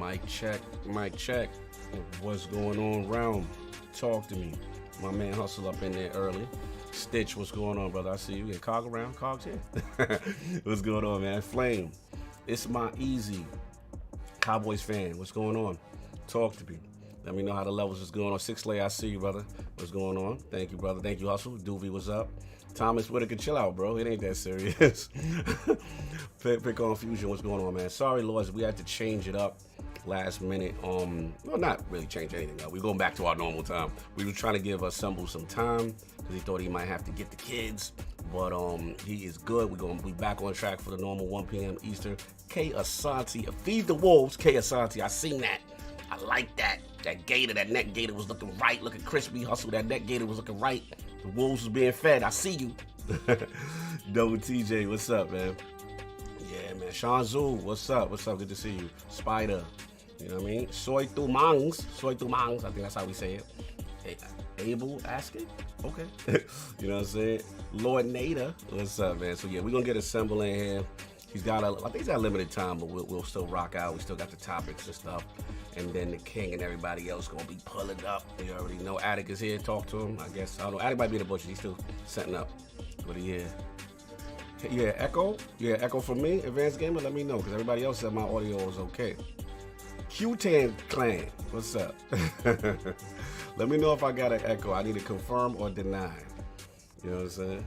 Mic check, mic check. What's going on around? Talk to me. My man Hustle up in there early. Stitch, what's going on, brother? I see you. Yeah, Cog around, Cog's here. What's going on, man? Flame, it's my easy. Cowboys fan, what's going on? Talk to me. Let me know how the levels is going on. Six Lay, I see you, brother. What's going on? Thank you, brother. Thank you, Hustle. Doovie, what's up? Thomas Whitaker, chill out, bro. It ain't that serious. Pick on Fusion, what's going on, man? Sorry, Lords, we had to change it up last minute. Well, not really change anything. We're going back to our normal time. We were trying to give Assemble some time because he thought he might have to get the kids. But he is good. We're going to be back on track for the normal 1 p.m. Eastern. K. Asante, Feed the Wolves. K. Asante, I seen that. I like that. That gator, that neck gator was looking right, looking crispy. Hustle, that neck gator was looking right. The wolves was being fed. I see you. Double TJ, what's up, man? Yeah, man. Sean Zhu, what's up? What's up? Good to see you. Spider, you know what I mean? Soy tu mangs. I think that's how we say it. Hey, Abel asking? Okay. You know what I'm saying? Lord Nader, what's up, man? So, yeah, we're going to get Assemble in here. I think he's got limited time, but we'll still rock out. We still got the topics and stuff. And then the king and everybody else gonna be pulling up. You already know Attic is here. Talk to him, I guess. I don't know. Attic might be in the bushes. He's still setting up. But yeah. Yeah, Echo. Yeah, Echo from me. Advanced Gamer, let me know, because everybody else said my audio was okay. Q-Tan Clan, what's up? Let me know if I got an echo. I need to confirm or deny. You know what I'm saying?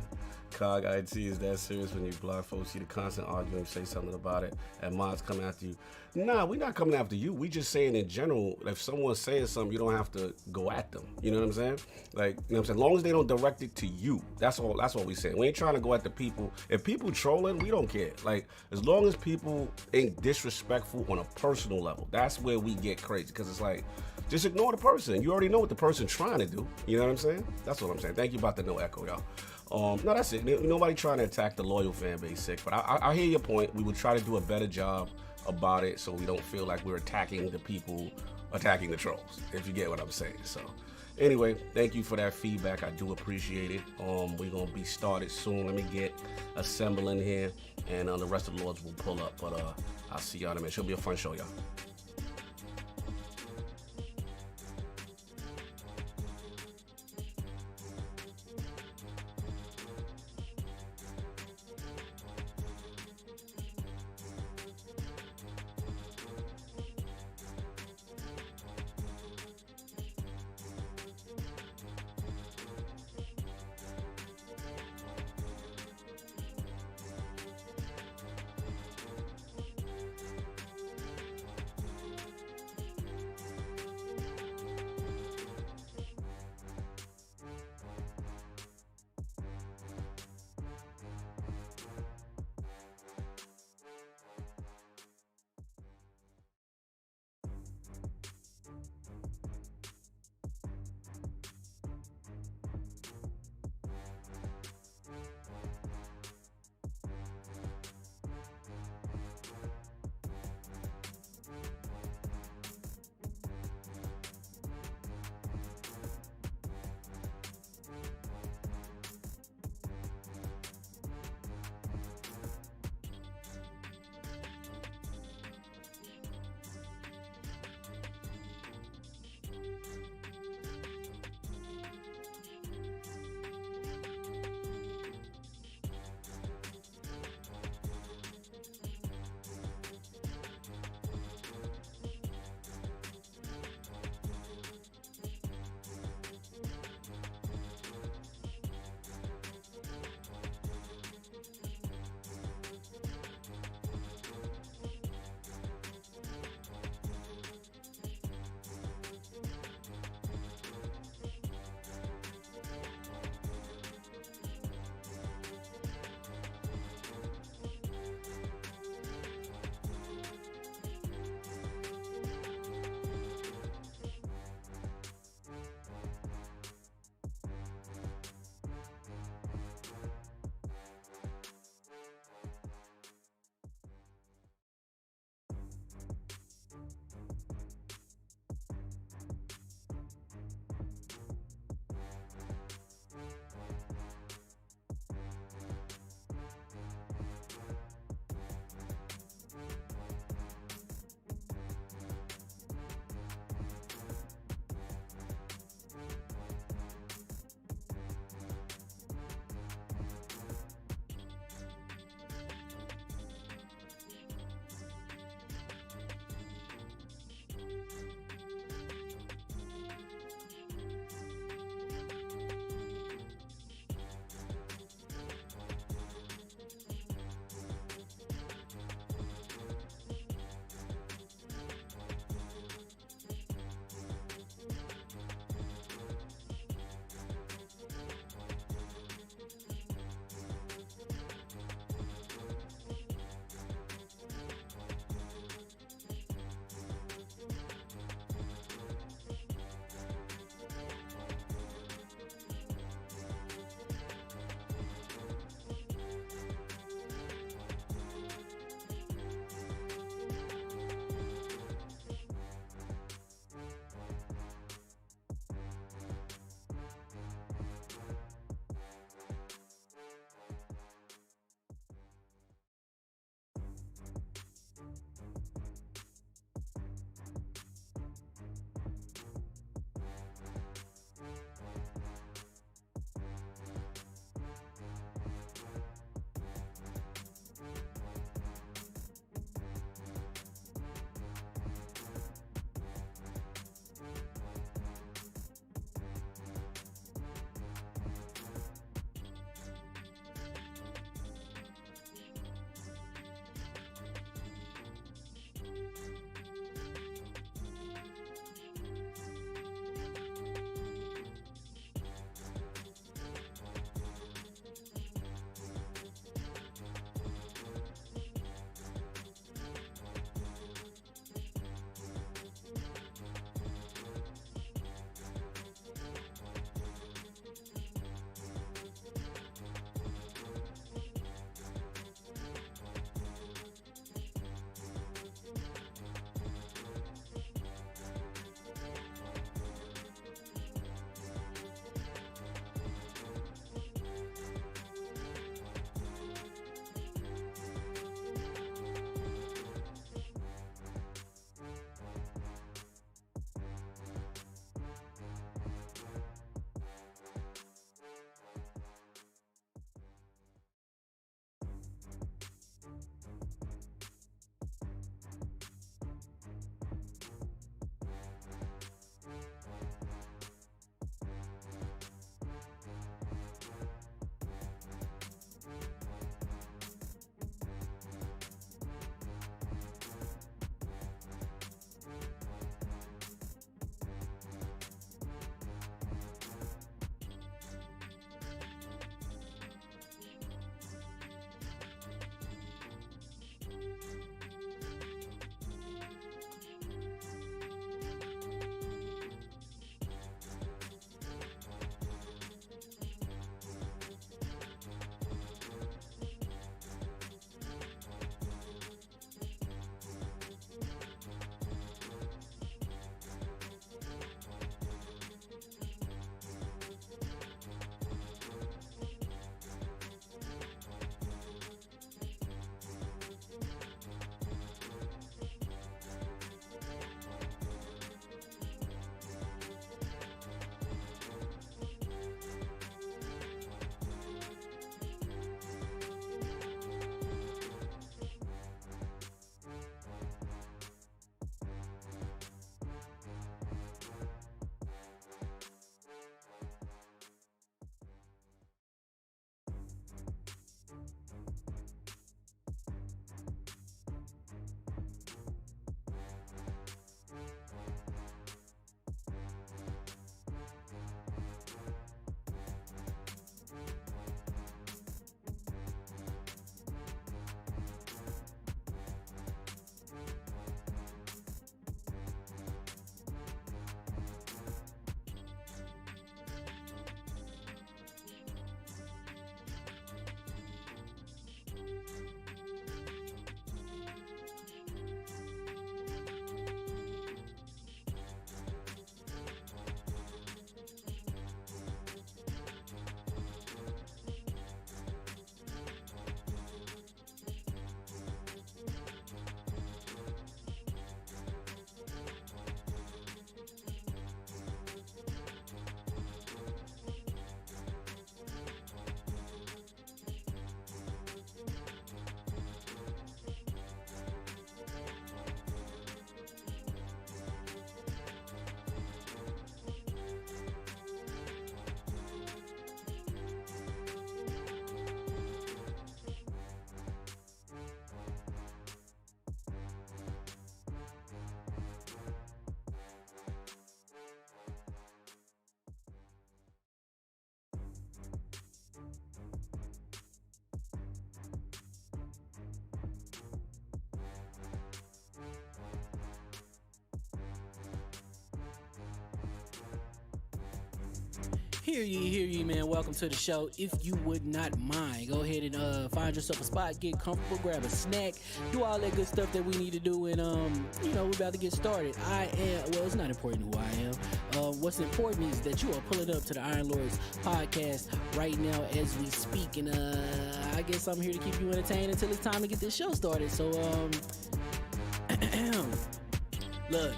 Cog IT, is that serious when you block folks see the constant arguing, say something about it, and mods come after you? Nah, we're not coming after you. We just saying in general, if someone's saying something, you don't have to go at them. You know what I'm saying? Like, you know what I'm saying? As long as they don't direct it to you, that's all we saying. We ain't trying to go at the people. If people trolling, we don't care. Like, as long as people ain't disrespectful on a personal level, that's where we get crazy. Because it's like, just ignore the person. You already know what the person's trying to do. You know what I'm saying? That's what I'm saying. Thank you about the no echo, y'all. No, that's it. Nobody trying to attack the loyal fan base, sick. But I hear your point. We would try to do a better job about it so we don't feel like we're attacking the people, attacking the trolls, if you get what I'm saying. So anyway, thank you for that feedback. I do appreciate it. We're going to be started soon. Let me get Assemble in here, and the rest of the Lords will pull up. But I'll see y'all in a minute. Should be a fun show, y'all. Hear ye, man. Welcome to the show. If you would not mind, go ahead and find yourself a spot, get comfortable, grab a snack, do all that good stuff that we need to do, and we're about to get started. It's not important who I am. What's important is that you are pulling up to the Iron Lords podcast right now as we speak, and I guess I'm here to keep you entertained until it's time to get this show started. So look.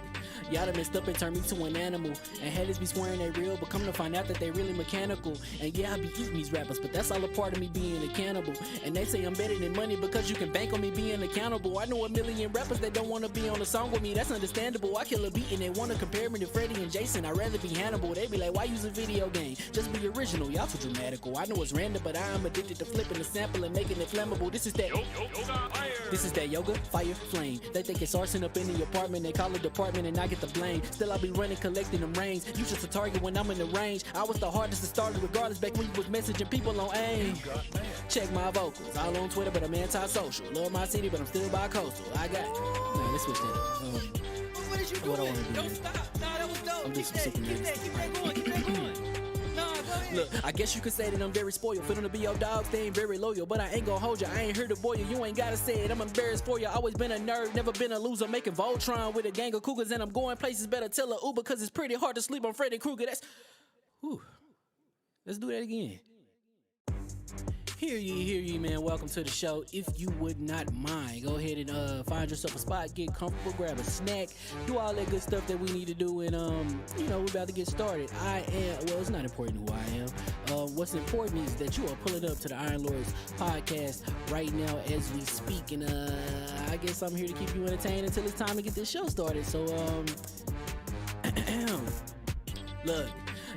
Y'all done messed up and turned me to an animal, and haters be swearing they real, but come to find out that they really mechanical. And yeah, I be eating these rappers, but that's all a part of me being a cannibal. And they say I'm better than money because you can bank on me being accountable. I know a million rappers that don't want to be on a song with me, that's understandable. I kill a beat and they want to compare me to Freddie and Jason. I'd rather be Hannibal. They be like, why use a video game? Just be original. Y'all too dramatical. I know it's random, but I am addicted to flipping the sample and making it flammable. This is that yoga, fire, flame. They think it's arson up in the apartment. They call it department and I get the blame. Still I be running, collecting them rains. You just a target when I'm in the range. I was the hardest to start regardless back when you was messaging people on AIM. Check my vocals. All on Twitter, but I'm anti-social. Love my city, but I'm still bi-coastal. I got... Man, let's switch that up. What is you doing? I want to do Don't stop. Nah, that was dope. I'm just Keep that going. Keep that going. Nah, go ahead. Look, I guess you could say that I'm very spoiled. For them to be your dogs, they ain't very loyal. But I ain't gonna hold you, I ain't here to boil you. You ain't gotta say it, I'm embarrassed for you. Always been a nerd, never been a loser. Making Voltron with a gang of cougars. And I'm going places, better tell a Uber. Cause it's pretty hard to sleep on Freddy Krueger. Whew. Let's do that again. Hear ye, man. Welcome to the show. If you would not mind, go ahead and find yourself a spot, get comfortable, grab a snack, do all that good stuff that we need to do, and we're about to get started. It's not important who I am. What's important is that you are pulling up to the Iron Lords podcast right now as we speak, and I guess I'm here to keep you entertained until it's time to get this show started. So look.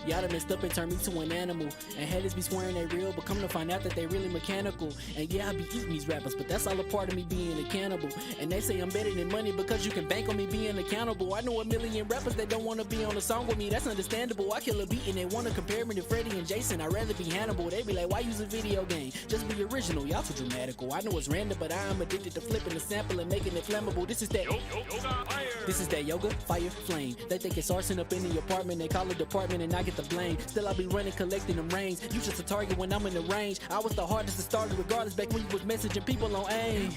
Y'all done messed up and turned me to an animal, and haters be swearing they real, but come to find out that they really mechanical. And yeah, I be eating these rappers, but that's all a part of me being a cannibal. And they say I'm better than money because you can bank on me being accountable. I know a million rappers that don't want to be on a song with me, that's understandable. I kill a beat and they want to compare me to Freddie and Jason. I'd rather be Hannibal. They be like, why use a video game? Just be original. Y'all too dramatical. I know it's random, but I am addicted to flipping the sample and making it flammable. This is that yoga, fire, flame. They think it's arson up in the apartment. They call it department and I get the blame. Still I be running, collecting them rains. You just a target when I'm in the range. I was the hardest to start regardless back when you was messaging people on AIM.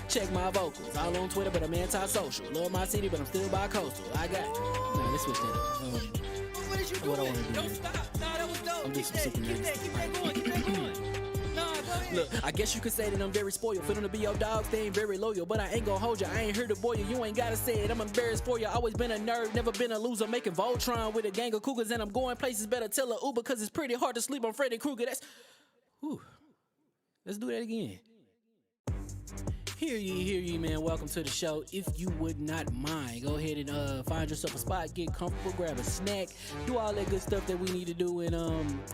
Check my vocals. All on Twitter, but I'm anti-social. Love my city, but I'm still bi-coastal. I got... Nah, let's switch that up. What is you doing? I want to do. Don't stop. Nah, that was dope. I'm just Keep that going. Keep that going. Nah, go ahead. Look, I guess you could say that I'm very spoiled. For them to be your dogs, they ain't very loyal. But I ain't gonna hold you, I ain't here to boil you. You ain't gotta say it, I'm embarrassed for you. Always been a nerd, never been a loser. Making Voltron with a gang of cougars. And I'm going places, better tell a Uber. Cause it's pretty hard to sleep on Freddy Krueger. Whew. Let's do that again. Hear ye, man. Welcome to the show. If you would not mind, go ahead and find yourself a spot, get comfortable, grab a snack, do all that good stuff that we need to do, and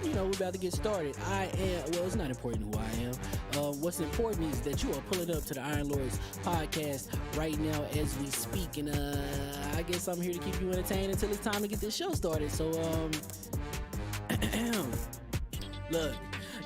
we're about to get started. It's not important who I am. What's important is that you are pulling up to the Iron Lords podcast right now as we speak, and I guess I'm here to keep you entertained until it's time to get this show started. So look.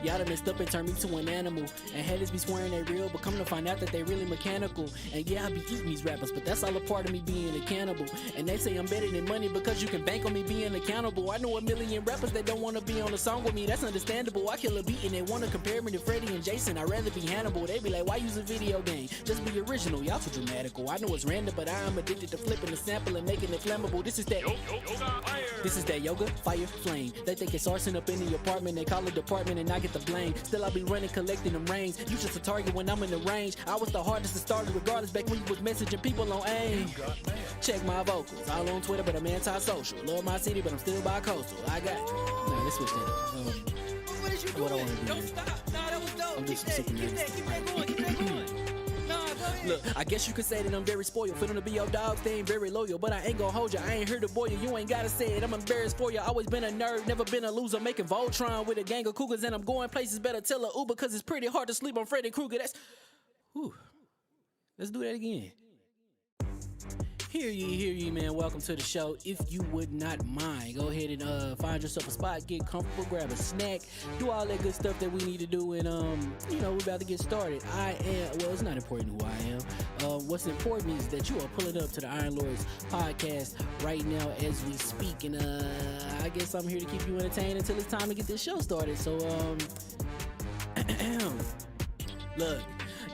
Y'all done messed up and turned me to an animal, and haters be swearing they real, but come to find out that they really mechanical. And yeah, I be eating these rappers, but that's all a part of me being a cannibal. And they say I'm better than money because you can bank on me being accountable. I know a million rappers that don't want to be on a song with me, that's understandable. I kill a beat and they want to compare me to Freddie and Jason. I'd rather be Hannibal. They be like, why use a video game? Just be original. Y'all too dramatical. I know it's random, but I am addicted to flipping the sample and making it flammable. This is that yoga, fire, flame. They think it's arson up in the apartment. They call it department and I get the blame. Still I be running, collecting them rains. You just a target when I'm in the range. I was the hardest to start regardless back when you was messaging people on AIM. Check my vocals. All on Twitter, but I'm anti-social. Love my city, but I'm still bi-coastal. I got... Nah, let's switch that up. What is you doing? I want to do. Don't stop. Nah, that was dope. I'm just Keep that going. Keep that going. Nah, go ahead. Look, I guess you could say that I'm very spoiled. For them to be your dogs, they ain't very loyal. But I ain't gonna hold you, I ain't here to boil you. You ain't gotta say it, I'm embarrassed for you. Always been a nerd, never been a loser. Making Voltron with a gang of cougars. And I'm going places, better tell a Uber. Cause it's pretty hard to sleep on Freddy Krueger. Whew. Let's do that again. Hear ye, man. Welcome to the show. If you would not mind, go ahead and find yourself a spot, get comfortable, grab a snack, do all that good stuff that we need to do, and we're about to get started. It's not important who I am. What's important is that you are pulling up to the Iron Lords podcast right now as we speak, and I guess I'm here to keep you entertained until it's time to get this show started. So, look.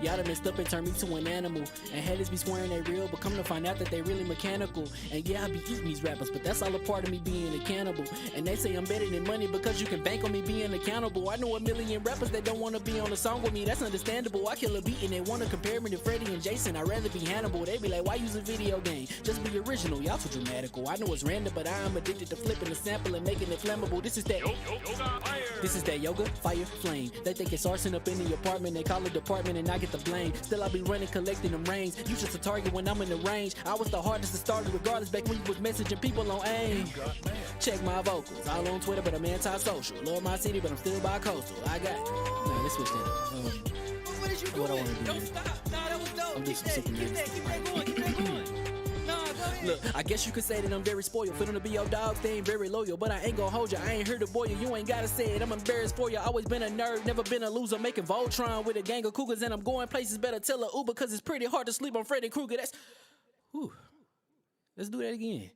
Y'all done messed up and turned me to an animal. And haters be swearing they real, but come to find out that they really mechanical. And yeah, I be eating these rappers, but that's all a part of me being a cannibal. And they say I'm better than money because you can bank on me being accountable. I know a million rappers that don't want to be on a song with me, that's understandable. I kill a beat and they want to compare me to Freddie and Jason. I'd rather be Hannibal. They be like, why use a video game? Just be original, y'all too dramatical. I know it's random, but I am addicted to flipping the sample and making it flammable. This is that yoga, fire, flame. They think it's arson up in the apartment, they call it department and I get the blame. Still I be running, collecting them rings. You just a target when I'm in the range. I was the hardest to start regardless back when you was messaging people on AIM. Check my vocals, all on Twitter, but I'm anti-social. Love my city, but I'm still bi-coastal. I got nah, let's switch that up. What is you doing? What I wanna do Don't here. stop. Nah, that was dope. I'm Keep just that super going. Keep that going. Nah, go ahead. Look, I guess you could say that I'm very spoiled. For them to be your dogs, they ain't very loyal. But I ain't gonna hold you, I ain't here to boil you. You ain't gotta say it, I'm embarrassed for you. Always been a nerd, never been a loser. Making Voltron with a gang of cougars. And I'm going places, better tell a Uber. Cause it's pretty hard to sleep on Freddy Krueger. That's... Whew. Let's do that again.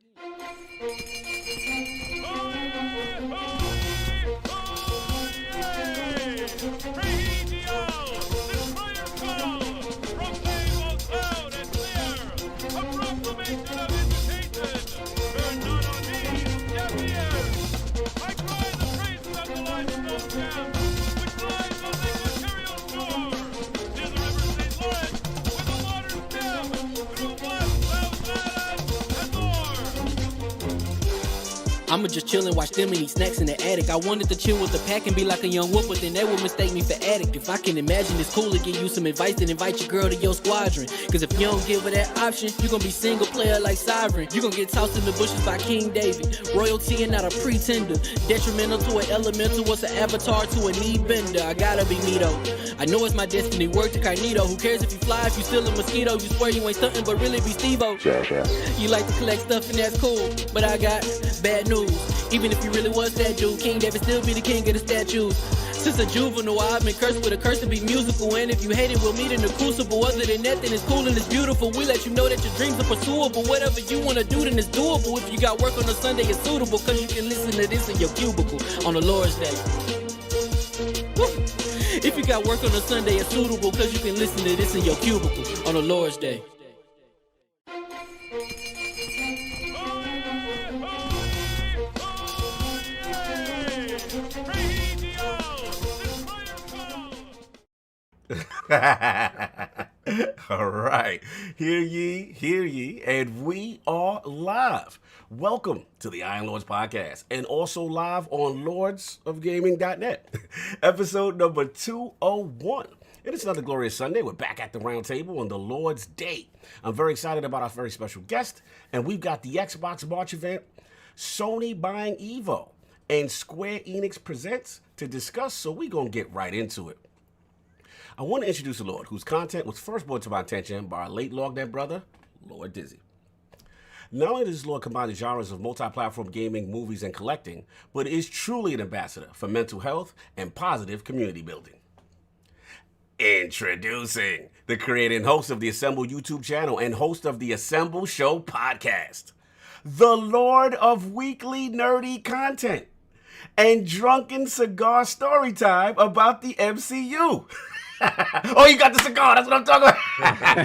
I'ma just chill and watch them and eat snacks in the attic. I wanted to chill with the pack and be like a young wolf, but then they would mistake me for addict. If I can imagine it's cool to give you some advice, then invite your girl to your squadron. Cause if you don't give her that option, you gon' be single player like Sovereign. You gon' get tossed in the bushes by King David. Royalty and not a pretender. Detrimental to an elemental, what's an avatar to a knee bender. I gotta be me though. I know it's my destiny, work to Cognito. Who cares if you fly, if you still a mosquito? You swear you ain't stuntin', but really be Steve-O. You like to collect stuff and that's cool, but I got bad news. Even if you really was that dude, King David still be the king of the statues. Since a juvenile, I've been cursed with a curse to be musical. And if you hate it, we'll meet in the crucible. Other than that, then it's cool and it's beautiful. We let you know that your dreams are pursuable. Whatever you wanna do, then it's doable. If you got work on a Sunday, it's suitable. Cause you can listen to this in your cubicle on the Lord's Day. Woo. If you got work on a Sunday, it's suitable. Cause you can listen to this in your cubicle on the Lord's Day. All right, hear ye, and we are live. Welcome to the Iron Lords podcast, and also live on lordsofgaming.net, episode number 201. It is another glorious Sunday. We're back at the round table on the Lord's Day. I'm very excited about our very special guest, and we've got the Xbox March event, Sony buying Evo, and SquareEnixPresents to discuss, so we're going to get right into it. I want to introduce a Lord whose content was first brought to my attention by our late LogNet brother, Lord Dizzy. Not only does Lord combine the genres of multi-platform gaming, movies, and collecting, but is truly an ambassador for mental health and positive community building. Introducing the creator and host of the Assemble YouTube channel and host of the Assemble Show podcast, the Lord of weekly nerdy content and drunken cigar story time about the MCU. Oh, you got the cigar. That's what I'm talking about.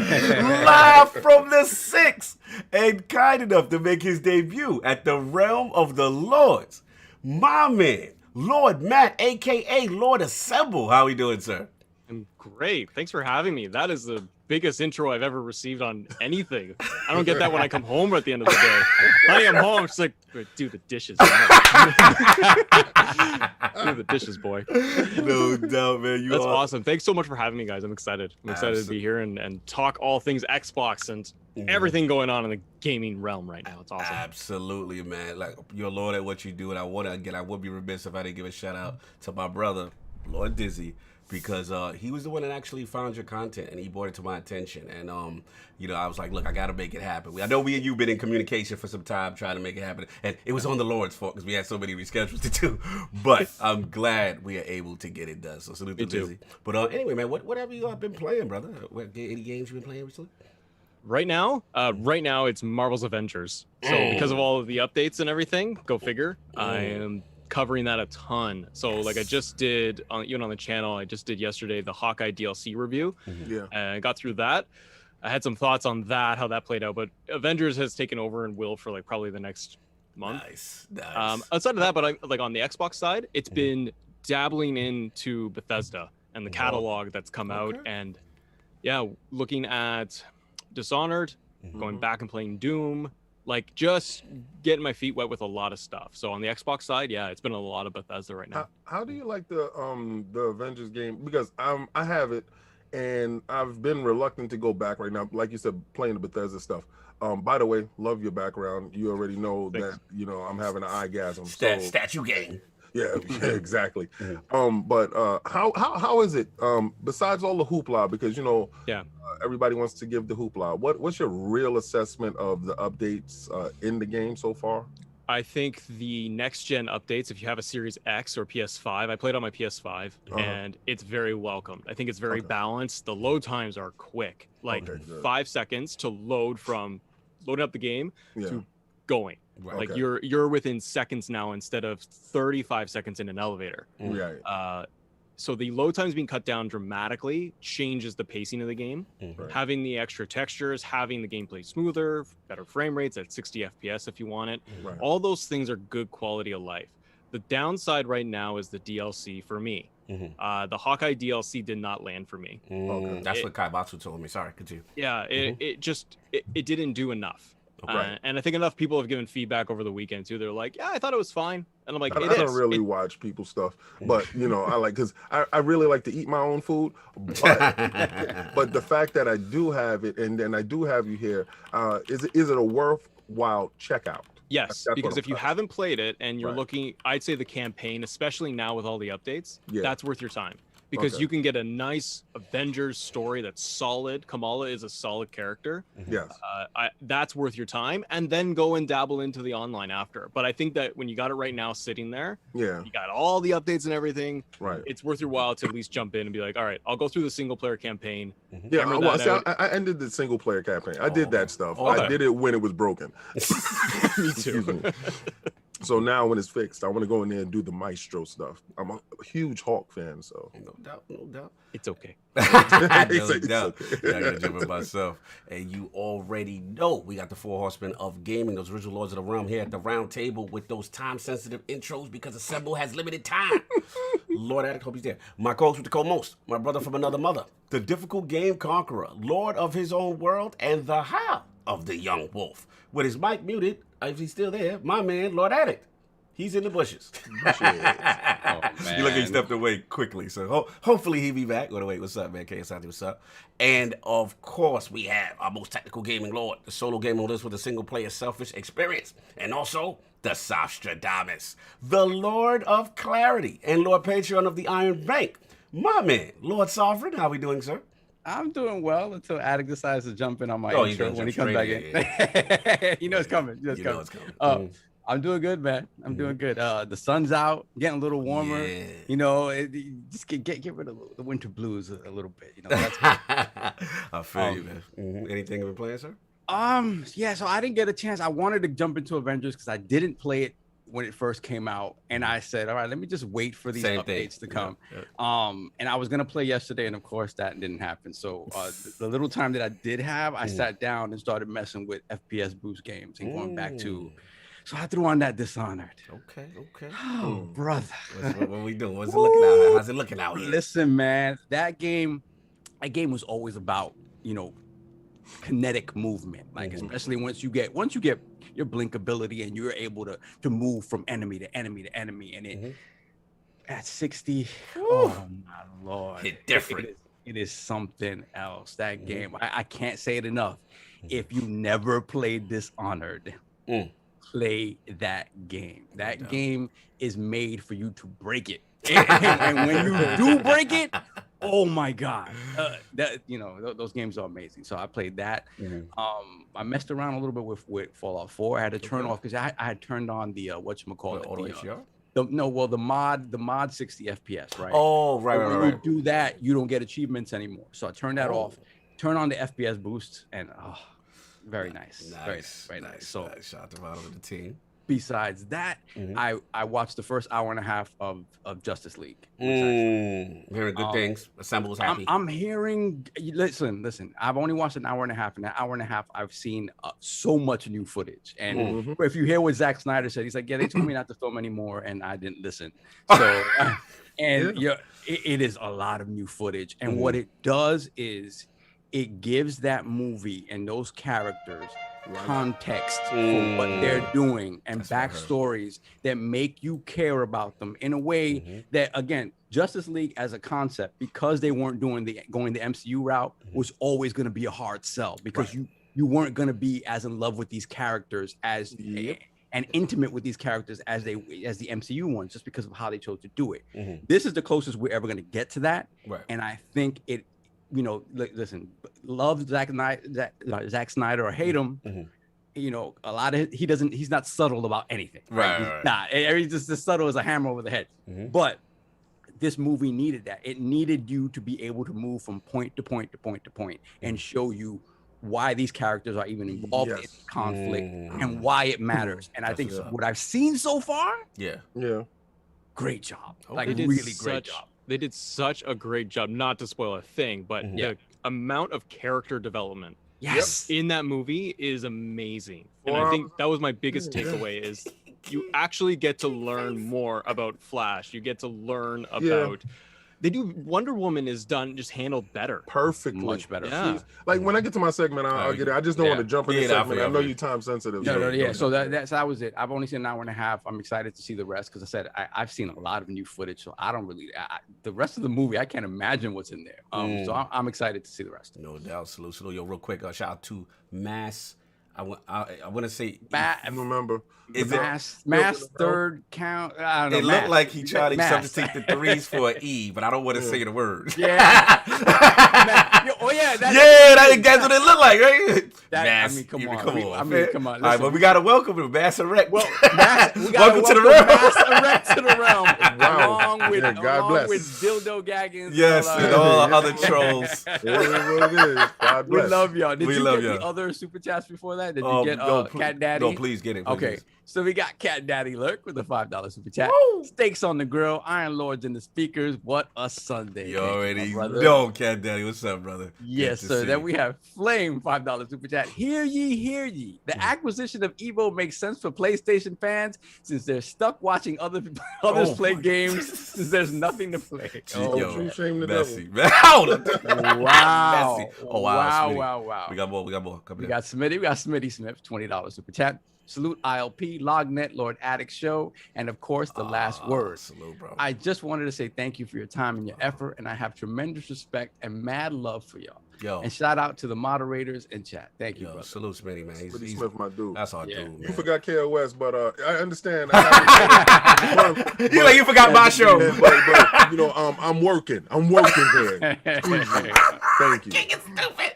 Live from the 6th and kind enough to make his debut at the Realm of the Lords. My man, Lord Matt, a.k.a. Lord Assemble. How we doing, sir? I'm great. Thanks for having me. That is the biggest intro I've ever received on anything. I don't get that when I come home at the end of the day. Honey, I'm home. She's like, do the dishes. Do the dishes, boy. No doubt, man. That's awesome. Thanks so much for having me, guys. I'm excited. I'm excited to be here and talk all things Xbox and everything going on in the gaming realm right now. It's awesome. Absolutely, man. Like, you're a Lord at what you do. And I would be remiss if I didn't give a shout out to my brother, Lord Dizzy, because he was the one that actually found your content and he brought it to my attention. And I was like, look, I gotta make it happen. I know me and you been in communication for some time trying to make it happen, and it was on the Lord's fault because we had so many reschedules to do. But I'm glad we are able to get it done. So salute to Busy. But anyway, man, what have you been playing, brother? Any games you've been playing recently? Right now it's Marvel's Avengers. So because of all of the updates and everything, go figure. I am covering that a ton. So like I just did even on the channel, I just did yesterday the Hawkeye DLC review. Yeah. And I got through that. I had some thoughts on that, how that played out, but Avengers has taken over and will for like probably the next month. Nice. Outside of that, but like on the Xbox side, it's been dabbling into Bethesda and the catalog that's come out, and looking at Dishonored, going back and playing Doom, like just getting my feet wet with a lot of stuff. So on the Xbox side, it's been a lot of Bethesda right now. How do you like the Avengers game? Because I have it, and I've been reluctant to go back right now. Like you said, playing the Bethesda stuff. By the way, love your background. You already know that I'm having an eyegasm. Statue game. Yeah, exactly. But how is it? Besides all the hoopla, because everybody wants to give the hoopla. What's your real assessment of the updates in the game so far? I think the next gen updates, if you have a Series X or PS5, I played on my PS5 and it's very welcomed. I think it's very balanced. The load times are quick, like 5 seconds to load from loading up the game to going. Right. Like you're within seconds now instead of 35 seconds in an elevator. Right. So the load times being cut down dramatically changes the pacing of the game. Right. Having the extra textures, having the gameplay smoother, better frame rates at 60 FPS if you want it. Right. All those things are good quality of life. The downside right now is the DLC for me. The Hawkeye DLC did not land for me. That's what Kaibatsu told me. Sorry, continue. Yeah, it didn't do enough. And I think enough people have given feedback over the weekend too. They're like, I thought it was fine. And I'm like, I don't really watch people's stuff, but I like, because I really like to eat my own food. But the fact that I do have it, and then I do have you here, is it a worthwhile checkout? Yes, because if you haven't played it and you're looking, I'd say the campaign, especially now with all the updates, that's worth your time. Because you can get a nice Avengers story that's solid. Kamala is a solid character. Yes. That's worth your time. And then go and dabble into the online after. But I think that when you got it right now sitting there, you got all the updates and everything, it's worth your while to at least jump in and be like, all right, I'll go through the single player campaign. I ended the single player campaign. I did that stuff. I did it when it was broken. Me too. So now when it's fixed, I want to go in there and do the Maestro stuff. I'm a huge Hawk fan, so no doubt. It's okay. No doubt. Okay. I gotta jump in myself. And you already know we got the 4 horsemen of gaming, those original lords of the realm here at the round table with those time-sensitive intros because Assemble has limited time. Lord Addict, hope he's there. My co-host with the co-most, my brother from another mother, the difficult game conqueror, lord of his own world, and the how of the young wolf. With his mic muted, if he's still there, my man, Lord Addict. He's in the bushes. Oh, man. You look like he stepped away quickly. So hopefully he'll be back. Wait, what's up, man? KSI, what's up? And of course, we have our most technical gaming lord, the solo gaming list with a single player selfish experience. And also the Sostradamus, the Lord of Clarity and Lord Patreon of the Iron Bank. My man, Lord Sovereign, how we doing, sir? I'm doing well until Addict decides to jump in on my intro when he comes back in. You know it's coming. It's coming. I'm doing good, man. I'm doing good. The sun's out, getting a little warmer. Yeah. Just get rid of the winter blues a little bit. That's good. I feel you, man. Anything you've been playing, sir? So I didn't get a chance. I wanted to jump into Avengers because I didn't play it when it first came out, and I said, all right, let me just wait for these updates to come. And I was gonna play yesterday, and of course that didn't happen. So the little time that I did have, I sat down and started messing with FPS boost games and going back to. So I threw on that Dishonored. Okay. Oh, brother. What we doing? What's it looking out? How's it looking out here? Listen, man, that game was always about kinetic movement, like especially once you get your blink ability and you're able to move from enemy to enemy to enemy, and it at 60, oh my lord, it's different. It is something else. That game, I can't say it enough. If you never played Dishonored, play that game. That game is made for you to break it. and when you do break it, oh my god, that those games are amazing. So I played that. I messed around a little bit with Fallout 4. I had to turn off because I had turned on the whatchamacallit, the mod 60 FPS, right? Oh, right. When you do that, you don't get achievements anymore. So I turned that off, turn on the FPS boost, and very nice. Very nice. So shout out to Ronald and the team. Besides that, I watched the first hour and a half of Justice League. Hearing good things. Assemble was happy. I'm hearing. Listen. I've only watched an hour and a half. In that hour and a half, I've seen so much new footage. And if you hear what Zack Snyder said, he's like, "Yeah, they told me not to film anymore, and I didn't listen." So, it is a lot of new footage. And what it does is it gives that movie and those characters context for what they're doing and backstories that make you care about them in a way that, again, Justice League as a concept, because they weren't going the MCU route, was always going to be a hard sell because you weren't going to be as in love with these characters as and intimate with these characters as the MCU ones, just because of how they chose to do it. This is the closest we're ever going to get to that, and I think it. Listen, love Zack Snyder or hate him. A lot of he's not subtle about anything. He's not. He's just as subtle as a hammer over the head. But this movie needed that. It needed you to be able to move from point to point to point to point and show you why these characters are even involved in conflict and why it matters. And I think what I've seen so far, great job. Great job. They did such a great job, not to spoil a thing, but the amount of character development in that movie is amazing. And I think that was my biggest takeaway is you actually get to learn more about Flash. You get to learn about Wonder Woman is handled better. Perfectly. Much better. Yeah. Like when I get to my segment, I'll get it. I just don't want to jump in the segment. I know you time sensitive. So that was it. I've only seen an hour and a half. I'm excited to see the rest because I said I've seen a lot of new footage, so I don't really the rest of the movie I can't imagine what's in there. So I'm excited to see the rest. No doubt. Salute. Yo, real quick, shout out to Mass. I want to say. I remember. Is Mass third count? I don't know. It looked like he tried to substitute the threes for an E, but I don't want to say the word. Yeah. That's what it looked like, right? Mass. I mean, come on. Come on. All right, but we got to welcome him, Mass Erect. Well, welcome to the realm. Mass Erect to the realm. Wow. Along with dildo gaggins. Yes, and all the other trolls. God bless. We love y'all. Did you get y'all. the other super chats before that? Did you get Cat Daddy? No, please get it. Okay. So we got Cat Daddy Lurk with a $5 super chat. Steaks on the grill, Iron Lords in the speakers. What a Sunday. You already know, Cat Daddy. What's up, brother? Yes, sir. Then we have Flame, $5 super chat. Hear ye. The acquisition of Evo makes sense for PlayStation fans since they're stuck watching others play games since there's nothing to play. Shame the messy. Wow. Messy. Oh, wow. Wow. We got more. We got Smitty Smith, $20 super chat. Salute ILP, Lognet, Lord Addict Show, and of course, the last word. Salute, bro. I just wanted to say thank you for your time and your effort, and I have tremendous respect and mad love for y'all. Yo. And shout out to the moderators in chat. Thank you, brother. Salute, Smitty, man. He's Smith, my dude. That's our dude, man. You forgot KOS, but I understand. You forgot my show. But I'm working here. Thank you. Stupid.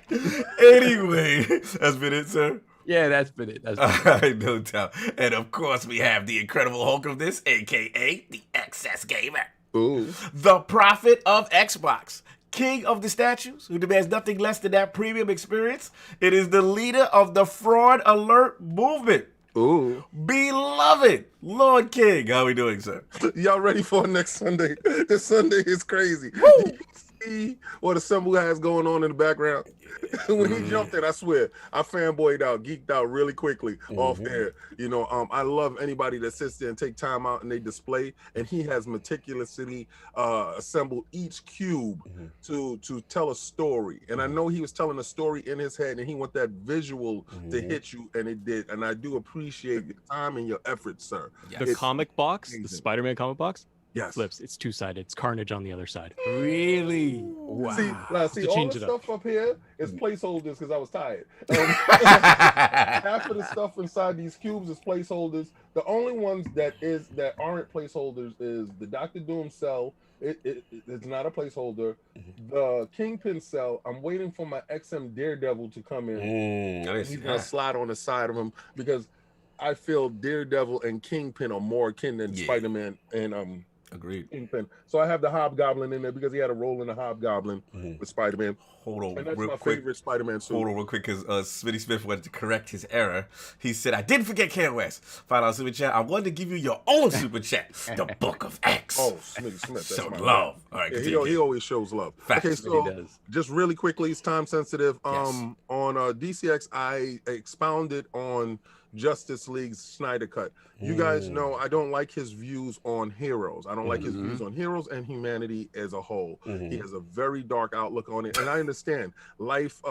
Anyway, that's been it, sir. Yeah, that's been it. No doubt. And of course, we have the incredible Hulk of this, aka the Excess Gamer. Ooh. The prophet of Xbox. King of the statues, who demands nothing less than that premium experience. It is the leader of the Fraud Alert movement. Ooh. Beloved Lord King. How we doing, sir? Y'all ready for next Sunday? This Sunday is crazy. See what Assemble has going on in the background? When he jumped in, I swear, I fanboyed out, geeked out really quickly off air. I love anybody that sits there and take time out and they display. And he has meticulously assembled each cube to tell a story. And I know he was telling a story in his head, and he want that visual to hit you, and it did. And I do appreciate your time and your effort, sir. The comic box, the Spider-Man comic box, Yes. flips. It's two-sided. It's Carnage on the other side. Really? Wow. See, To all change the it up. stuff up here is placeholders because I was tired. Half of the stuff inside these cubes is placeholders. The only ones that aren't placeholders is the Doctor Doom cell. It's not a placeholder. The Kingpin cell. I'm waiting for my XM Daredevil to come in. He's gonna slide on the side of him because I feel Daredevil and Kingpin are more akin than Spider-Man and Agreed. Kingpin. So I have the Hobgoblin in there because he had a role in the Hobgoblin with Spider-Man. Hold on, And that's real my quick. favorite Spider-Man suit. Hold on, real quick, because Smitty Smith wanted to correct his error. He said, "I didn't forget Ken West." $5 super chat. I wanted to give you your own super chat. The Book of X. Oh, Smitty Smith. That's Show my love. man. All right, Yeah, he always shows love. Facts. Okay, so just really quickly, it's time sensitive. Yes. On DCX, I expounded on Justice League's Snyder Cut. You guys know I don't like his views on heroes. I don't like his views on heroes and humanity as a whole. He has a very dark outlook on it, and I understand life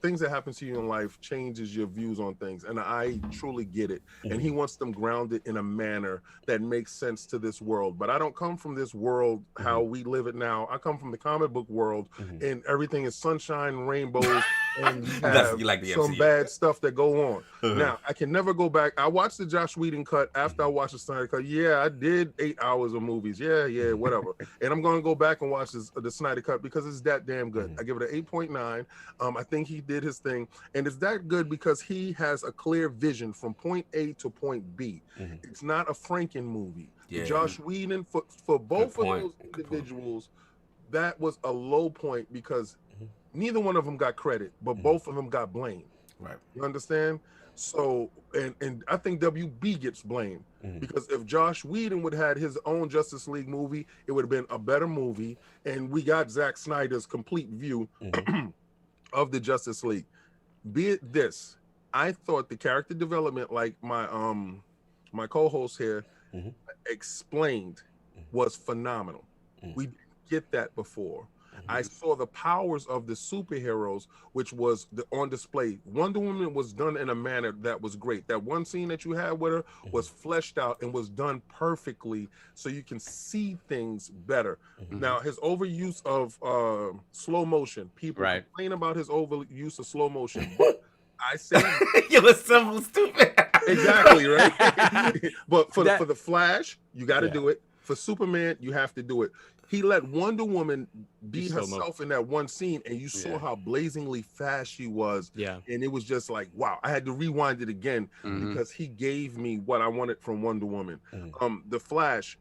things that happen to you in life changes your views on things, and I truly get it. And he wants them grounded in a manner that makes sense to this world. But I don't come from this world how we live it now. I come from the comic book world, and everything is sunshine, rainbows, and you have some bad stuff that go on. Now, I can never go back. I watched the Josh Whedon cut after I watched the Snyder cut. Yeah, I did 8 hours of movies. Yeah, whatever. And I'm going to go back and watch the Snyder cut because it's that damn good. I give it an 8.9. I think he did his thing, and it's that good because he has a clear vision from point A to point B. It's not a Franken movie. Josh Whedon, for both of those individuals, that was a low point because neither one of them got credit, but both of them got blame. Right. You understand? So, and I think WB gets blamed because if Josh Whedon would have had his own Justice League movie, it would have been a better movie, and we got Zack Snyder's complete view of the Justice League. Be it this, I thought the character development, like my my co-host here explained, was phenomenal. We didn't get that before. I saw the powers of the superheroes, which was on display. Wonder Woman was done in a manner that was great. That one scene that you had with her was fleshed out and was done perfectly so you can see things better. Now, his overuse of slow motion, people complain about his overuse of slow motion, but I say you're simple stupid. Exactly, right? But for the Flash, you got to do it. For Superman, you have to do it. He let Wonder Woman be herself in that one scene, and you saw how blazingly fast she was. And it was just like, wow, I had to rewind it again because he gave me what I wanted from Wonder Woman. The Flash,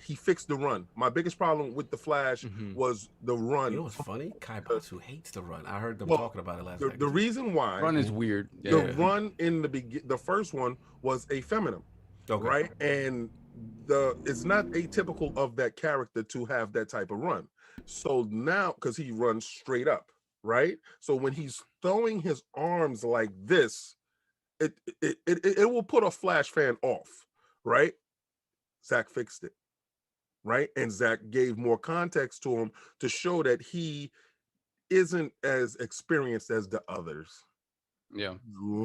he fixed the run. My biggest problem with the Flash was the run. You know what's funny? Kai Batsu hates the run. I heard them talking about it last night. The reason why run is weird. The run in the first one was effeminate, right? And it's not atypical of that character to have that type of run. So now, because he runs straight up, right? So when he's throwing his arms like this, it will put a Flash fan off, right? Zach fixed it, right? And Zach gave more context to him to show that he isn't as experienced as the others. Yeah,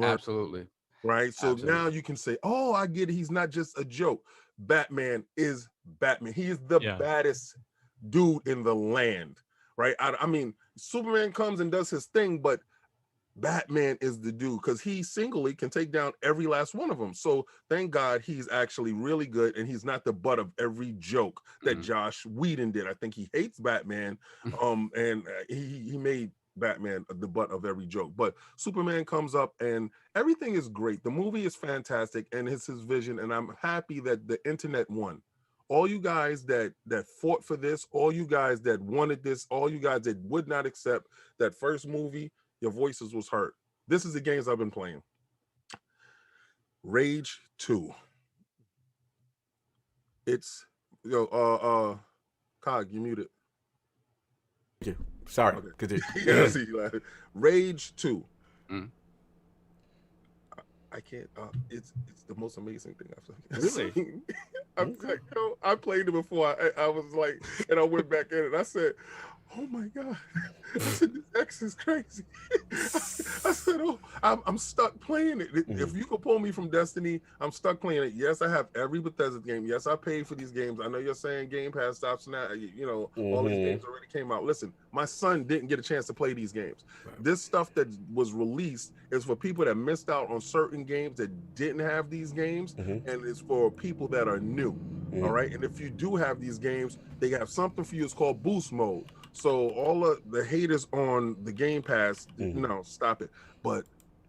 absolutely. Right. So now you can say, oh, I get it. He's not just a joke. Batman is Batman. He is the baddest dude in the land. Right. I mean, Superman comes and does his thing, but Batman is the dude because he singly can take down every last one of them. So thank God he's actually really good and he's not the butt of every joke that Josh Whedon did. I think he hates Batman. And he made Batman the butt of every joke, but Superman comes up and everything is great. The movie is fantastic and it's his vision, and I'm happy that the internet won. All you guys that fought for this, all you guys that wanted this, all you guys that would not accept that first movie, your voices was heard. This is the games I've been playing. Rage 2. It's Cog, you muted. Sorry. Okay. Rage 2. I can't. It's the most amazing thing I've seen. I'm like, I played it before. I was like, and I went back in and I said, oh my God. I said, this X is crazy. I said, oh, I'm stuck playing it. If you could pull me from Destiny, I'm stuck playing it. Yes, I have every Bethesda game. Yes, I paid for these games. I know you're saying Game Pass stops now. You know, all these games already came out. Listen, my son didn't get a chance to play these games. Right. This stuff that was released is for people that missed out on certain games that didn't have these games, and it's for people that are new. All right, and if you do have these games, they have something for you. It's called boost mode. So all of the haters on the Game Pass, no, stop it. But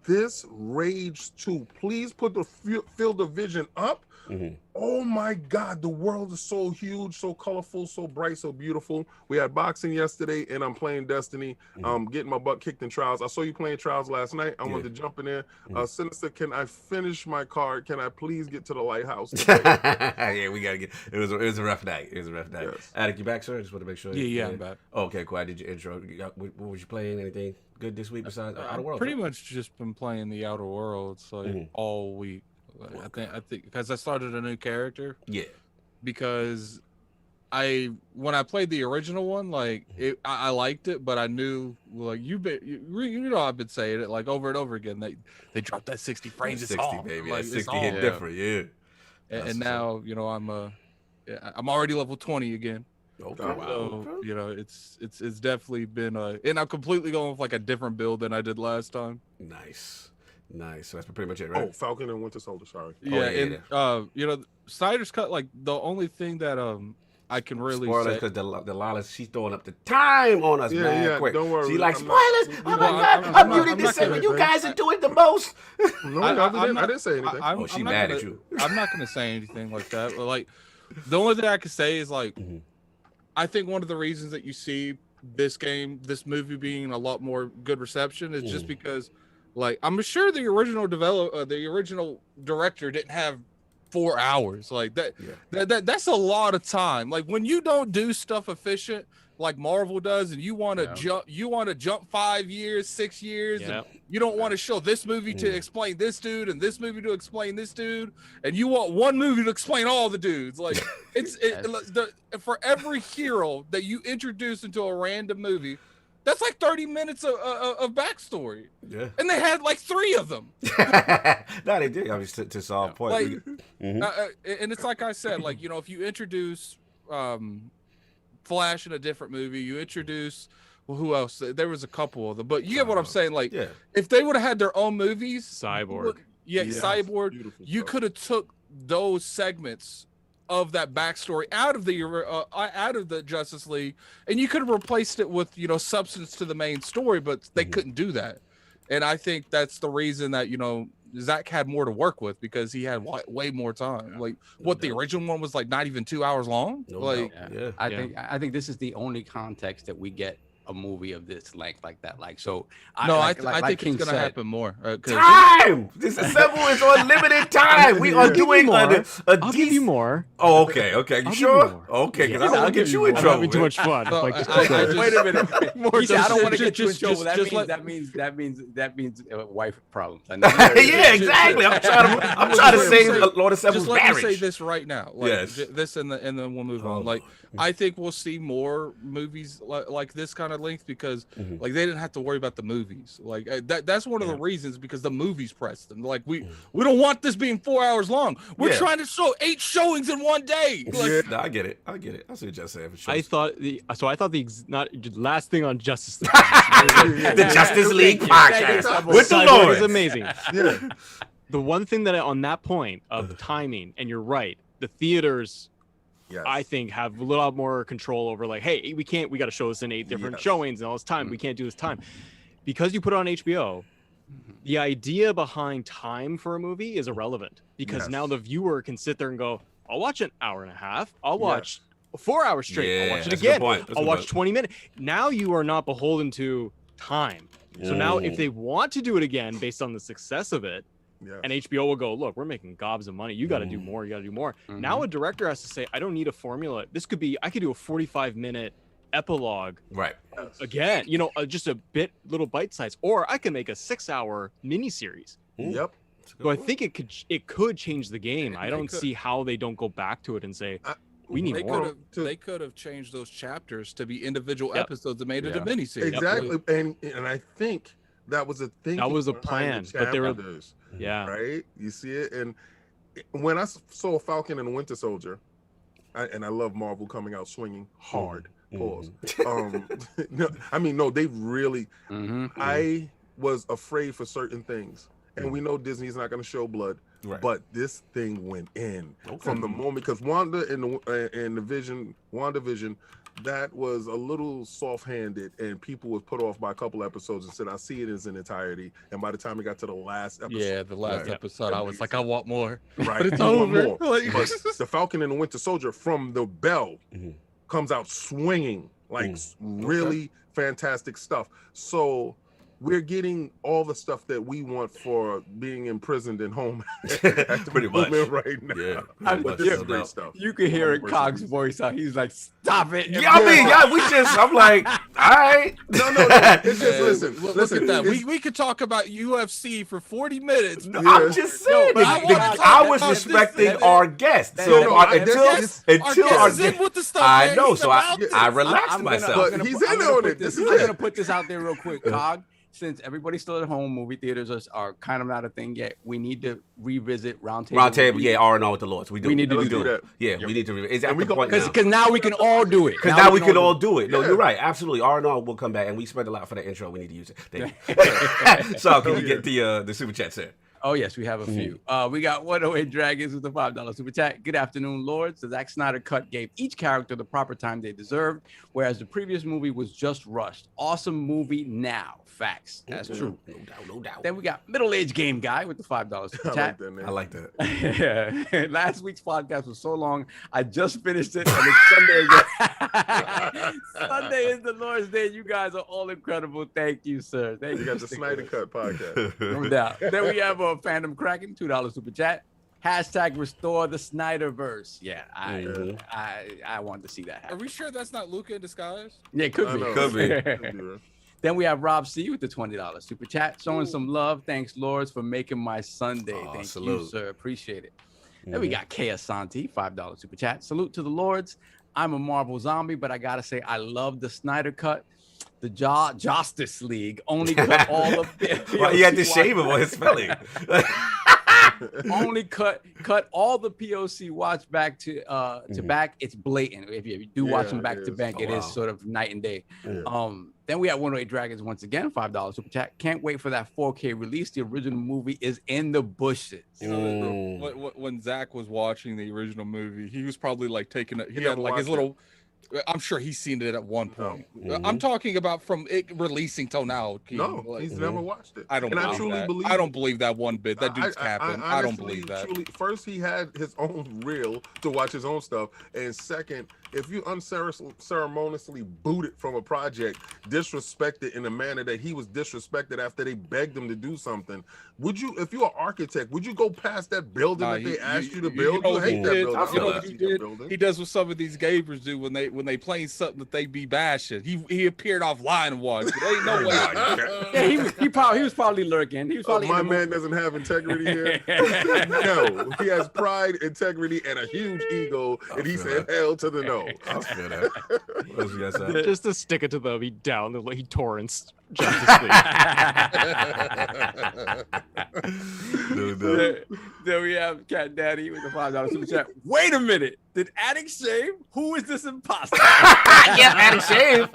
this Rage 2, please put the field of vision up. Oh my God, the world is so huge, so colorful, so bright, so beautiful. We had boxing yesterday, and I'm playing Destiny. Getting my butt kicked in Trials. I saw you playing Trials last night. I wanted to jump in there. Sinister, can I finish my card? Can I please get to the lighthouse? Yeah, we gotta get. It was a rough night. It was a rough night. Yes. Attic, you back, sir? I just want to make sure. Yeah, I'm back. Oh, okay, cool. I did your intro. What was you playing? Anything good this week besides Outer Worlds? Pretty much just been playing the Outer Worlds like all week. I think because I started a new character. Yeah. Because when I played the original one, like I liked it, but I knew like you know I've been saying it like over and over again. They dropped that 60 frames. 60 baby, like, 60 hit different, yeah. And now you know I'm already level 20 again. Okay. So you know it's definitely been and I'm completely going with like a different build than I did last time. Nice. So that's pretty much it, right? Oh, Falcon and Winter Soldier, sorry. Yeah, you know, Snyder's Cut, like the only thing that I can really spoilers, say, because Delilah, she's throwing up the time on us, man. Quick. Don't worry. She like spoilers. Oh my God, I'm muted this segment. You guys are doing the most. No, I didn't say anything. She mad at you. I'm not gonna say anything like that. But like, the only thing I can say is like, I think one of the reasons that you see this movie being a lot more good reception is just because. Like, I'm sure the original director didn't have 4 hours like that. Yeah. That's a lot of time. Like when you don't do stuff efficient like Marvel does, and you want to jump 5 years, 6 years, and you don't want to show this movie to explain this dude and this movie to explain this dude, and you want one movie to explain all the dudes. Like for every hero that you introduce into a random movie. That's like 30 minutes of backstory. Yeah. And they had like 3 of them. No, they did. I mean, to solve point. Like, and it's like I said, like, you know, if you introduce Flash in a different movie, you introduce, well, who else? There was a couple of them. But you get what I'm saying? Like, if they would have had their own movies. Cyborg. Cyborg. You could have took those segments of that backstory out of the Justice League, and you could have replaced it with, you know, substance to the main story, but they couldn't do that. And I think that's the reason that, you know, Zach had more to work with, because he had way more time. Like the original one was like not even 2 hours long. I think this is the only context that we get a movie of this length like that. Like, so I think it's gonna happen more. Time. This Assemble is on limited time. We are doing I'll give you more. Oh, okay. You sure? Okay, because I don't want to get you in trouble. I'm having too much fun. Wait a minute. He said, I don't want to get you in trouble. That means wife problems. Yeah, exactly. I'm trying to save Lord Assemble's marriage. Just let me say this right now. Like, this and then we'll move on. Like, I think we'll see more movies like this kind of length, because like they didn't have to worry about the movies. Like that's one of the reasons, because the movies pressed them. Like we don't want this being 4 hours long. We're trying to show 8 showings in one day. Like, no, I get it. That's what Jeff said. I thought the last thing on Justice League. The Justice League podcast with the Lord is amazing. The one thing that on that point of the timing, and you're right, the theaters. Yes. I think have a lot more control over, like, hey, we got to show this in 8 different showings and all this time. We can't do this time because you put it on HBO. The idea behind time for a movie is irrelevant, because now the viewer can sit there and go, I'll watch an hour and a half. I'll watch 4 hours straight. I'll watch it again. I'll watch 20 minutes. Now you are not beholden to time. So now if they want to do it again based on the success of it, and HBO will go, look, we're making gobs of money. You got to do more. You got to do more. Now a director has to say, I don't need a formula. I could do a 45-minute epilogue. Right. Again, you know, just a little bite size, or I can make a 6-hour miniseries. Yep. So I think it could change the game. I don't see how they don't go back to it and say, We need more. They could have changed those chapters to be individual episodes and made it a miniseries. Exactly, and I think that was a thing. That was a plan, but they were, right. You see it, and when I saw Falcon and the Winter Soldier, and I love Marvel coming out swinging hard. Pause. No, they really. I was afraid for certain things, and we know Disney's not going to show blood. Right. But this thing went in from the moment, because Wanda and WandaVision, that was a little soft-handed, and people was put off by a couple episodes and said, "I'll see it as an entirety." And by the time it got to the last episode, episode, I was like, "I want more." Right, but it's over. But the Falcon and the Winter Soldier from the bell comes out swinging, like really fantastic stuff. So we're getting all the stuff that we want for being imprisoned in home at the moment right now. Yeah, but this is great stuff. You can hear in Cog's voice how he's like, "Stop it!" I'm like, all right. No. It's just listen. At that. We could talk about UFC for 40 minutes. No, I'm just saying. I was respecting our guests. So until our guest, I know. So I relaxed myself. But he's in on it. I'm gonna put this out there real quick, Cog. Since everybody's still at home, movie theaters are kind of not a thing yet. We need to revisit Roundtable. R&R with the Lords. We need to do that. Yeah, we need to revisit. Because now we can all do it. Because now we can all do it. No, you're right. Absolutely. R&R will come back, and we spent a lot for the intro. We need to use it. Thank you. So can you get the super chat there? Oh, yes, we have a few. We got 108 Dragons with the $5 super chat. Good afternoon, Lords. The Zack Snyder cut gave each character the proper time they deserved, whereas the previous movie was just rushed. Awesome movie now. Facts. That's true. No doubt. Then we got middle-aged game guy with the $5 super chat. I like that. Last week's podcast was so long, I just finished it, and it's Sunday. Sunday is the Lord's Day. You guys are all incredible. Thank you, sir. Thank you. We got the Snyder Cut podcast. No doubt. Then we have Fandom Kraken, $2 super chat. Hashtag restore the Snyderverse. Yeah, I wanted to see that happen. Are we sure that's not Luca in disguise? Yeah, it could be. Could be. Then we have Rob C with the $20 super chat, showing some love. Thanks, Lords, for making my Sunday. Thank you, sir. Appreciate it. Then we got K Asante, $5 super chat. Salute to the Lords. I'm a Marvel zombie, but I gotta say I love the Snyder cut. The Justice League only cut all of the. Well, he had to shave him on his spelling. Only cut all the POC watch back to back. It's blatant. If you do watch them back to back, it is sort of night and day. Yeah. Then we have 108 Dragons once again, $5 super chat. Can't wait for that 4K release. The original movie is in the bushes. You know, when Zach was watching the original movie, he was probably like taking it. He had like his little. I'm sure he's seen it at one point. I'm talking about from it releasing till now. No, he's never watched it. I don't believe that one bit. That dude's capping. I don't believe that. First, he had his own reel to watch his own stuff, and second, if you unceremoniously boot it from a project, disrespect it in a manner that he was disrespected after they begged him to do something, would you, if you're an architect, would you go past that building that they asked you to build? You hate that building. He does what some of these gamers do when they play something that they be bashing. He appeared offline once. There ain't no way. Yeah, he was probably lurking. He was probably my man doesn't have integrity here. No, he has pride, integrity, and a huge ego, and he said hell to the no. I feel that. What else you guys say? Just to stick it to them, he torrents Justice League. Then we have Cat Daddy with the $5 super chat. Wait a minute. Did Addict shave? Who is this imposter? Yeah, Addict shave.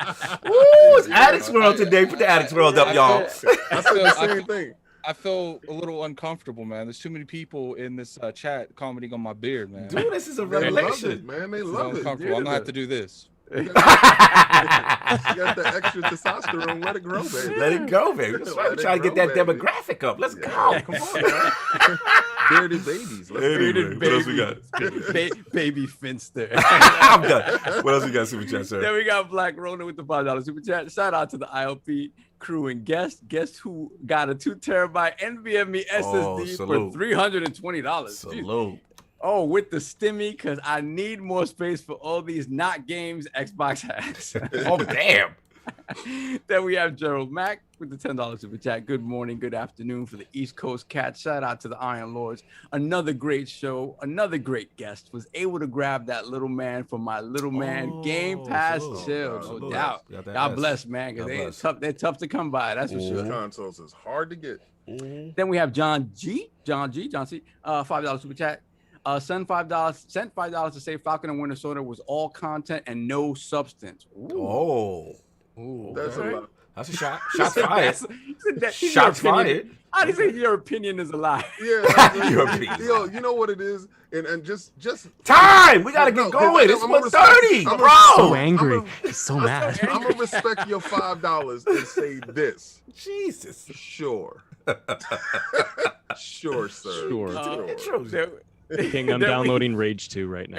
Woo, it's Addict's World today. Put the Addict's World up, y'all. I said the same thing. I feel a little uncomfortable, man. There's too many people in this chat commenting on my beard, man. Dude, this is a revelation. They love it. I'm gonna have to do this. You got the extra testosterone. Let it grow, baby. Let it go, baby. That's right. We're trying to get that demographic up. Let's go. Come on, man. Bearded babies. Bearded babies. What else we got? Baby Finster. I'm done. What else we got, super chat, sir? Then we got Black Rona with the $5 super chat. Shout out to the ILP crew and guest. Guess who got a 2 terabyte NVMe SSD for $320? Salute. Oh, with the stimmy, because I need more space for all these not games Xbox has. Oh, damn. Then we have Gerald Mack with the $10 super chat. Good morning, good afternoon for the East Coast Cats. Shout out to the Iron Lords. Another great show, another great guest. Was able to grab that little man from my little man Game Pass chill, no doubt. God bless, man, because they're tough to come by. That's for sure. Consoles is hard to get. Then we have John C. $5 super chat. Sent $5 to say Falcon and Winter Soldier was all content and no substance. Ooh. That's a lot. That's a shot. Shots fired. Shots fired. How do you say your opinion is a lie? Yeah. Your opinion. Yo, you know what it is? And just time. We gotta get going. It's 1:30, bro. So angry. He's so mad. I'm gonna respect your $5 and say this. Jesus. Sure. Sure, sir. Sure. King, I'm downloading Rage 2 right now.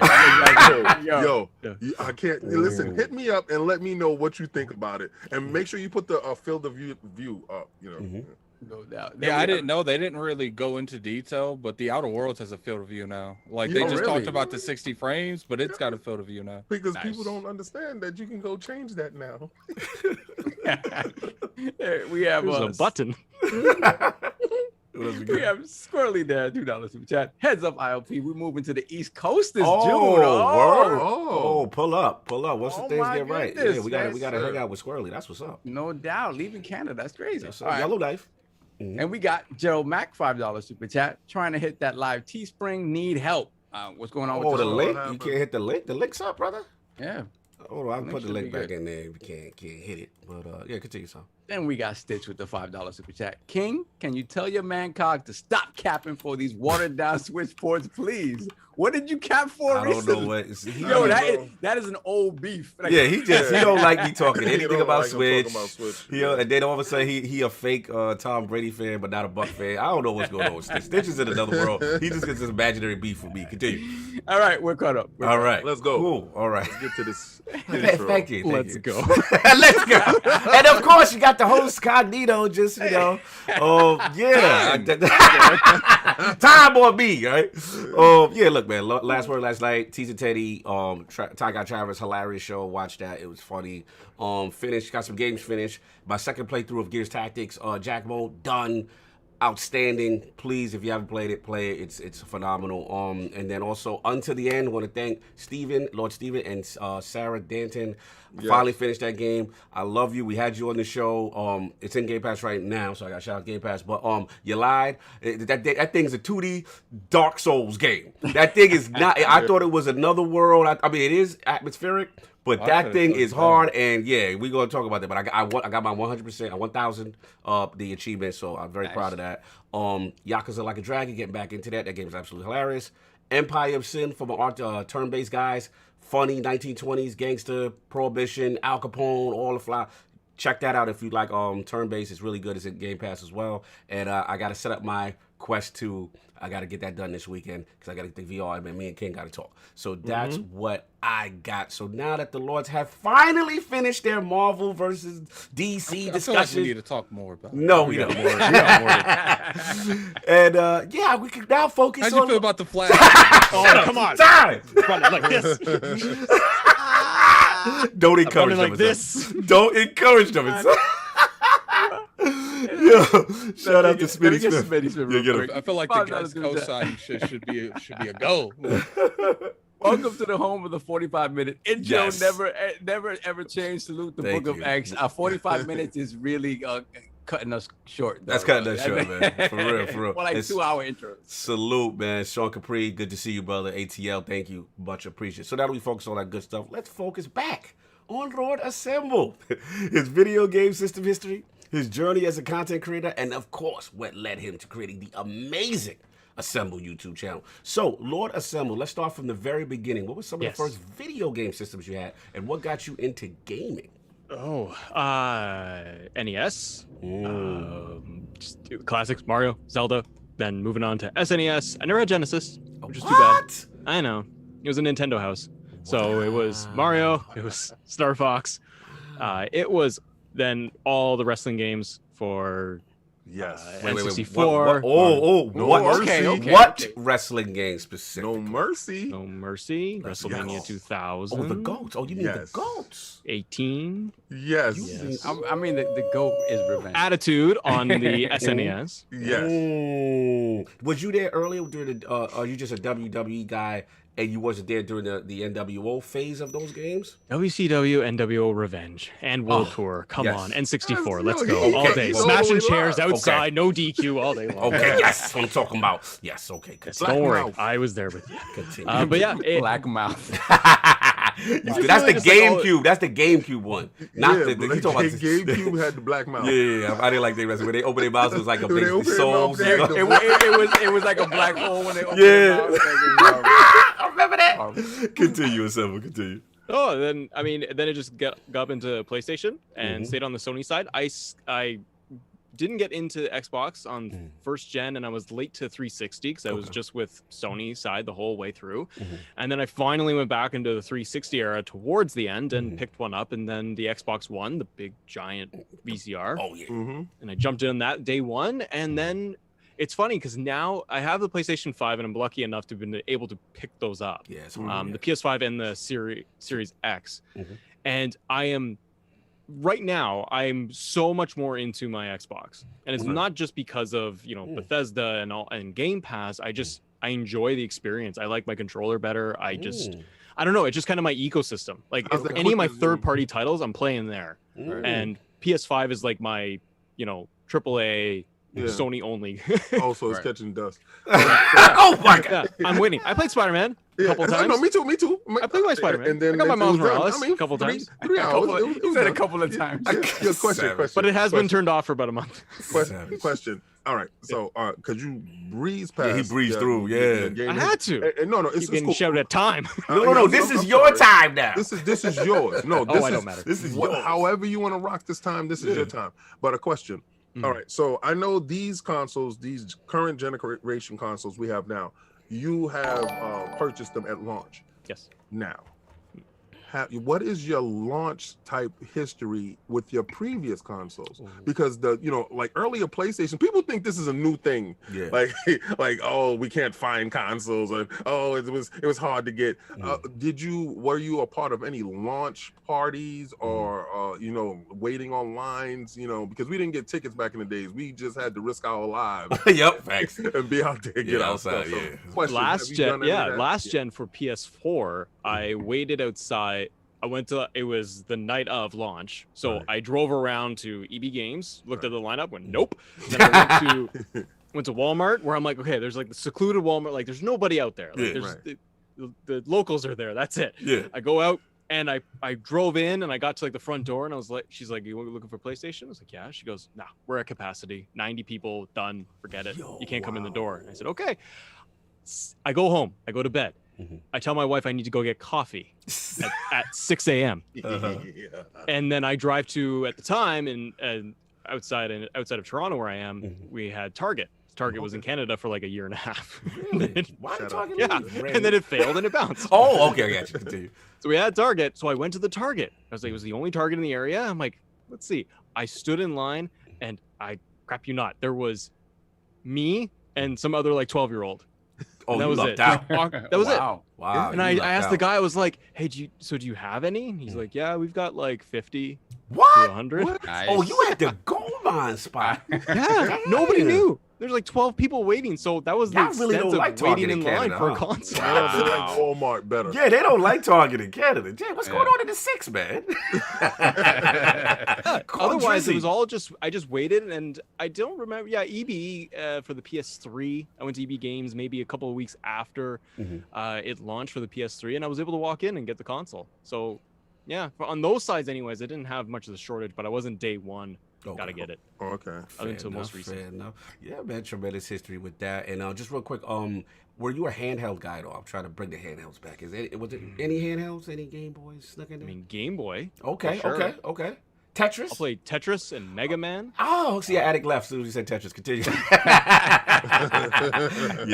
Yo, I can't listen. Hit me up and let me know what you think about it, and make sure you put the field of view up. You know, no doubt. Yeah, I didn't know they didn't really go into detail, but the Outer Worlds has a field of view now. Like they just talked about the 60 frames, but it's got a field of view now. Because people don't understand that you can go change that now. We have a button. We have Squirrely there, $2 super chat. Heads up, ILP. We're moving to the East Coast this June. Pull up. Once the things get right, yeah, we gotta hang out with Squirrely. That's what's up. No doubt. Leaving Canada, that's crazy. Right. Yellowknife. And we got Gerald Mack, $5 super chat, trying to hit that live Teespring. Need help. What's going on with the link? You can't hit the link. The link's up, brother. Yeah. Hold on, I'll put the link back in there. We can't hit it, but yeah, continue, son. Then we got Stitch with the $5 super chat. King, can you tell your man Cog to stop capping for these watered down Switch ports, please? What did you cap for recently? I don't know what. That is an old beef. Like, yeah, he don't like me talking anything about Switch. And then all of a sudden he a fake Tom Brady fan, but not a Buck fan. I don't know what's going on with Stitch. Stitch is in another world. He just gets this imaginary beef with me. Continue. All right, we're caught up. All right, let's go. Cool. All right, let's get to this. Thank you. Let's go. Let's go. And of course, you got the host Cognito. Just time on me, right? Yeah. Look, man. Last word last night. Teaser Teddy. Ty got Travis. Hilarious show. Watch that. It was funny. Finished. Got some games finished. My second playthrough of Gears Tactics. Jack mode done. Outstanding. Please, if you haven't played it, play it. It's phenomenal. And then also Unto the End. Want to thank Lord Steven, and Sarah Danton. Finally finished that game. I love you. We had you on the show. It's in Game Pass right now, so I got to shout out Game Pass. But you lied. That thing's a 2D Dark Souls game. That thing is not. I thought it was another world. I mean, it is atmospheric. But that thing is hard, and yeah, we're gonna talk about that. But I got my 100%, 1,000 the achievement, so I'm very proud of that. Yakuza Like a Dragon, getting back into that. That game is absolutely hilarious. Empire of Sin from turn-based guys, funny 1920s gangster, Prohibition, Al Capone, all the fly. Check that out if you like turn-based. It's really good. It's in Game Pass as well. And I got to set up my Quest 2. I got to get that done this weekend because I got to get the VR, and me and King got to talk. So that's what I got. So now that the Lords have finally finished their Marvel versus DC discussion. I feel like we need to talk more about it. No, we don't. And yeah, we can now focus on... How'd you feel about the Flash? Come on. Time! Run it like this. Don't encourage them. Like this. Don't encourage them. Yo, shout out to Smitty Smith. I feel like the guy's cosign should be a go. Welcome to the home of the 45-minute intro. Yes. Never ever change. Salute the Book of X. 45 minutes is really cutting us short. That's cutting us short, man. For real. Well, like 2-hour intro. Salute, man. Sean Capri, good to see you, brother. ATL, thank you. Much appreciated. So now that we focus on that good stuff, let's focus back on Lord Assemble. His video game system history, his journey as a content creator, and of course, what led him to creating the amazing Assemble YouTube channel. So, Lord Assemble, let's start from the very beginning. What were some of the first video game systems you had, and what got you into gaming? NES, just classics, Mario, Zelda, then moving on to SNES. I never had Genesis, which is too bad. I know. It was a Nintendo house. So it was Mario, it was Star Fox, it was then all the wrestling games for Yes. N64. What wrestling game specifically? No Mercy. No Mercy. WrestleMania 2000. Oh, the GOATs. Oh, you mean the GOATs? 18. Yes. I mean, the GOAT is Revenge. Attitude on the SNES. Yes. Was you there earlier during the? Are you just a WWE guy and you wasn't there during the NWO phase of those games? WCW, NWO Revenge, and World Tour. Come yes. on, N64. Let's go Okay. all day. He's Smashing totally chairs live. outside, no DQ all day long. Okay, yes, that's what I'm talking about. Yes, okay. Don't worry, Mouth. I was there with you. Continue. But yeah, Black Mouth. That's the GameCube. That's the GameCube one. Not the you talking about GameCube had the black mouth. Yeah. I didn't like the rest. When they open their mouths, it was like a When they big open their souls. mouth, they had It was like a black hole when they opened Yeah. their mouth. I remember that. Continue, Assemble. Continue. Oh, then it just got up into PlayStation and stayed on the Sony side. I didn't get into Xbox on first gen, and I was late to 360 because I was just with Sony side the whole way through. And then I finally went back into the 360 era towards the end and picked one up, and then the Xbox One, the big giant VCR. Oh yeah. And I jumped in that day one, and then it's funny because now I have the PlayStation 5 and I'm lucky enough to have been able to pick those up. Yeah. It's The PS5 and the Series X. And right now I'm so much more into my Xbox, and it's not just because of Bethesda and Game Pass. I enjoy the experience. I like my controller better. I don't know, it's just kind of my ecosystem. Like if any of my third-party titles, I'm playing there. And PS5 is like my AAA Sony only. Also, it's catching dust. Oh my god! Yeah, I'm waiting. I played Spider-Man a couple times. No, me too. I played my Spider-Man. And then I got my Miles it was done. Morales a couple times. 3 hours. He said a couple of times. Question. But it has been turned off for about a month. Question. All right. So, could you breeze past? Yeah, he breezed through. Yeah. I had to. No, it's Getting cool. shouted at time. No. This is your time now. This is yours. No, I don't matter. This is yours. However you want to rock this time. This is your time. But a question. All right. So I know these consoles, these current generation consoles we have now, you have purchased them at launch. Yes. Now, what is your launch type history with your previous consoles? Because like earlier PlayStation, people think this is a new thing. Yeah. Like oh, we can't find consoles, and oh, it was hard to get. Were you a part of any launch parties or waiting on lines? Because we didn't get tickets back in the days. We just had to risk our lives. Yep, facts. And be out there, get outside. So, Yeah. question, Last gen for PS4, I waited outside. It was the night of launch. So I drove around to EB Games, looked at the lineup, went, nope. Then I went to Walmart, where I'm like, okay, there's like the secluded Walmart, like there's nobody out there. Like, the locals are there. That's it. Yeah. I go out and I drove in and I got to like the front door and I was like, she's like, you looking for PlayStation? I was like, yeah. She goes, nah, we're at capacity. 90 people, done. Forget it. You can't come in the door. And I said, okay. I go home. I go to bed. I tell my wife I need to go get coffee at 6 a.m. And then I drive to, at the time, and outside of Toronto where I am, we had Target. Target was in Canada for like a year and a half. Why are you talking? Yeah, and then it failed and it bounced. Oh, okay, I got you. Continue. So we had Target. So I went to the Target. I was like, it was the only Target in the area. I'm like, let's see. I stood in line, and crap you not, there was me and some other like 12-year-old. Oh, that was it. Out. That was it. Wow. And I asked the guy, I was like, hey, do you have any? And he's like, yeah, we've got like 50 to 100. Nice. Oh, you had the gold mine spot. Yeah, nobody knew. There's like 12 people waiting, so that was the Y'all extent really don't of like waiting Target in in line Canada, for a huh? console. They like Walmart better. Yeah, they don't like Target in Canada. Jay, what's going on in the 6, man? Otherwise, it was all I just waited, and I don't remember. Yeah, EB for the PS3. I went to EB Games maybe a couple of weeks after it launched for the PS3, and I was able to walk in and get the console. So, yeah, on those sides, anyways, I didn't have much of the shortage, but I wasn't day one. Okay. Gotta get it. Okay. Until most recent. Fair enough. Yeah, man, tremendous history with that. And just real quick, were you a handheld guy? Though I'm trying to bring the handhelds back. Was it any handhelds? Any Game Boys snuck in there? I mean, Game Boy. Okay, sure. okay. Tetris. I'll play Tetris and Mega Man. Oh, see, Attic left as soon as you said Tetris. Continue. Yeah,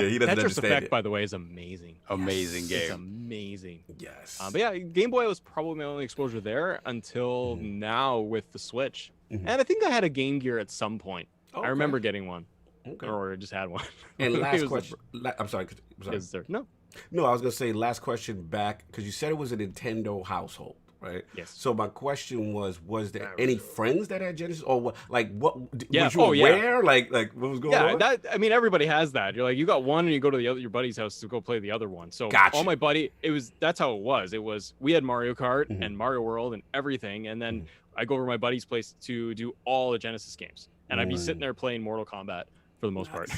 he doesn't Tetris understand Effect, it. by the way, is amazing. Amazing It's game. amazing. Yes. But yeah, Game Boy was probably my only exposure there until now with the Switch. And I think I had a Game Gear at some point. I remember getting one. Okay. Or just had one. And It last was question. I'm sorry. Is there? No. No, I was gonna say last question back because you said it was a Nintendo household, right? Yes. So my question was there any friends that had Genesis, or what? Like, what? Yeah. Was you aware? Like, what was going on? Yeah, I mean, everybody has that. You're like, you got one, and you go to your buddy's house to go play the other one. So Gotcha. all my buddy, that's how it was. It was we had Mario Kart and Mario World and everything, and then I go over to my buddy's place to do all the Genesis games, and I'd be sitting there playing Mortal Kombat for the most part.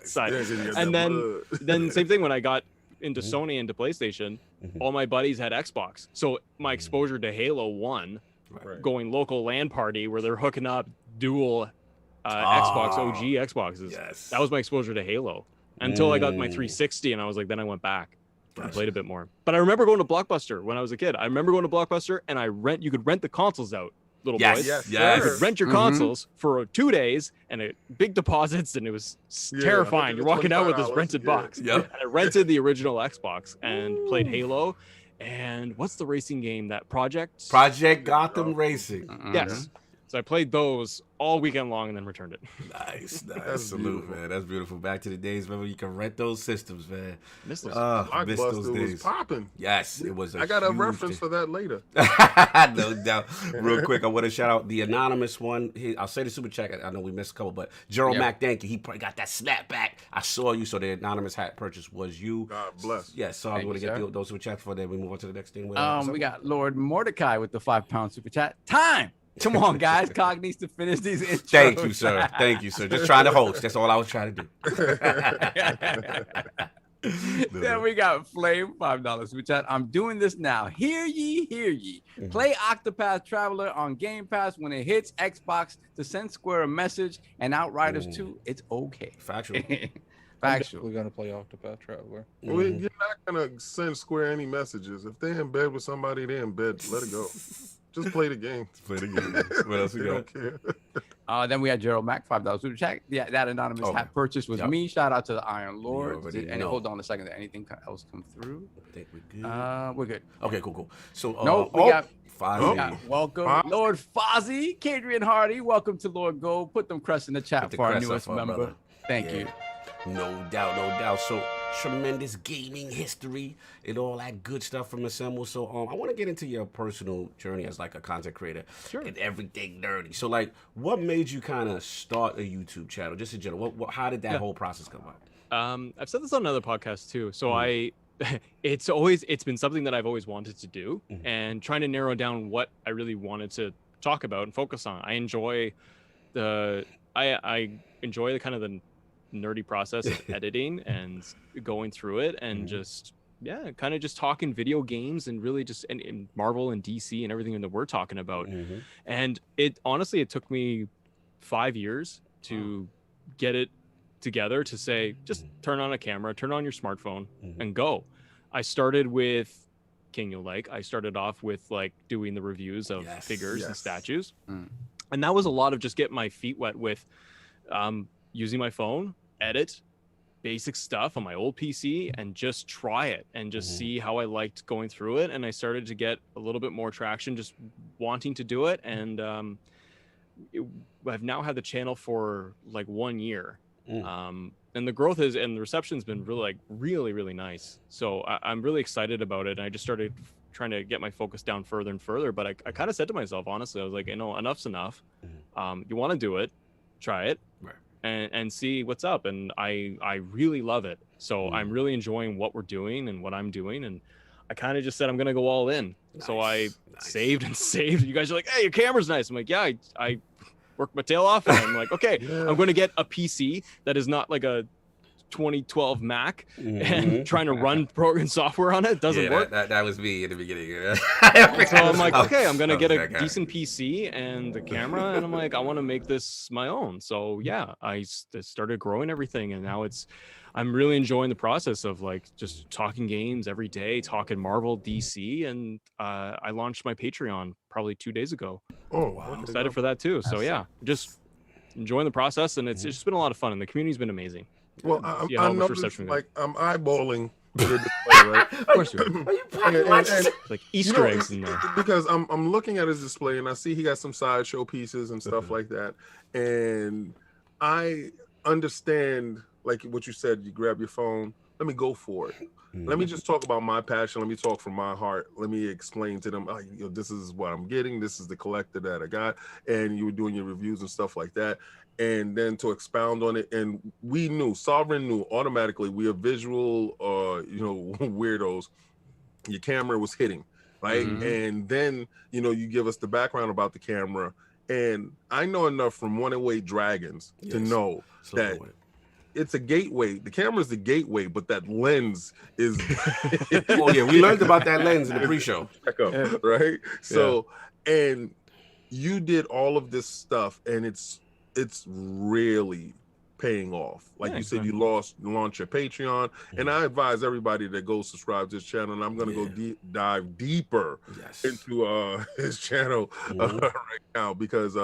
Side. And then same thing when I got into Sony and to PlayStation, all my buddies had Xbox. So my exposure to Halo 1, going local LAN party where they're hooking up dual Xbox OG Xboxes. Yes. That was my exposure to Halo until I got my 360, and I was like, then I went back and played a bit more. But I remember going to Blockbuster when I was a kid. I remember going to Blockbuster, and you could rent the consoles out. Little boys. Yes. You could rent your consoles for 2 days and big deposits, and it was terrifying. You're walking out with this rented box. Yep. And I rented the original Xbox and played Halo. And what's the racing game? That Project Gotham Racing. Yes. So I played those all weekend long and then returned it. Nice. Salute, man. That's beautiful. Back to the days, man, when you can rent those systems, man. Missed those. Miss those Blockbuster days. was popping. Yes, it was. I got a huge reference thing. for that later. No doubt. Real quick, I want to shout out the anonymous one. I'll say the super chat. I know we missed a couple, but Gerald Mack, thank you. He probably got that snapback. I saw you, so the anonymous hat purchase was you. God bless. Yes, so I'm going to get those super chats before then we move on to the next thing. We got Lord Mordecai with the £5 super chat. Time. Come on, guys. Cog needs to finish these intros. Thank you, sir. Thank you, sir. Just trying to host. That's all I was trying to do. Then we got Flame, $5 super chat. I'm doing this now. Hear ye, hear ye. Play Octopath Traveler on Game Pass when it hits Xbox to send Square a message, and Outriders 2, it's okay. Factual. Factual. We're gonna play Octopath Traveler. Well, you're not gonna send Square any messages. If they're in bed with somebody, they're in bed. Let it go. Just play the game. Play the game. What else we got? Don't care. Then we had Gerald Mack, $5 super chat. Yeah, that anonymous hat purchase was me. Shout out to the Iron Lord. And hold on a second. Did anything else come through? I think we're good. We're good. Okay, cool. So we got Fozzie. Welcome, Lord Fozzie, Cadrian Hardy. Welcome to Lord Gold. Put them crests in the chat for our newest member. Brother. Thank you. No doubt. So tremendous gaming history and all that good stuff from Assemble. So I want to get into your personal journey as like a content creator and everything nerdy. So like, what made you kind of start a YouTube channel, just in general? How did that whole process come about? I've said this on another podcast too. So it's been something that I've always wanted to do, and trying to narrow down what I really wanted to talk about and focus on. I enjoy the kind of the nerdy process of editing and going through it, and just kind of just talking video games and really just and Marvel and DC and everything that we're talking about. And it honestly, it took me 5 years to get it together to say, just turn on a camera, turn on your smartphone and go. I started with King You'll Like. I started off with like doing the reviews of figures and statues. And that was a lot of just getting my feet wet with using my phone, edit basic stuff on my old PC, and just try it and just see how I liked going through it. And I started to get a little bit more traction just wanting to do it. And I've now had the channel for like 1 year. And the growth and the reception's been really nice. So I'm really excited about it. And I just started trying to get my focus down further and further. But I kind of said to myself, honestly, I was like, enough's enough. You want to do it, try it. And see what's up. And I really love it. So I'm really enjoying what we're doing and what I'm doing. And I kind of just said, I'm going to go all in. So I saved and saved. You guys are like, hey, your camera's nice. I'm like, yeah, I worked my tail off. And I'm like, okay, I'm going to get a PC that is not like a 2012 Mac and trying to run program software on it doesn't work. That was me in the beginning. So I'm like, okay, I'm gonna get a decent PC and the camera, and I'm like, I want to make this my own. So yeah, I started growing everything, and now I'm really enjoying the process of like just talking games every day, talking Marvel, DC, and I launched my Patreon probably 2 days ago. Oh wow! I'm excited for that too. So yeah, just enjoying the process, and it's just been a lot of fun, and the community's been amazing. Well, I noticed, like, I'm eyeballing your display, right? Of course you are. Like Easter eggs in there. Because I'm looking at his display and I see he got some sideshow pieces and stuff like that. And I understand, like what you said, you grab your phone, let me go for it. Let me just talk about my passion. Let me talk from my heart. Let me explain to them, oh, you know, this is what I'm getting. This is the collector that I got. And you were doing your reviews and stuff like that. And then to expound on it. And we knew, Sovereign knew automatically, we are visual, you know, weirdos. Your camera was hitting, right? And then, you know, you give us the background about the camera. And I know enough from 108 Dragons to know that it's a gateway. The camera is the gateway, but that lens is. Oh yeah, we learned about that lens in the pre-show. Right? So, and you did all of this stuff, and it's really paying off. Like you said, you launch your Patreon, and I advise everybody that go subscribe to this channel. And I'm gonna go dive deeper into his channel right now because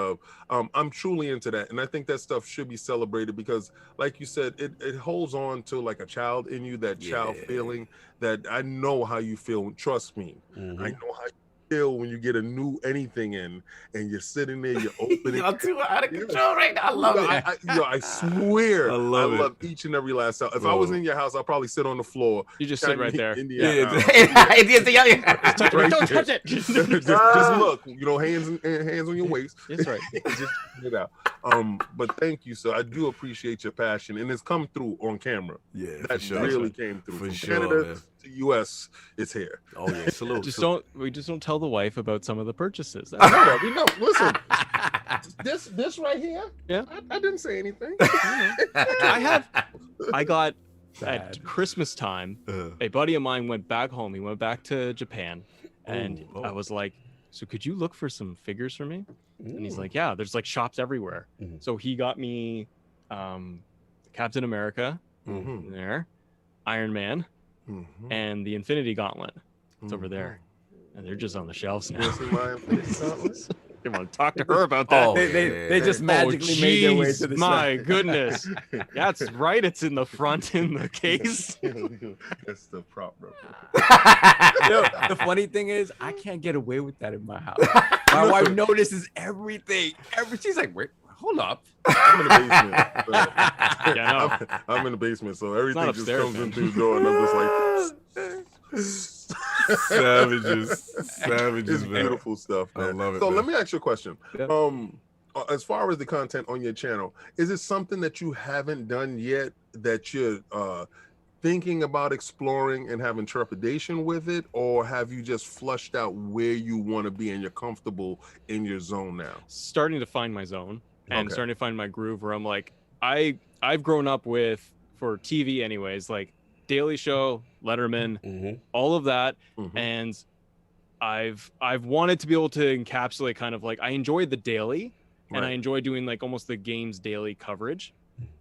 I'm truly into that, and I think that stuff should be celebrated because, like you said, it holds on to like a child in you, that child feeling that I know how you feel. Trust me, I know how you feel when you get a new anything in and you're sitting there, you're opening. Y'all too out of control right now. I love it. I swear, I love it. each and every last cell. If I was in your house, I'll probably sit on the floor. You just sit right there. Don't touch it. just look, you know, hands on your waist. That's right. Just get it out. But thank you, sir. I do appreciate your passion, and it's come through on camera. Yeah, that really came through. From Canada to US, it's here. Oh yeah, salute. We just don't tell the wife about some of the purchases. I know that. We know. Listen, this right here. Yeah, I didn't say anything. I got at Christmas time. A buddy of mine went back home. He went back to Japan, and I was like, "So could you look for some figures for me?" And he's like, "Yeah, there's like shops everywhere." So he got me Captain America there, Iron Man, and the Infinity Gauntlet. It's over there, and they're just on the shelves now. They want to talk to her about that. They just magically made their way to the my side. goodness. That's right. It's in the front in the case. That's the prop reference. The funny thing is, I can't get away with that in my house. My wife notices everything. She's like, wait, hold up. I'm in the basement. Yeah, I'm in the basement, so everything just upstairs, comes man. in through the door, and I'm just like. Savages, It's man. beautiful stuff, man. I love it. So man. let me ask you a question. As far as the content on your channel, is it something that you haven't done yet that you're thinking about exploring and having trepidation with it, or have you just flushed out where you want to be and you're comfortable in your zone now? Starting to find my zone and starting to find my groove where I'm like, I've grown up with, for TV anyways, like Daily Show, Letterman, all of that, and I've wanted to be able to encapsulate kind of like, I enjoyed the daily, and I enjoy doing like almost the games daily coverage,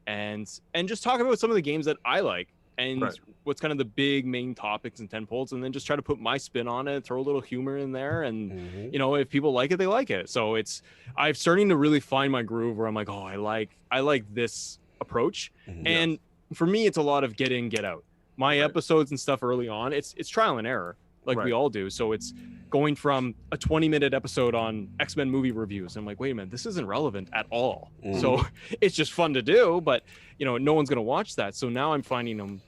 and just talk about some of the games that I like and what's kind of the big main topics and tentpoles, and then just try to put my spin on it, throw a little humor in there, and you know, if people like it, they like it. So I'm starting to really find my groove where I'm like, oh, I like this approach, and for me, it's a lot of get in, get out. My episodes and stuff early on, it's trial and error, like we all do. So it's going from a 20-minute episode on X-Men movie reviews. I'm like, wait a minute, this isn't relevant at all. So it's just fun to do, but you know, no one's gonna watch that. So now I'm finding them,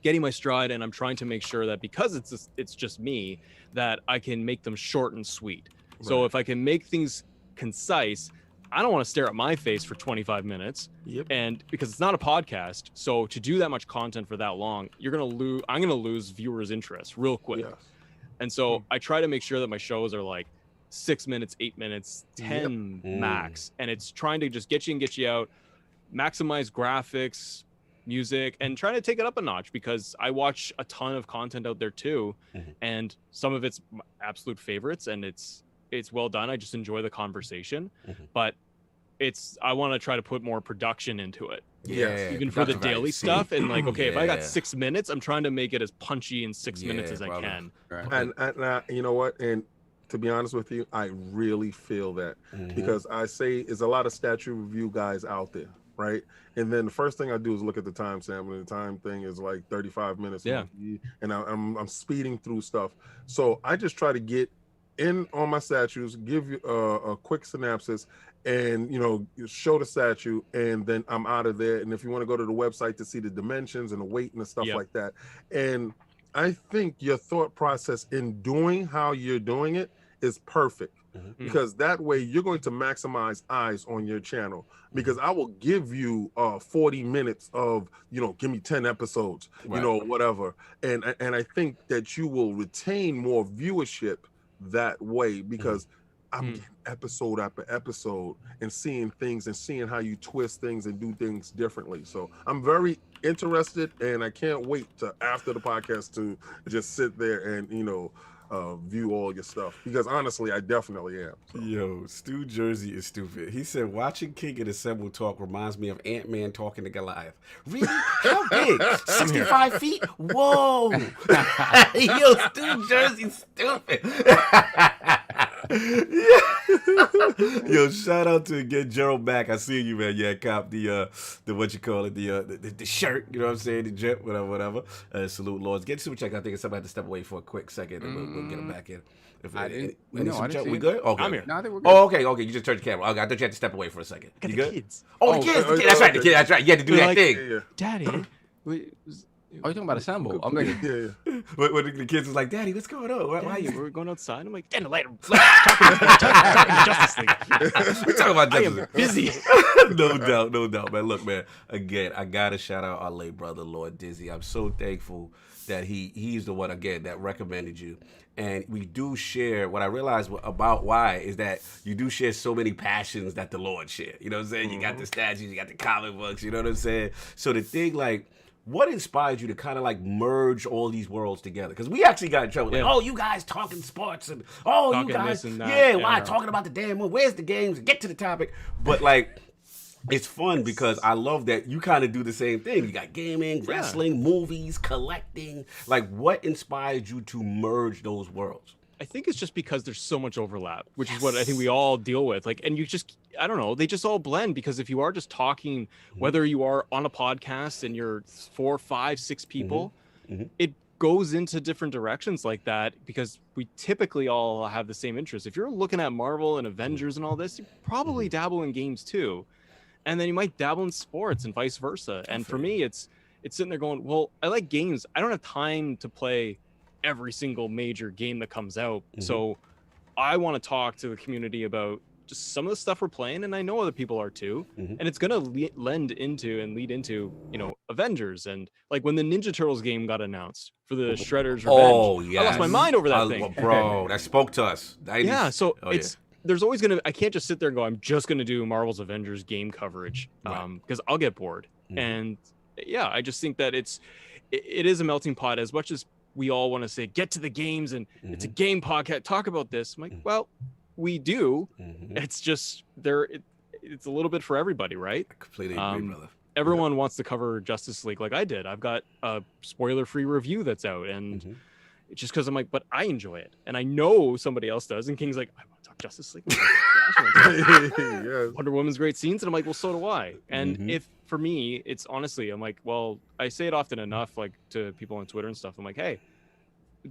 getting my stride, and I'm trying to make sure that because it's just me, that I can make them short and sweet. So if I can make things concise, I don't want to stare at my face for 25 minutes. And because it's not a podcast, so to do that much content for that long, I'm gonna lose viewers' interest real quick. And so I try to make sure that my shows are like 6 minutes, 8 minutes, 10 max. And it's trying to just get you out, maximize graphics, music, and trying to take it up a notch, because I watch a ton of content out there too. And some of it's my absolute favorites, and it's well done. I just enjoy the conversation, but I want to try to put more production into it. Even for the daily stuff. And like, okay, if I got 6 minutes, I'm trying to make it as punchy in 6 minutes as I can. And you know what? And to be honest with you, I really feel that because I say there's a lot of statue review guys out there, right? And then the first thing I do is look at the timestamp, and the time thing is like 35 minutes. And I'm speeding through stuff. So I just try to get in on my statues, give you a quick synopsis, and show the statue, and then I'm out of there. And if you want to go to the website to see the dimensions and the weight and the stuff like that, and I think your thought process in doing how you're doing it is perfect. Because that way you're going to maximize eyes on your channel, because I will give you 40 minutes of give me 10 episodes, whatever, and I think that you will retain more viewership that way, because I'm getting episode after episode and seeing things and seeing how you twist things and do things differently. So I'm very interested, and I can't wait to after the podcast to just sit there and view all your stuff, because honestly I definitely am. So. Yo, Stu Jersey is stupid. He said watching King and Assemble talk reminds me of Ant-Man talking to Goliath. Really? How big? 65 feet? Whoa. Yo, Stu Jersey's stupid. Yo, shout out to get Gerald back. I see you, man. Yeah, cop the what you call it, the shirt, you know what I'm saying, the drip, whatever. Salute Lords. Get super check. I think somebody had to step away for a quick second, and we'll get him back in. I didn't we good? Okay. I'm here. No, I think we're good. Oh, okay. You just turned the camera. Okay, I thought you had to step away for a second. You good? Kids. Oh, the kids. That's right. The kids. That's right. You had to do that thing. Yeah. Daddy. Oh, you're talking about Assemble? I'm like, When the kids was like, "Daddy, what's going on? Why are you?" We're going outside. I'm like, Get in later. Talking Justice League. We talking about I Justice am League. busy. No doubt, man. Look, man. Again, I gotta shout out our late brother, Lord Dizzy. I'm so thankful that he's the one again that recommended you. And we do share, what I realized about why is that you do share so many passions that the Lord shared. You know what I'm saying? You got the statues, you got the comic books, you know what I'm saying? So the thing, like, what inspired you to kind of like merge all these worlds together? Because we actually got in trouble. Like, oh, you guys talking sports, and Talking you guys, this and that, why yeah. talking about the damn one? Where's the games? Get to the topic. But like, it's fun because I love that you kind of do the same thing. You got gaming, wrestling, movies, collecting. Like, what inspired you to merge those worlds? I think it's just because there's so much overlap, which is what I think we all deal with. Like, and you just, I don't know, they just all blend, because if you are just talking, whether you are on a podcast and you're 4, 5, 6 people, it goes into different directions like that, because we typically all have the same interests. If you're looking at Marvel and Avengers and all this, you probably dabble in games too. And then you might dabble in sports and vice versa. And for me, it's sitting there going, well, I like games. I don't have time to play every single major game that comes out. So I want to talk to the community about just some of the stuff we're playing, and I know other people are too. And it's going to lead into, Avengers. And like when the Ninja Turtles game got announced for the Shredder's Revenge, I lost my mind over that thing. Bro, that spoke to us. There's always going to, I can't just sit there and go, I'm just going to do Marvel's Avengers game coverage, because I'll get bored. And yeah, I just think that it is a melting pot. As much as we all want to say, get to the games and it's a game podcast, talk about this. I'm like, well, we do. It's just it's a little bit for everybody, right? I completely agree, brother. Everyone wants to cover Justice League like I did. I've got a spoiler-free review that's out, and it's just because I'm like, but I enjoy it, and I know somebody else does. And King's like, I want to talk Justice League. Wonder Woman's great scenes, and I'm like, well, so do I. And if for me, it's honestly, I'm like, well, I say it often enough, like to people on Twitter and stuff. I'm like, hey,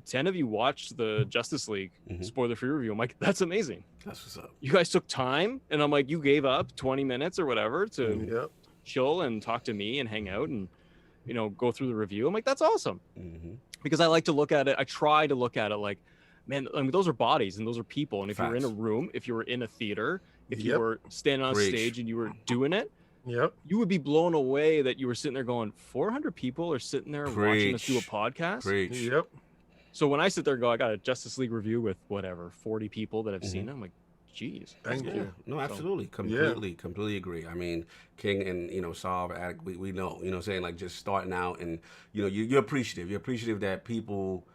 10 of you watched the Justice League spoiler-free review. I'm like, that's amazing. That's what's up. You guys took time, and I'm like, you gave up 20 minutes or whatever to chill and talk to me and hang out and go through the review. I'm like, that's awesome. Because I like to look at it. I try to look at it like, man, I mean, those are bodies and those are people. And if you're in a room, if you were in a theater, if you were standing on a stage and you were doing it, you would be blown away that you were sitting there going, 400 people are sitting there watching us do a podcast. So when I sit there and go, I got a Justice League review with whatever 40 people that have seen it, I'm like, geez. Thank you. No, absolutely. Completely agree. I mean, King and Sav, we know, what I'm saying, like just starting out, and you're appreciative. You're appreciative that people,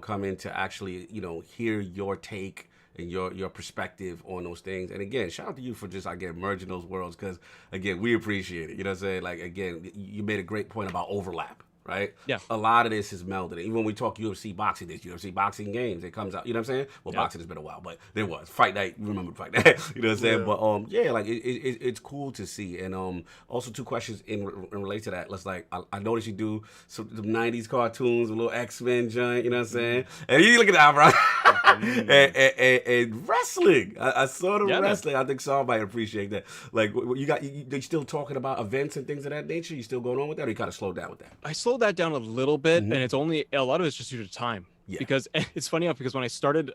come in to actually, hear your take and your perspective on those things. And again, shout out to you for just, again, merging those worlds, because again, we appreciate it. You know what I'm saying? Like, again, you made a great point about overlap. Right? Yeah. A lot of this is melded. Even when we talk UFC boxing, there's UFC boxing games. It comes out, you know what I'm saying? Well, boxing has been a while, but there was. Fight Night, remember Fight Night. You know what I'm saying? But like it's cool to see. And also 2 questions in relate to that. Let's I noticed you do some 90s cartoons, a little X-Men joint, you know what I'm saying? And you look at that, bro. and wrestling. I saw the wrestling. Man. I think Saul might appreciate that. Like, they still talking about events and things of that nature? You still going on with that, or you kind of slowed down with that? I slowed that down a little bit, and it's only a lot of it's just due to time. Yeah. Because it's funny enough, because when I started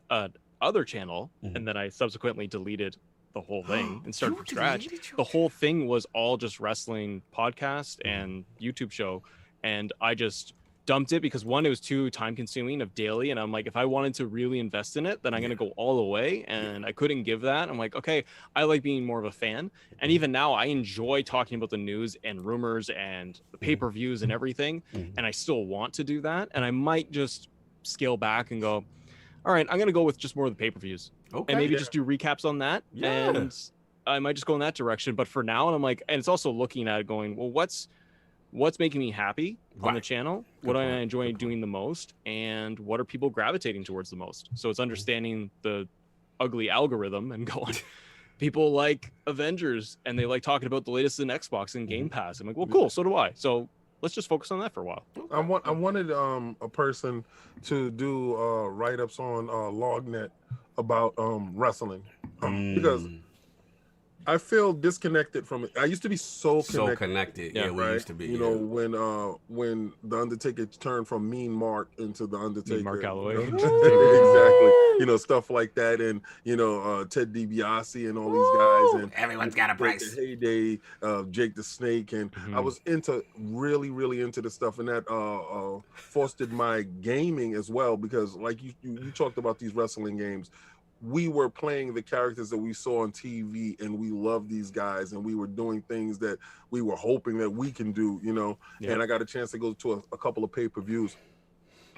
other channel, and then I subsequently deleted the whole thing and started from scratch, the whole thing was all just wrestling podcast and YouTube show, and I just dumped it because one, it was too time consuming of daily, and I'm like, if I wanted to really invest in it, then I'm gonna go all the way, and I couldn't give that. I'm like, okay, I like being more of a fan, and even now I enjoy talking about the news and rumors and the pay-per-views and everything, and I still want to do that, and I might just scale back and go, all right, I'm gonna go with just more of the pay-per-views, and maybe just do recaps on that, and I might just go in that direction. But for now, and I'm like, and it's also looking at it going, well, what's making me happy on the channel? What am I enjoying doing the most? And what are people gravitating towards the most? So it's understanding the ugly algorithm and going, people like Avengers and they like talking about the latest in Xbox and Game Pass. I'm like, well, cool. So do I. So let's just focus on that for a while. I wanted a person to do write-ups on LogNet about wrestling because I feel disconnected from it. I used to be so connected. Yeah, we used to be. You know, when the Undertaker turned from Mean Mark into the Undertaker, Mark Calloway, you know? Exactly. You know, stuff like that, and you know, Ted DiBiase and all these guys, and everyone's got a price. The heyday, Jake the Snake, and I was really into the stuff, and that fostered my gaming as well, because like you talked about these wrestling games. We were playing the characters that we saw on TV, and we loved these guys, and we were doing things that we were hoping that we can do, you know. And I got a chance to go to a couple of pay-per-views.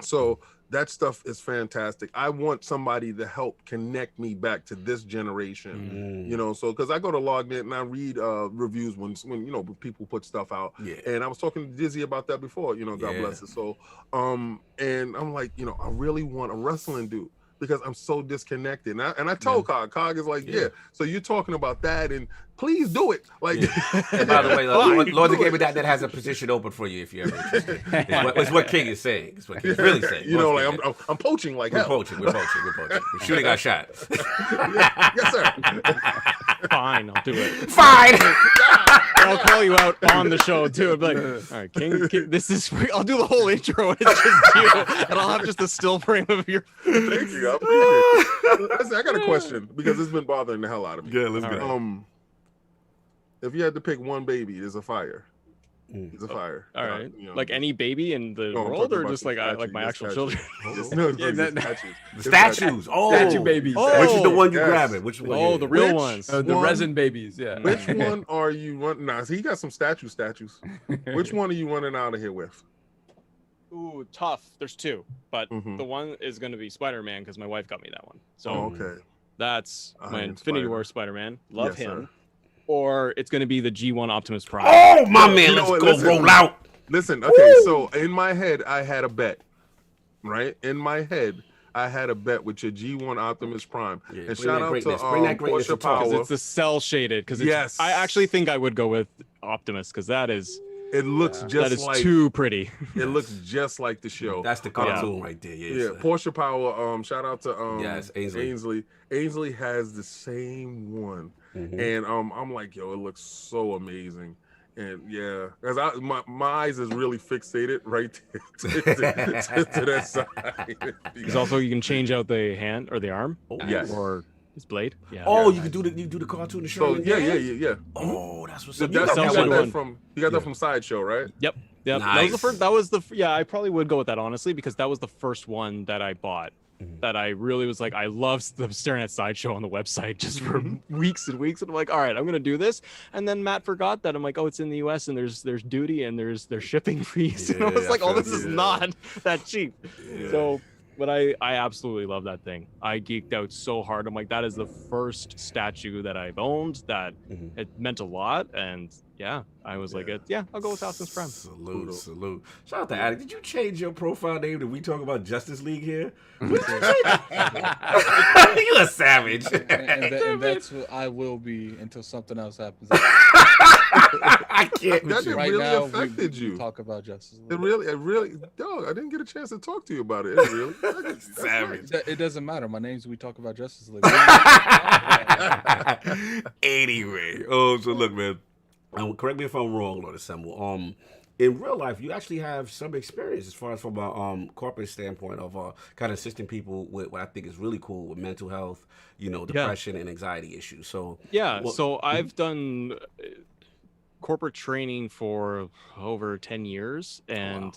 So that stuff is fantastic. I want somebody to help connect me back to this generation, you know. So because I go to LogNet and I read reviews when you know, people put stuff out. And I was talking to Dizzy about that before, you know, God bless it. So and I'm like, you know, I really want a wrestling dude, because I'm so disconnected. And I told Cog is like, so you're talking about that, and please do it. Like, and by the way, Lord gave me that has a position open for you if you're ever interested. It's what King is saying. It's what King is really saying. You know, like I'm poaching like we're hell. We're poaching. We're shooting our shot. Yes, sir. Fine, I'll do it. Fine. I'll call you out on the show too. I'll be like, all right, King, this is. I'll do the whole intro. And it's just you, and I'll have just a still frame of your. Thank you. I appreciate it. I got a question, because it's been bothering the hell out of me. Yeah, let's go. If you had to pick one baby, there's a fire. It's a fire. All right. You know, like any baby in the No, I'm world, talking or about just the like my actual children? No, statues. The statues. Oh, statue babies. Which is the one you Yes. grabbing? Which one? Oh, the real ones. The one- resin babies. Yeah. Which one are you running? Nah, so he got some statues. Which one are you running out of here with? Ooh, tough. There's two, but Mhm. the one is going to be Spider-Man because my wife got me that one. So Oh, okay. that's I my am Infinity Spider-Man. War Spider-Man. Love Yes, him. sir. Or it's going to be the G1 Optimus Prime. Oh my man, You know let's what, go listen. roll out. Listen, okay, so in my head, I had a bet, right? In my head, I had a bet with your G1 Optimus Prime. Yeah, And bring shout that out greatness. to Bring that greatness Porsche to talk. Power. It's the cell shaded. Because Yes. I actually think I would go with Optimus because that is It looks just like too pretty. it looks just like the show. That's the cartoon right there. Yeah, Yes. Porsche Power. Shout out to Yes, Ainsley. Ainsley has the same one, and I'm like, yo, it looks so amazing. And yeah, because my eyes is really fixated right there to that side. Because also you can change out the hand or the arm. Yes. Or his blade. Yeah. Oh, you can do the cartoon to show. So yeah. Oh, that's what's So up. you got sounds that good. from Sideshow, right? Yep. Nice. That was the yeah, I probably would go with that honestly because that was the first one that I bought that I really was like I loved staring at Sideshow on the website just for weeks and weeks, and I'm like, all right, I'm gonna do this. And then Matt forgot that I'm like, oh, it's in the US and there's duty and there's shipping fees. And I was like, oh, this is not that cheap. So but I absolutely love that thing. I geeked out so hard. I'm like, that is the first statue that I've owned that it meant a lot. And yeah, I was like, yeah, I'll go with Optimus Prime. Salute. Shout out to Addict. Did you change your profile name? Did we talk about Justice League here? What did you change? You a savage. And that's what I will be until something else happens. I can't. That Right really now, affected we you. talk about Justice League. It really, dog. I didn't get a chance to talk to you about it. It really affected you. That's Savage. nice. It doesn't matter. My name's We Talk About Justice League. Anyway, so look, man. Correct me if I'm wrong, Lord Assemble. In real life, you actually have some experience as far as from a corporate standpoint of kind of assisting people with what I think is really cool with mental health, depression and anxiety issues. So so I've done corporate training for over 10 years, and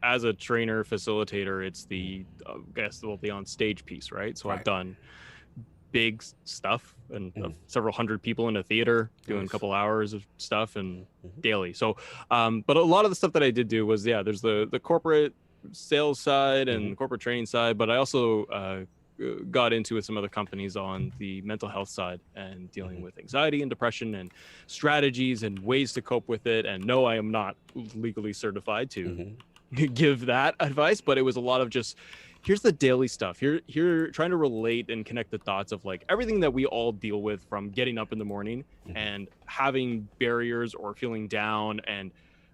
as a trainer facilitator, it's the the on stage piece, right? So I've done big stuff and several hundred people in a theater doing a couple hours of stuff and daily. So but a lot of the stuff that I did do was there's the corporate sales side and corporate training side, but I also got into with some other companies on the mental health side and dealing with anxiety and depression and strategies and ways to cope with it. And no, I am not legally certified to give that advice, but it was a lot of just, here's the daily stuff. Here, trying to relate and connect the dots of like everything that we all deal with, from getting up in the morning and having barriers or feeling down, and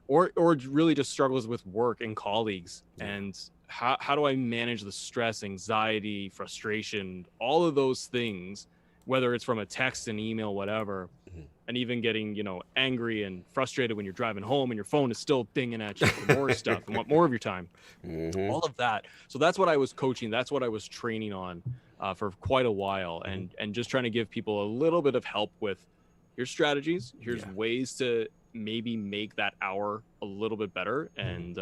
or really just struggles with work and colleagues, and how do I manage the stress, anxiety, frustration, all of those things, whether it's from a text, an email, whatever, and even getting, angry and frustrated when you're driving home and your phone is still dinging at you for more stuff and want more of your time, all of that. So that's what I was coaching. That's what I was training on for quite a while, and just trying to give people a little bit of help with, here's strategies, here's ways to maybe make that hour a little bit better, and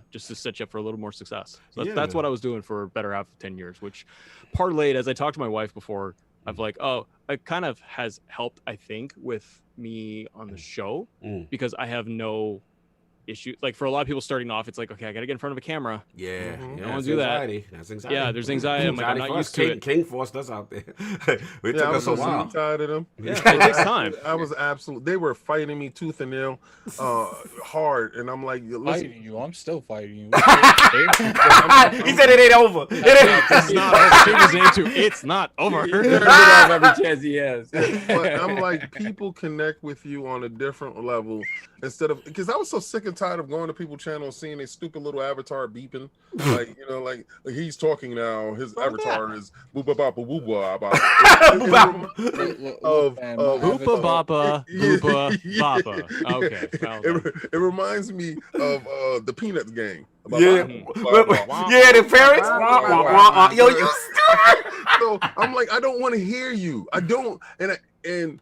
just to set you up for a little more success. So that's what I was doing for a better half of 10 years, which parlayed, as I talked to my wife before, of like, it kind of has helped, I think, with me on the show, because I have no issue. Like, for a lot of people starting off, it's like, okay, I gotta get in front of a camera. You don't want to do that. That's anxiety. Yeah, there's anxiety. I'm like, I'm not used to it. King forced us out there. It took I was us a so while. tired of them. Yeah, it takes time. I was they were fighting me tooth and nail, hard, and I'm like, listen. Fighting you. I'm still fighting you. He said it ain't over. It's not over. It's not over. Every chance he has. But I'm like, people connect with you on a different level, instead of, because I was so sick and tired of going to people's channels, seeing a stupid little avatar beeping, like, like he's talking now, his avatar is booba bapa booba Boopa bapa, boopa bapa. Okay. It reminds me of the Peanuts gang. The parents. Yo, you. So I'm like, I don't want to hear you. I don't, and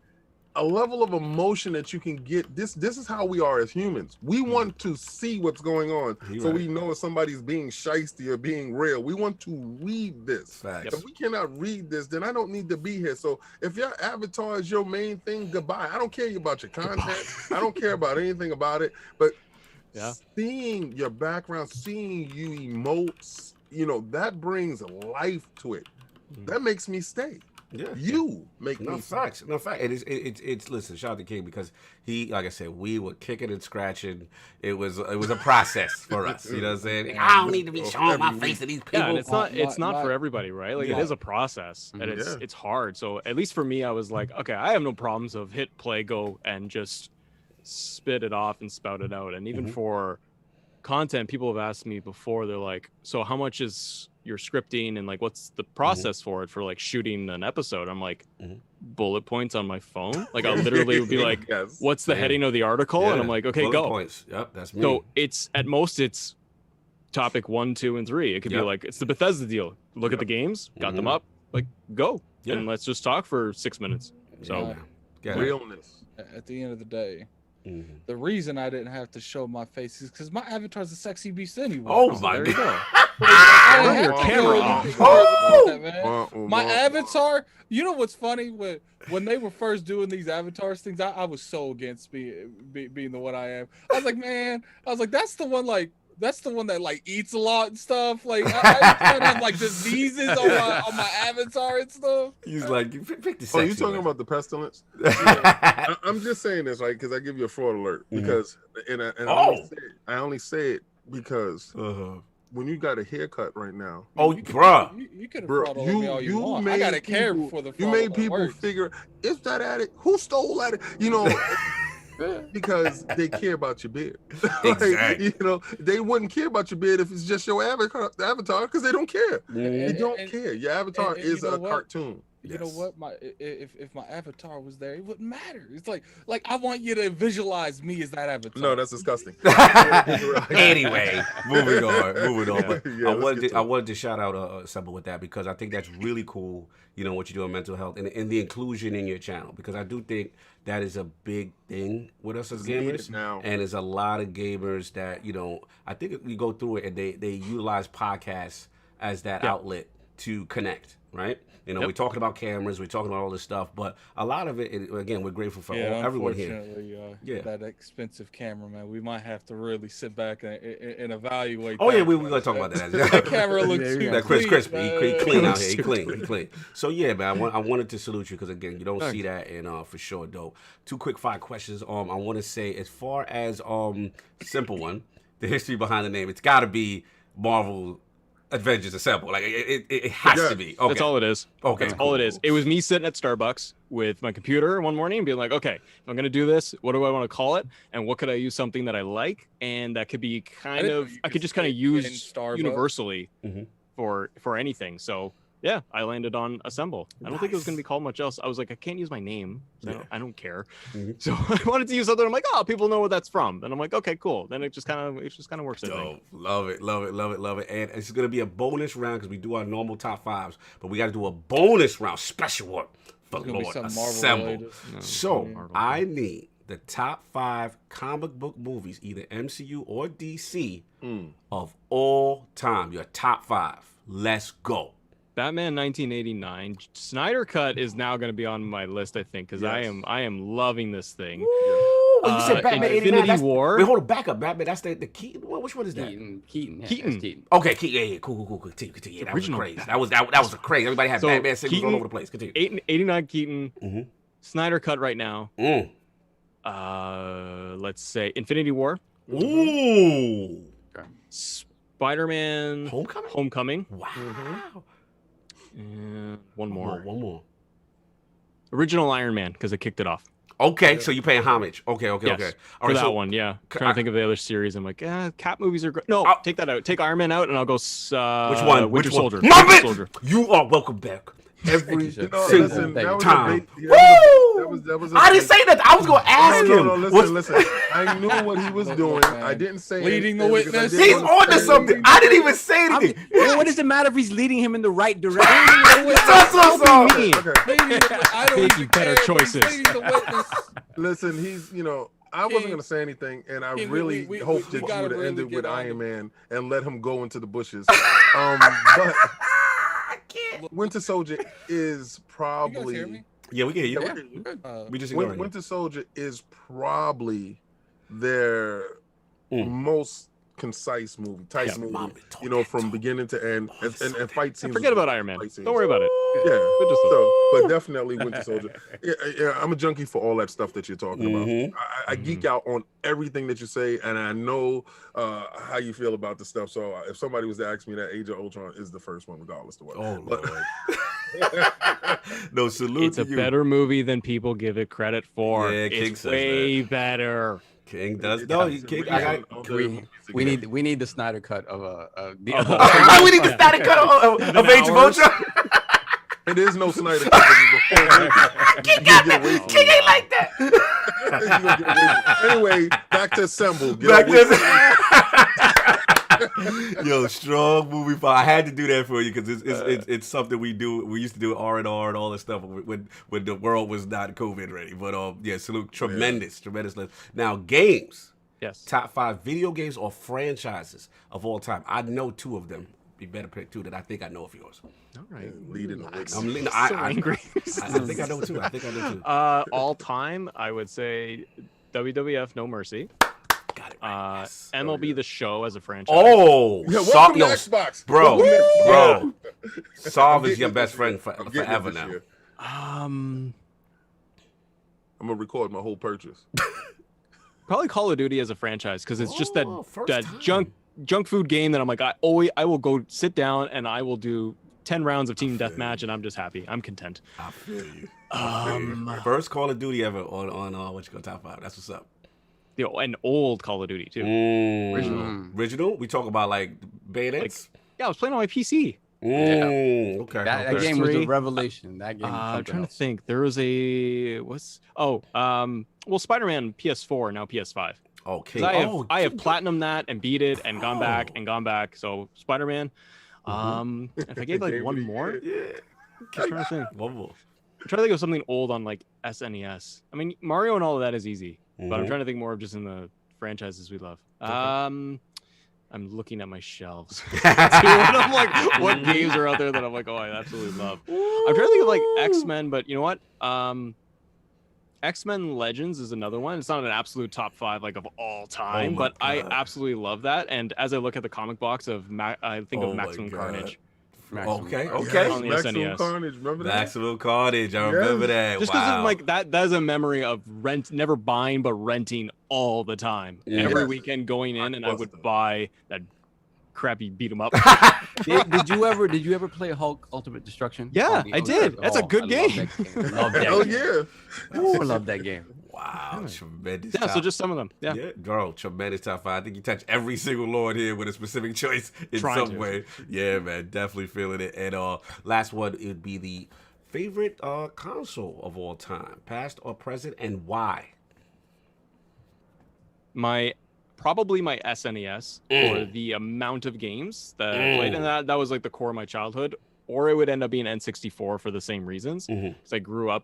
a level of emotion that you can get. This is how we are as humans. We want to see what's going on, we know if somebody's being shiesty or being real. We want to read this. If we cannot read this, then I don't need to be here. So if your avatar is your main thing, goodbye. I don't care about your content. I don't care about anything about it. But seeing your background, seeing you emote, that brings life to it. That makes me stay. You make me facts. No fact. It's listen, shout out to King, because he, like I said, we were kicking and scratching. It was a process for us. You know what I'm saying? I don't need to be showing my face to these people. Yeah, and it's not for everybody, right? Like, it is a process, and it's hard. So at least for me, I was like, okay, I have no problems of hit play, go, and just spit it off and spout it out. And even for content, people have asked me before, they're like, so how much is your scripting, and like, what's the process for it, for like shooting an episode? I'm like, bullet points on my phone. Like, I literally would be like, what's the heading of the article? And I'm like, okay, bullet go. Points. Yep, that's me. So it's at most it's topic 1, 2, and 3. It could be like, it's the Bethesda deal. Look at the games, got them up, like, go. And let's just talk for 6 minutes. So realness. At the end of the day, the reason I didn't have to show my face is because my avatar's a sexy beast anyway. Oh my god! Turn your camera off. My avatar. You know what's funny? When they were first doing these avatars things, I was so against being the one I am. I was like, man, that's the one that like eats a lot and stuff. Like, I have like diseases on my avatar and stuff. He's like, you pick the. Oh, you talking about the pestilence? I'm just saying this, right? Because I give you a fraud alert. Because I only say it because when you got a haircut right now. Oh, bruh. You could have fraud alert me all you want. I gotta care for the. You made people figure, is that at it? Who stole at it? Because they care about your beard. Exactly. You know, they wouldn't care about your beard if it's just your avatar because they don't care. They don't care. Your avatar is a cartoon. You know what? If my avatar was there, it wouldn't matter. It's like I want you to visualize me as that avatar. No, that's disgusting. Anyway, moving on. But Yeah, I wanted to shout out Assemble with that because I think that's really cool. You know what you do in mental health and the inclusion in your channel, because I do think that is a big thing with us as gamers now. And there's a lot of gamers that, you know, I think we go through it and they utilize podcasts as that outlet to connect, right? You know, we're talking about cameras, we're talking about all this stuff, but a lot of it, again, we're grateful for everyone here. That expensive camera, man, we might have to really sit back and evaluate. Oh yeah, we're gonna talk about that. That camera looks too crispy. He clean out here. He clean. So yeah, man, I wanted to salute you because again, you don't see that, and for sure, dope. 2 quick 5 questions. I want to say, as far as simple one, the history behind the name, it's got to be Marvel Avengers Assemble. Like it has to be. Okay. That's all it is. Okay, that's all it is. It was me sitting at Starbucks with my computer one morning and being like, okay, if I'm gonna do this, what do I want to call it? And what could I use something that I like and that could be I could just kind of use universally for anything. So yeah, I landed on Assemble. I don't think it was gonna be called much else. I was like, I can't use my name, so I don't care. So I wanted to use something. I'm like, oh, people know what that's from, and I'm like, okay, cool. Then it just kind of works. I think. Love it. And it's gonna be a bonus round because we do our normal top 5s, but we got to do a bonus round, special one for Lord Assemble. So I need the top 5 comic book movies, either MCU or DC, of all time. Your top 5. Let's go. Batman 1989 Snyder Cut is now going to be on my list, I think, because I am loving this thing. You said Batman 89. Infinity War. Wait, hold on, back up. Batman. That's the Keaton. Which one is that? Keaton. Okay, Keaton. Yeah, cool. Continue. Yeah, that was crazy. That was crazy. Everybody had Batman singles all over the place. Continue. 89 Keaton. Snyder Cut right now. Let's say Infinity War. Ooh. Spider-Man Homecoming. Wow. And one more. One more. Original Iron Man, because I kicked it off. Okay, so you're paying homage. Okay. Yes, All for right, that one, yeah. Trying to think of the other series. I'm like, Cap movies are great. No, take that out. Take Iron Man out, and I'll go. Which one? Winter Soldier. Winter Soldier. You are welcome back. Every single time. That was I didn't say that. I was going to ask him. No, listen. I knew what he was doing. I didn't say leading the witness. He's on to something. I didn't even say anything. What does it matter if he's leading him in the right direction? Making better choices. Listen, he's, I wasn't going to say anything, and I really hoped that you would have ended with Iron Man and let him go into the bushes. But Winter Soldier is probably... Yeah, we can hear you. We just Winter Soldier is probably their most concise movie, tight movie, from beginning to end, and fight scenes. Forget about Iron Man. Don't worry about it. Yeah, but definitely Winter Soldier. Yeah, I'm a junkie for all that stuff that you're talking about. I geek out on everything that you say, and I know how you feel about the stuff. So if somebody was to ask me that, Age of Ultron is the first one, regardless to what. Oh, no, salute it's to a you. better movie than people give it credit for. Yeah, King it's says way that. Better. King does. No, King. We need the Snyder cut of we need the Snyder cut of Age of Ultron. It is no Snyder cut. King ain't like that. Anyway, back to Assemble. Yo, strong movie. I had to do that for you because it's something we do. We used to do R&R and all this stuff when the world was not COVID ready. But yeah, salute. Tremendous list. Now, games. Yes. Top 5 video games or franchises of all time. I know 2 of them. You better pick 2 that I think I know of yours. All right. Leading the witness. I'm leading. Angry. I think I know 2. All time, I would say WWF No Mercy. Got it. Yes. MLB The Show as a franchise. Oh, yeah, welcome to Xbox, bro. Solve is your best friend forever now. I'm gonna record my whole purchase. Probably Call of Duty as a franchise because it's just that junk food game that I'm like, I will go sit down and I will do 10 rounds of team deathmatch and I'm just happy. I'm content. I feel you. First Call of Duty ever on what you call top 5. That's what's up. An old Call of Duty too. Original. We talk about like bayonets. Yeah, I was playing on my PC. Okay. That game was a revelation. That game. I'm trying to think. There was Spider-Man PS4 now PS5. Okay. I have platinum that and beat it and gone back. So Spider-Man. If I gave like one more, I'm trying to think. One more. I'm trying to think of something old on like SNES. I mean, Mario and all of that is easy, but I'm trying to think more of just in the franchises we love. I'm looking at my shelves. I'm like, what games are out there that I'm like, oh, I absolutely love. I'm trying to think of like X-Men, but you know what? X-Men Legends is another one. It's not an absolute top 5 like of all time, but I absolutely love that. And as I look at the comic box of, I think of Maximum Carnage. Okay. Yes, Maximum Carnage. Remember that? Maximum Carnage. I remember that. Just because like that is a memory of never buying but renting all the time. Every weekend going in, and I would buy that crappy beat 'em up. Did you ever play Hulk Ultimate Destruction? Yeah, I did. That's a good game. Love that Oh game. yeah. I love that game. Wow, tremendous. Yeah, so just some of them. Yeah, bro, tremendous top 5. I think you touched every single Lord here with a specific choice in some way. Yeah, man, definitely feeling it. And last one, it would be the favorite console of all time, past or present, and why? Probably my SNES for the amount of games that I played, and that was like the core of my childhood. Or it would end up being N64 for the same reasons, because I grew up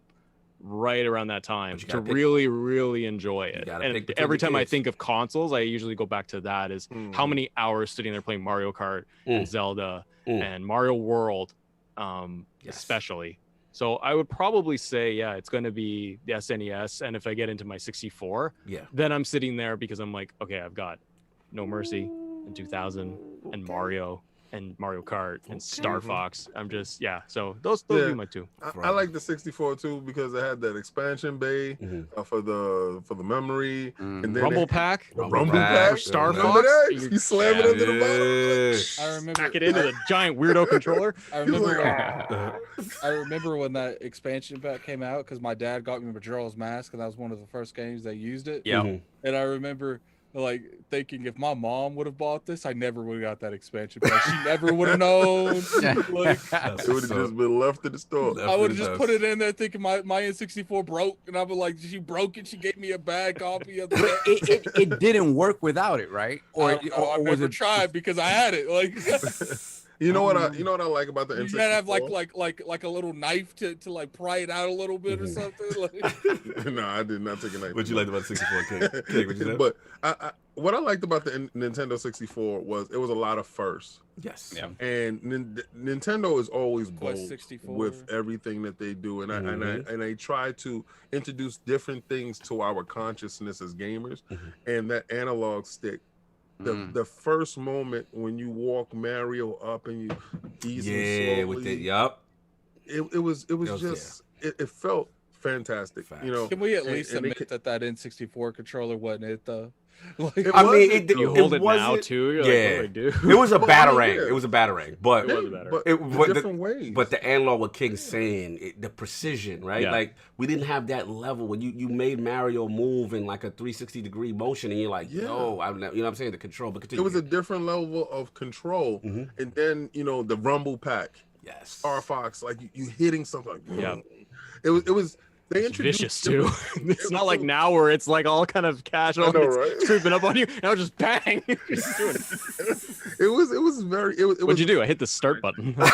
right around that time to really, really enjoy it. And every time I think of consoles, I usually go back to that. Is how many hours sitting there playing Mario Kart and Zelda and Mario World, especially. So I would probably say, it's going to be the SNES. And if I get into my 64, then I'm sitting there because I'm like, okay, I've got No Mercy and 2000 and Mario and Mario Kart and Star Fox. I'm just, so those would be my two. I like the 64 too because it had that expansion bay for the memory. And then Rumble Pack. Rumble Pack. Star Fox. You slam it into the bottom. I remember. Back it into the giant weirdo controller. I remember when that expansion pack came out because my dad got me Majora's Mask and that was one of the first games they used it. Yeah. And I remember like thinking if my mom would have bought this, I never would have got that expansion pack. She never would have known. Like, it would have just been left in the store. I would have just put it in there thinking my N64 broke, and I was like, she broke it. She gave me a bad copy of it. It didn't work without it, right? Or was it tried because I had it? Like. You know what I like about the N64? You gotta have like a little knife to like pry it out a little bit or something. Like... No, I did not take a knife. What you liked about 64, Kate? What you said? But what I liked about the Nintendo 64 was it was a lot of firsts. Yes. Yeah. And Nintendo is always bold 64. with everything that they do, and I try to introduce different things to our consciousness as gamers, and that analog stick. The first moment when you walk Mario up and you ease him slowly, with it, it was just it felt fantastic. Facts. You know, can we at least admit that N64 controller wasn't it though? Like, you hold it now too. You're like, what do I do? It was a batarang. It was a batarang, but it was a batarang. But different ways. But the analog, what King's saying, the precision, right? Yeah. Like we didn't have that level when you made Mario move in like a 360-degree motion, and you're like, no, you know what I'm saying? The control, but continue. It was a different level of control, and then the Rumble Pack, Star Fox, like you hitting something. Like, it was. They introduced vicious too. It's not like now where it's like all kind of casual. I know, right? Creeping up on you. Now just bang. It was very. What'd you do? I hit the start button. So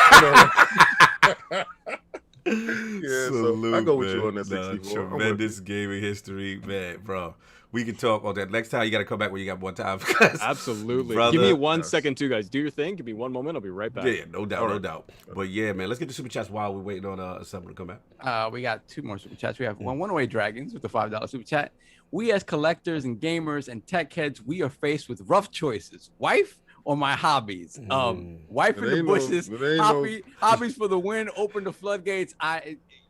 I go with you on that 64. Tremendous gaming history, man, bro. We can talk on that. Next time you got to come back when you got more time. Absolutely. Brother, give me 1 second too, guys. Do your thing. Give me one moment. I'll be right back. Yeah, no doubt. But yeah, man, let's get the super chats while we're waiting on Assemble to come back. We got 2 more super chats. We have One Away Dragons with the $5 super chat. We as collectors and gamers and tech heads, we are faced with rough choices. Wife or my hobbies? Wife in the bushes, hobbies for the win, open the floodgates.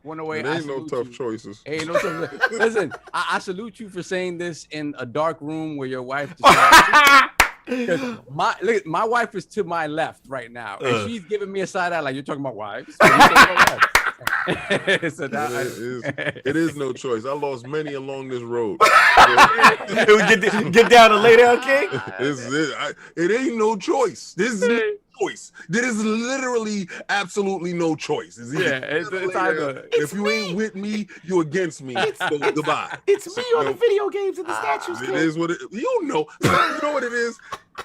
One Away. There ain't no tough choices. Ain't no tough. Listen, I salute you for saying this in a dark room where your wife decides. My wife is to my left right now, and she's giving me a side eye like you're talking about wives. So it is no choice. I lost many along this road. Get down and lay down, King. It ain't no choice. This is no choice. There is literally absolutely no choice. It's either. If you ain't with me, you against me. So goodbye. It's me on the video games and the statues. It is what it. You know what it is.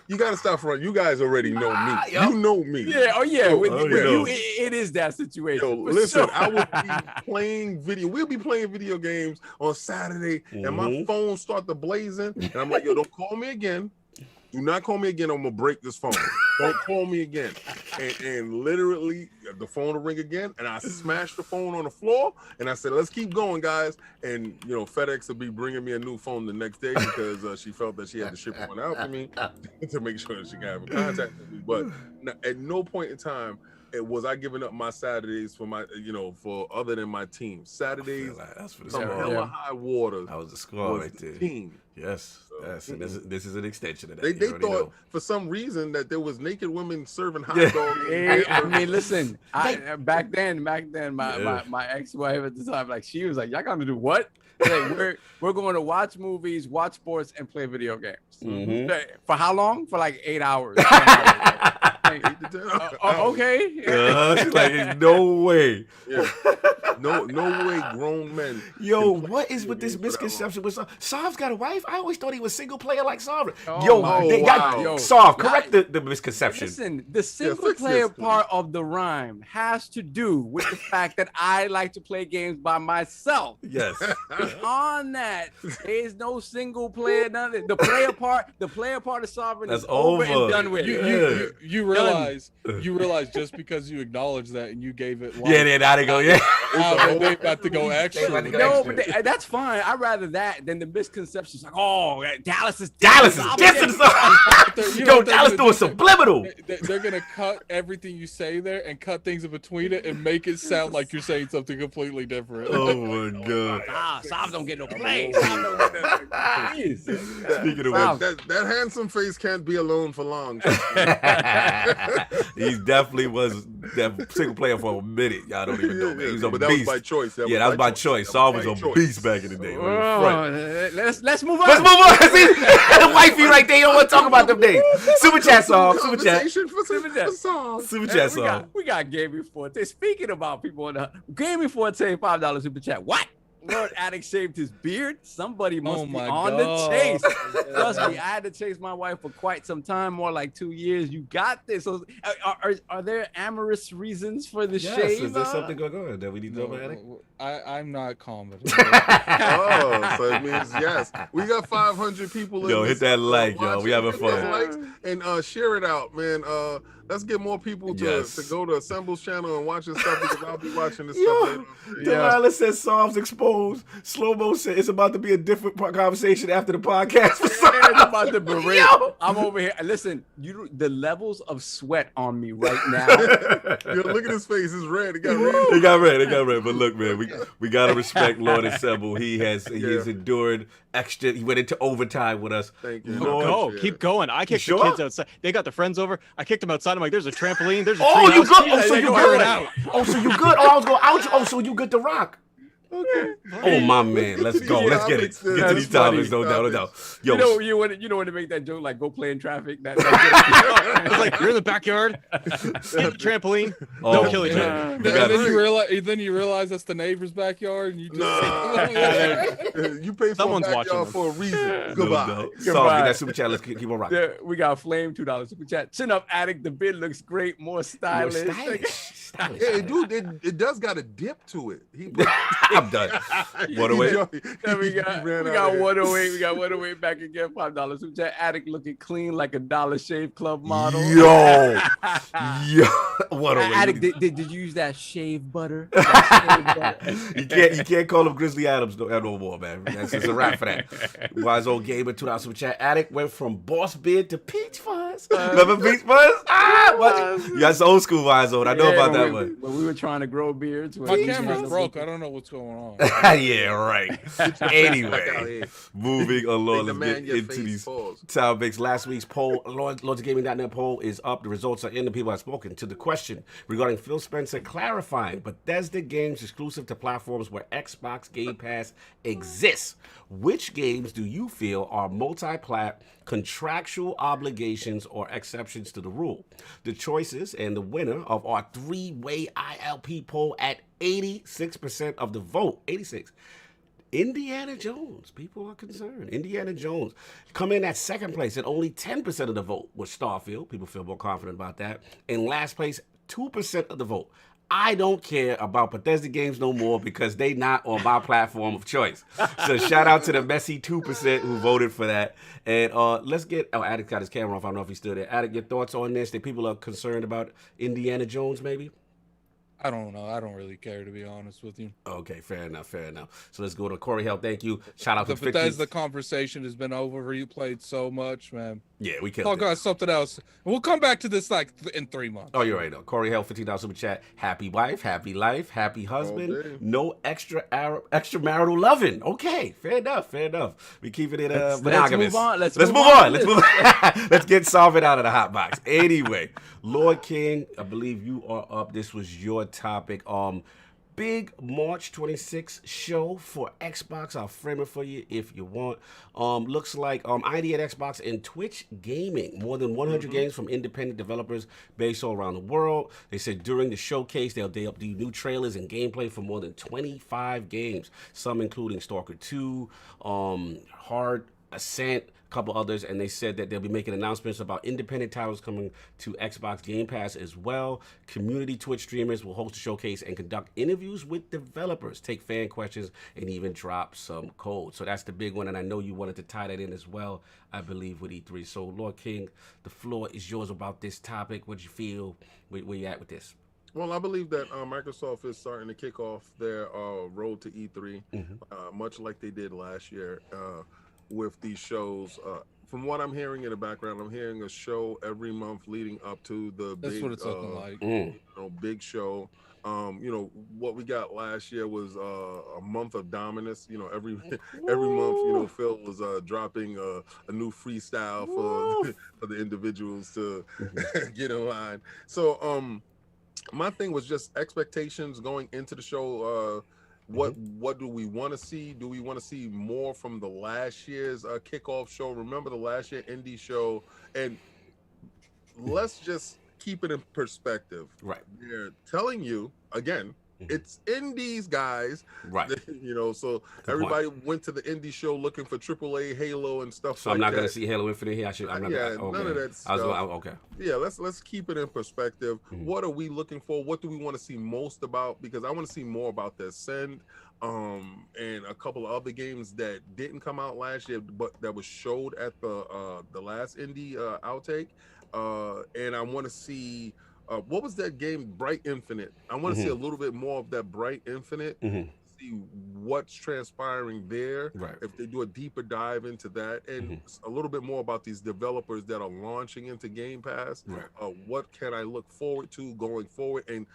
You gotta stop running. You guys already know me. You know me. Yeah. Oh yeah. With you, it is that situation. Yo, listen, I will be playing video. We'll be playing video games on Saturday, and my phone start to blazing, and I'm like, yo, don't call me again. Do not call me again. I'm gonna break this phone. Don't call me again. And literally, the phone will ring again, and I smashed the phone on the floor, and I said, "Let's keep going, guys." And FedEx will be bringing me a new phone the next day because she felt that she had to ship one out for me to make sure that she can have a contact with me. But at no point in time was I giving up my Saturdays for my, for other than my team. Saturdays, that's for the some hella high water. I was the squad right there. Team. Yes. Yes. And this is an extension of that. They thought for some reason that there was naked women serving hot dogs. I mean, listen. Back then, my ex-wife at the time, she was like, "Y'all gonna do what?" Like, we're going to watch movies, watch sports, and play video games. Mm-hmm. For how long? For like 8 hours. Okay. She's like, no way. Yeah. No way, grown men. Yo, what is with this misconception with Sav's got a wife? I always thought he was single player like Sav. Sav, correct the misconception. Listen, the single player part of the rhyme has to do with the fact that I like to play games by myself. Yes. On that, there is no single player. Nothing. The player part of Sovereign is over and done with. You realize just because you acknowledge that and you gave it. Now they go. Yeah. They about to go extra. No, but that's fine. I'd rather that than the misconceptions like, oh, Dallas is dissing. Yo, Dallas doing subliminal. They're gonna cut everything you say there and cut things in between it and make it sound like you're saying something completely different. Oh my god. Sav don't get no play. Speaking of which, that handsome face can't be alone for long. He definitely was that single player for a minute. Y'all don't even know, man. He was a beast. That was by choice. That was by choice. Saul was a beast back in the day. Let's move on. Let's move on. See, the wifey right there. You don't want to talk about them days. Super chat, Saul. Super chat. Super chat, Saul. We got Gaming Forte. Speaking about people on the Gaming Forte, $5 super chat. What? Lord Addict shaved his beard. Somebody must be on the chase. Trust me, I had to chase my wife for quite some time, more like 2 years. You got this. So, are there amorous reasons for the shave? Is there something going on that we need to know about, Addict? I'm not confident. So it means yes. We got 500 people. Yo, hit that like, yo. We having fun. And share it out, man. Let's get more people to go to Assemble's channel and watch this stuff because I'll be watching this stuff. Delilah says Solves exposed. Slow-mo said it's about to be a different conversation after the podcast. It's about to berate. I'm over here. Listen, the levels of sweat on me right now. Yo, look at his face. It's red. It got red. It got red. But look, man, we gotta respect Lord Assemble. He's endured extra. He went into overtime with us. Thank you. Lord, keep going. I kicked the kids outside. They got the friends over. I kicked them outside. I'm like, there's a trampoline. There's a tree. Oh, you good? So you good? So you good? Oh, I was going out. Oh, so you good to rock? Okay. Oh my man, let's go. Let's get it. Get to these topics, no doubt. Yo, you want to make that joke like go play in traffic. That it's like you're in the backyard, get the trampoline, don't kill each other. And then you realize that's the neighbor's backyard, and you just you pay for someone's watching for a reason. Goodbye. So get that super chat. Let's keep on rocking. Yeah, we got Flame $2 super chat. Chin up, Addict. The beard looks great, more stylish. Hey, dude, it does got a dip to it. I'm done. 108. We got 108. We got 108 back again. $5 super chat. Addict looking clean like a Dollar Shave Club model. Yo. 108. Addict, did you use that shave butter? You can't call him Grizzly Adams no more, man. That's just a wrap for that. Wise old gamer $2 super chat. Addict went from boss beard to peach fuzz. Buzz? Remember Beach Buzz? What? You got some old school vibes on. I know about that one. When we were trying to grow beards. My camera's broke. I don't know what's going on. Yeah, right. Anyway, moving along. Let's get into these topics. Last week's poll, LordCognito poll is up. The results are in. The people have spoken to the question regarding Phil Spencer clarifying Bethesda games exclusive to platforms where Xbox Game Pass exists. Which games do you feel are multi-plat, contractual obligations, or exceptions to the rule? The choices and the winner of our three-way ILP poll at 86% of the vote. 86. Indiana Jones. People are concerned. Indiana Jones come in at second place at only 10% of the vote with Starfield. People feel more confident about that. In last place, 2% of the vote. I don't care about Bethesda games no more because they not on my platform of choice. So shout out to the messy 2% who voted for that. And let's get, Attic got his camera off. I don't know if he's still there. Attic, your thoughts on this? That people are concerned about Indiana Jones maybe? I don't know. I don't really care, to be honest with you. Okay, fair enough, fair enough. So let's go to Corey Hell. Thank you. Shout out to the Bethesda conversation has been over. You played so much, man. Yeah, we killed Talk about something else. We'll come back to this like in 3 months. Oh, you're right. Though. Corey Hell, $15 super chat. Happy wife, happy life, happy husband. No extramarital loving. Okay, fair enough, fair enough. We keeping it monogamous. Let's move on. Let's get Solvent out of the hot box. Anyway, Lord King, I believe you are up. This was your topic. Big March 26th show for Xbox. I'll frame it for you if you want. Looks like ID at Xbox and Twitch Gaming. More than 100 games from independent developers based all around the world. They said during the showcase, they'll do new trailers and gameplay for more than 25 games. Some including Stalker 2, Hard Ascent, couple others, and they said that they'll be making announcements about independent titles coming to Xbox Game Pass as well. Community Twitch streamers will host a showcase and conduct interviews with developers, take fan questions, and even drop some code. So that's the big one, and I know you wanted to tie that in as well, I believe, with E3. So, Lord King, the floor is yours about this topic. What you feel? Where you at with this? Well, I believe that Microsoft is starting to kick off their road to E3, much like they did last year. With these shows, from what I'm hearing in the background, I'm hearing a show every month leading up to the That's big, what it's looking like. Big show. What we got last year was a month of dominance. Every month, Phil was dropping a new freestyle for the individuals to get in line. So my thing was just expectations going into the show. What do we want to see? Do we want to see more from the last year's kickoff show? Remember the last year indie show? And let's just keep it in perspective. Right. They're telling you, again, it's indies, guys. Right. So everybody went to the indie show looking for AAA Halo and stuff so like that. I'm not going to see Halo Infinite here? None of that stuff. Okay. Yeah, let's keep it in perspective. What are we looking for? What do we want to see most about? Because I want to see more about the Ascend and a couple of other games that didn't come out last year, but that was showed at the last indie outtake. And I want to see what was that game, Bright Infinite? I want to see a little bit more of that Bright Infinite. See what's transpiring there. Right. If they do a deeper dive into that, and a little bit more about these developers that are launching into Game Pass. Right. What can I look forward to going forward, and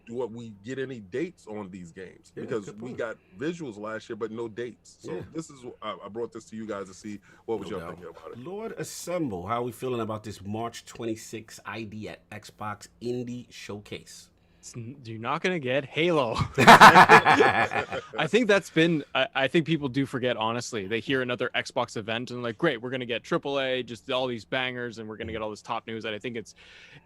do we get any dates on these games? Because we got visuals last year, but no dates. So this is I brought this to you guys to see what was your thinking about it. Lord Assemble, how are we feeling about this March 26th ID at Xbox Indie Showcase? You're not gonna get Halo. I think that's been. I think people do forget. Honestly, they hear another Xbox event and like, great, we're gonna get AAA, just all these bangers, and we're gonna get all this top news. And I think it's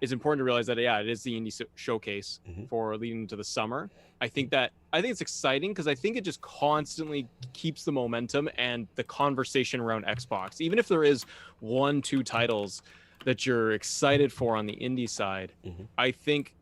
important to realize that it is the indie showcase for leading into the summer. I think it's exciting because I think it just constantly keeps the momentum and the conversation around Xbox. Even if there is 1-2 titles that you're excited for on the indie side, I think.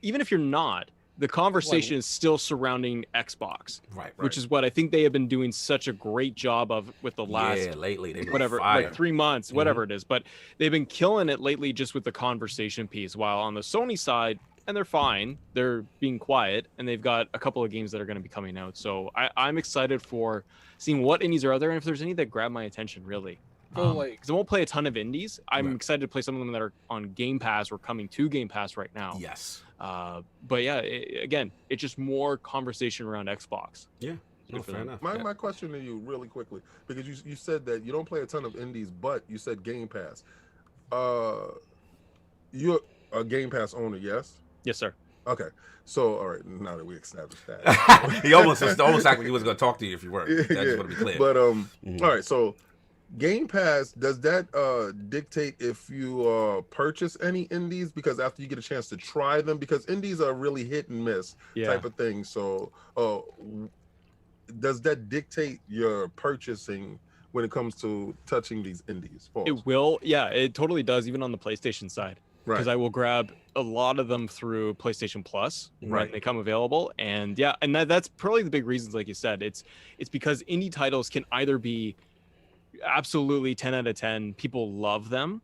Even if you're not, the conversation is still surrounding Xbox, right? Which is what I think they have been doing such a great job of with the last lately, like 3 months, whatever it is. But they've been killing it lately just with the conversation piece. While on the Sony side, and they're fine, they're being quiet, and they've got a couple of games that are going to be coming out. So I'm excited for seeing what indies are out there, and if there's any that grab my attention, really. Like, because I won't play a ton of indies. I'm excited to play some of them that are on Game Pass or coming to Game Pass right now. Yes. But yeah, again, it's just more conversation around Xbox. Yeah. No, fair enough. My question to you really quickly, because you said that you don't play a ton of indies, but you said Game Pass. You're a Game Pass owner, yes? Yes, sir. Okay. So, all right, now that we established that. He almost like he was going to talk to you if you weren't. That's just want to be clear. But, all right, so Game Pass, does that dictate if you purchase any indies? Because after you get a chance to try them, because indies are really hit and miss type of thing. So, does that dictate your purchasing when it comes to touching these indies? Pause. It will. Yeah, it totally does, even on the PlayStation side. Because I will grab a lot of them through PlayStation Plus when they come available. And yeah, and that's probably the big reasons, like you said. It's because indie titles can either be absolutely 10 out of 10, people love them,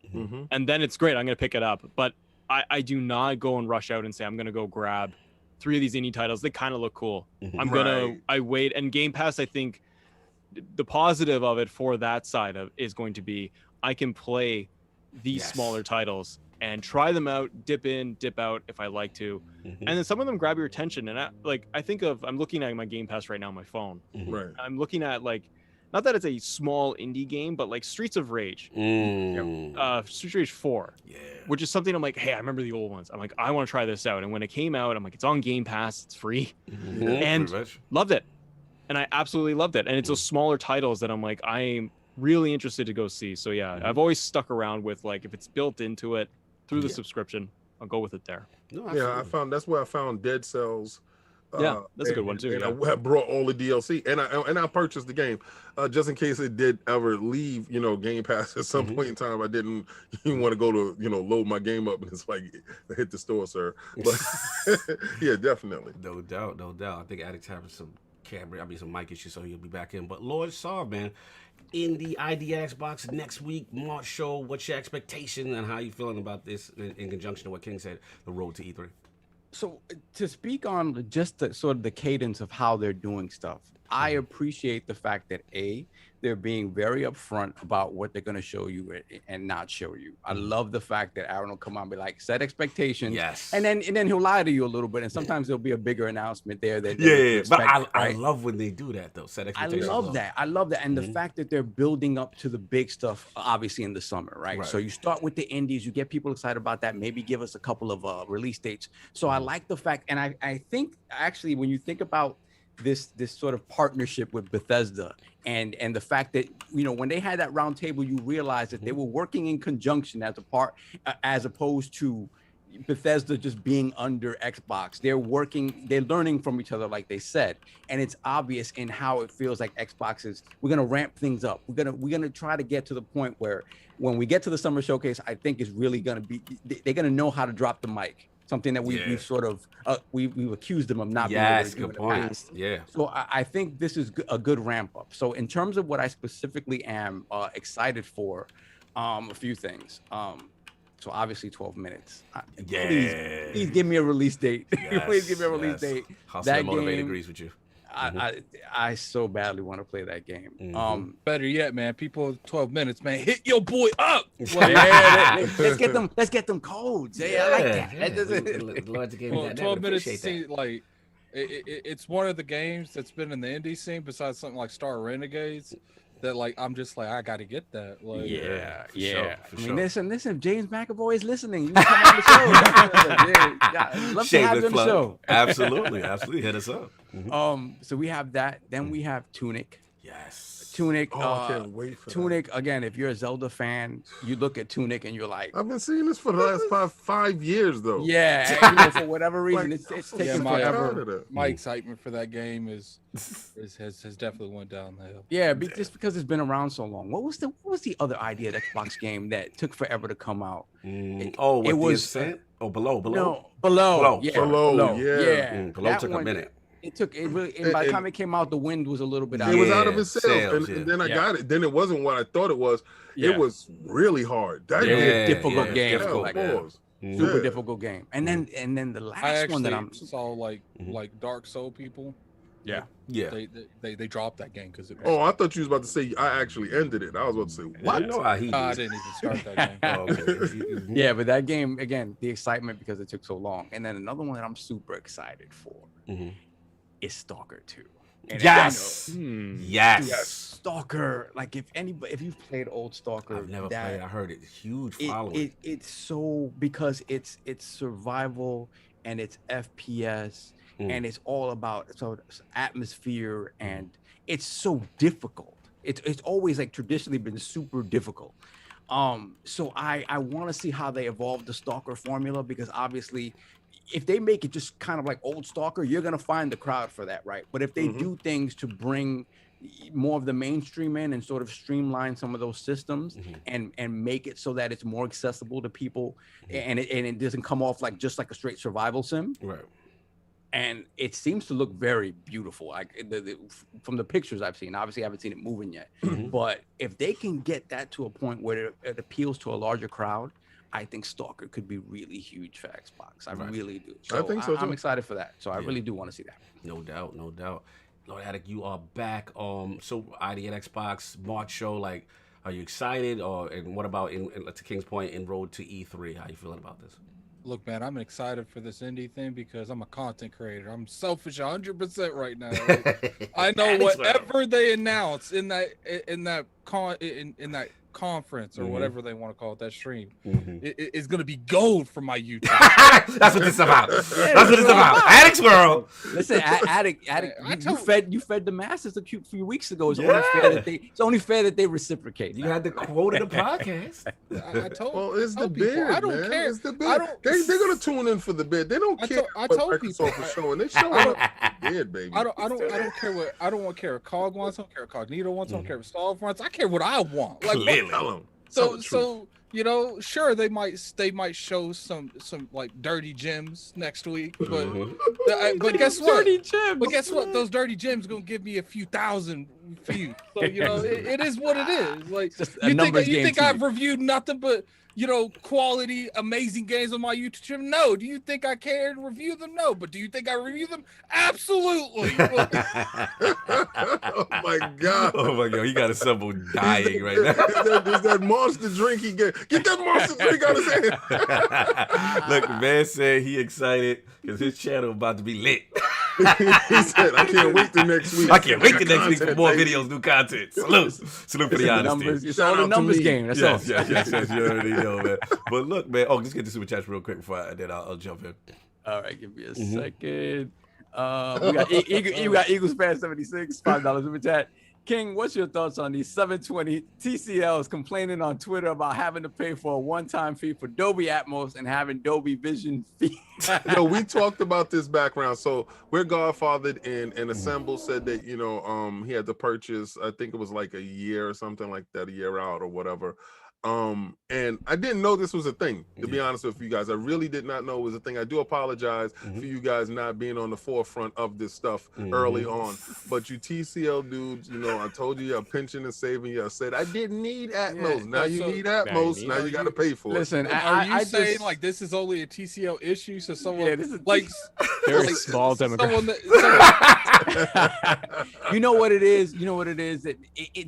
and then it's great, I'm going to pick it up. But I do not go and rush out and say, I'm going to go grab 3 of these indie titles. They kind of look cool. I wait. And Game Pass, I think the positive of it for that side of is going to be I can play these smaller titles and try them out, dip in, dip out if I like to. And then some of them grab your attention. And I'm looking at my Game Pass right now on my phone. I'm looking at not that it's a small indie game, but like Streets of Rage, Streets of Rage 4, which is something I'm like, hey, I remember the old ones. I'm like, I want to try this out. And when it came out, I'm like, it's on Game Pass, it's free, and loved it. And I absolutely loved it. And it's those smaller titles that I'm like, I'm really interested to go see. So yeah, I've always stuck around with if it's built into it through the subscription, I'll go with it there. That's where I found Dead Cells. That's a good one too. And I brought all the DLC, and I purchased the game just in case it did ever leave, Game Pass at some point in time. I didn't even want to go to, load my game up and it's like, hit the store, sir. But yeah, definitely. No doubt. I think Addict's having some some mic issues, so he'll be back in. But Lord Saw, man, in the ID Xbox next week, March show, what's your expectation and how you feeling about this in conjunction to what King said, the road to E3? So to speak on just the sort of the cadence of how they're doing stuff, I appreciate the fact that they're being very upfront about what they're going to show you and not show you. I love the fact that Aaron will come on and be like, set expectations, and then he'll lie to you a little bit, and sometimes there'll be a bigger announcement there than but I love when they do that though. Set expectations. I love that, and the fact that they're building up to the big stuff, obviously in the summer, right? So you start with the indies, you get people excited about that. Maybe give us a couple of release dates. So I like the fact, and I think actually when you think about this sort of partnership with Bethesda and the fact that when they had that round table, you realize that they were working in conjunction as opposed to Bethesda just being under Xbox. They're learning from each other, like they said, and it's obvious in how it feels like Xbox is. We're gonna ramp things up. We're gonna try to get to the point where when we get to the summer showcase, I think is really gonna be. They're gonna know how to drop the mic. Something that we've sort of we've accused them of not being able to do in the past. So I think this is a good ramp up. So in terms of what I specifically am excited for, a few things. So obviously 12 minutes. Please give me a release date. Please give me a release date. That Motivated agrees with you. I so badly want to play that game. Better yet, man, people 12 minutes, man, hit your boy up. Let's get them codes. I like that. 12 minutes it's one of the games that's been in the indie scene besides something like Star Renegades that I'm just I gotta get that. For sure. Listen, if James McAvoy is listening, you can come on the show. Love to have you on the show. Absolutely hit us up. So we have that. Then we have Tunic. Yes. Tunic. I can't wait for Tunic. Again, if you're a Zelda fan, you look at Tunic and you're like, I've been seeing this for the last five years though. Yeah, for whatever reason, it's taking forever. My excitement for that game has definitely went down the hill. Yeah, just because it's been around so long. What was the other idea of Xbox game that took forever to come out? It was Below. No, Below. Yeah. Below took a minute. By the time it came out, the wind was a little bit out. It was out of its sales, and then I got it. Then it wasn't what I thought it was. It was really hard. That was a difficult game. Super difficult game. And then the last one that I saw like Dark Soul people Yeah. They dropped that game because it. Oh, I thought you was about to say I actually ended it. I was about to say what? I know how he I did. didn't even start that game. Oh, okay. Yeah, but that game again, the excitement because it took so long, and then another one that I'm super excited for is Stalker 2. And Yes. Dude, Yes. Stalker. Like if you've played old Stalker, I've never played. I heard it. Huge following. It's so because it's survival and it's FPS and it's all about it's atmosphere and it's so difficult. It's always like traditionally been super difficult. So I want to see how they evolve the Stalker formula because obviously if they make it just kind of like old Stalker, you're gonna find the crowd for that, right? But if they do things to bring more of the mainstream in and sort of streamline some of those systems and make it so that it's more accessible to people and it doesn't come off like just like a straight survival sim, Right. And it seems to look very beautiful. Like from the pictures I've seen, obviously I haven't seen it moving yet, but if they can get that to a point where it appeals to a larger crowd, I think Stalker could be really huge for Xbox. I really do. So I think so too. I'm excited for that. So I really do want to see that. No doubt, no doubt. Lord Attic, you are back. So ID at Xbox March show, like, are you excited? And what about to King's Point in Road to E3? How you feeling about this? Look, man, I'm excited for this indie thing because I'm a content creator. I'm selfish 100% right now. I know whatever they announce in that conference or whatever they want to call it, that stream, it's gonna be gold for my YouTube. That's what this is about. That's what it's about. Addict's World. Listen, Addict, you fed the masses a few weeks ago. It's only fair that they reciprocate. You had the quote of the podcast. I told. Well, it's the people, bid, I don't man. care. It's the bid. They're gonna tune in for the bid. They don't care I what told Microsoft people. is showing. They showing up the bid, baby. I don't care what what Cog wants. I don't care what Cognito wants. I don't care what Stall wants. I care what I want. Like, Clearly. So you know, sure they might show some like dirty gems next week, but but guess what? Dirty gems. But guess what? Those dirty gems gonna give me a few thousand views. So you know, it is what it is. Like you think I've reviewed nothing but quality, amazing games on my YouTube channel? No. Do you think I care to review them? No. But do you think I review them? Absolutely. Oh my god! Oh my god! He got assemble dying right now. There's that monster drink he get. Get that monster drink out of his hand. Look, the man said he excited because his channel about to be lit. He said, "I can't wait till next week. I can't wait till next week for more videos, new content." Salute for the honesty. It's all the numbers game. That's all. Yes. You already know, man. But look, man. Oh, just get the super chats real quick before then I'll jump in. All right, give me a second. We got Eagles fan 76, $5 super chat. King, what's your thoughts on these 720 TCLs complaining on Twitter about having to pay for a one-time fee for Dolby Atmos and having Dolby Vision fee? Yo, we talked about this background. So we're godfathered and Assemble said that, he had to purchase, I think it was like a year or something like that, a year out or whatever. And I didn't know this was a thing, to be honest with you guys. I really did not know it was a thing. I do apologize for you guys not being on the forefront of this stuff early on. But you TCL dudes, I told you you're pinching and saving. You said I didn't need Atmos. Now you need Atmos. Now you got to pay for it. Listen, are you saying like this is only a TCL issue? So someone this is like very small demographic. You know what it is?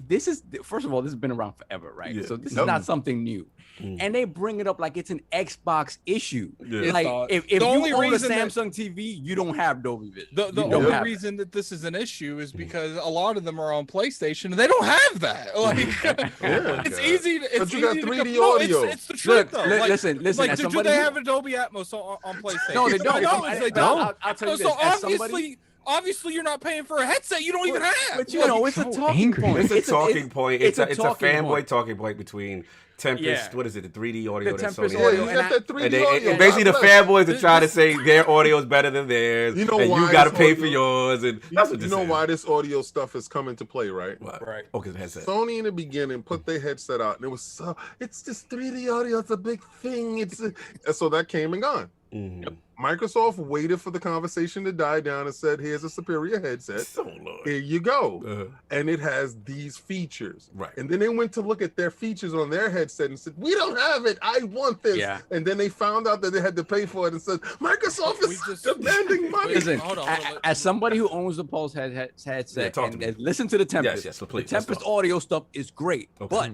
This is, first of all, this has been around forever, right? Yeah. So this is not something new. And they bring it up like it's an Xbox issue. Yeah. Like if you own a Samsung TV, you don't have Dolby Vision. The only reason that this is an issue is because a lot of them are on PlayStation and they don't have that. Like it's easy. But you got 3D audio. It's the truth. Though. Listen. Like, do they have a Dolby Atmos on PlayStation? No, they don't. They don't. I'll tell you this. So obviously, you're not paying for a headset you don't even have. But it's a talking point. It's a talking point. It's a fanboy talking point between Tempest. What is it? The 3D audio. The that Tempest Sony audio. You got that 3D audio. Basically, the fanboys are trying to say their audio is better than theirs. You know and why you got to this pay audio- for yours. And that's what You know why this audio stuff is coming to play, right? Right. Okay, the headset. Sony in the beginning put their headset out, and it was it's this 3D audio. It's a big thing. So that came and gone. Microsoft waited for the conversation to die down and said, here's a superior headset. Here you go. And it has these features. Right. And then they went to look at their features on their headset and said, we don't have it. I want this. Yeah. And then they found out that they had to pay for it and said, Microsoft is demanding money. Listen, Hold on, as somebody who owns the Pulse headset and listen to the Tempest, Yes, please, the Tempest audio stuff is great, but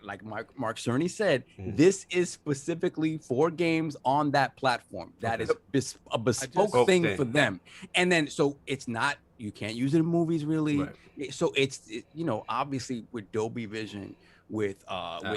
like Mark Cerny said, this is specifically for games on that platform. That is a bespoke thing for them. And then, so it's not, you can't use it in movies really. Right. So it's, you know, obviously with Dolby Vision, with Atmos,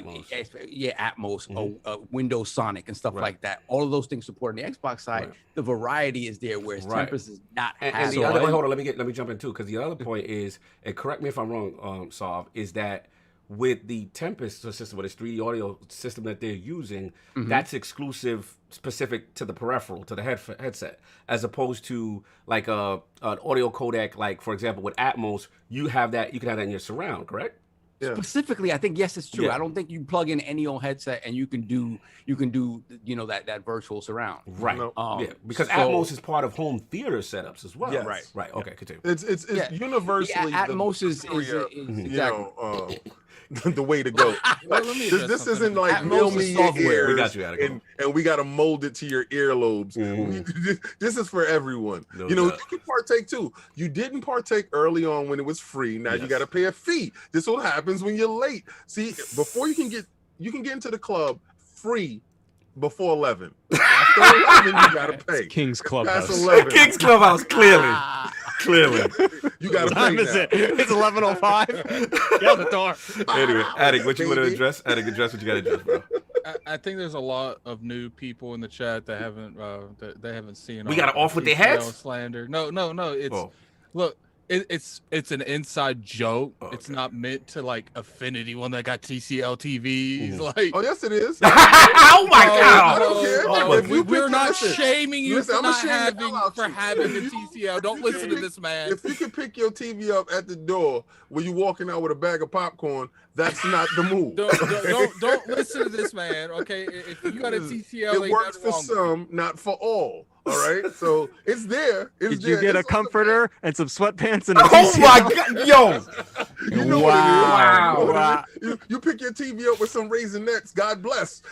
Windows Sonic and stuff like that. All of those things supported on the Xbox side. The variety is there, whereas Tempest is not. And the other, hold on, let me jump in too, because the other point is, and correct me if I'm wrong, Sav, is that with the Tempest system, with this 3D audio system that they're using, that's exclusive, specific to the peripheral, to the headset, as opposed to like an audio codec, like for example with Atmos, you can have that in your surround, correct? Yeah. Specifically, I think yes, it's true. Yeah. I don't think you plug in any old headset and you can do you know that virtual surround. Right. Because Atmos is part of home theater setups as well. Yes. Right. Okay. Continue. It's universally Atmos is you know, the way to go. This isn't like mail me your ears. We got you, Attic. And we got to mold it to your earlobes. This is for everyone. You know, you can partake too. You didn't partake early on when it was free. Now you got to pay a fee. This is what happens when you're late. See, before you can get into the club free before 11. After 11, you got to pay. It's King's Clubhouse. Past 11. King's Clubhouse, clearly. You got to pay Time is now. it? It's 11:05. Get out the door. Anyway, Attic, what you want to address? Attic, address what you got to address, bro. I think there's a lot of new people in the chat that haven't they haven't seen. We got to off with their heads? Slander. No. It's look. It's an inside joke. It's not meant to like offend anyone that got TCL TVs. Like, oh yes, it is. Oh my God! I don't care. We're not shaming you for not having the the TCL. Don't listen to this man. If you can pick your TV up at the door when you're walking out with a bag of popcorn, that's not the move. Don't listen to this man. Okay, if you got a TCL, it works for some, not for all. All right, so it's there. Did you get a comforter and some sweatpants and a Oh my God, yo! You know Wow. You pick your TV up with some Raisinets. God bless.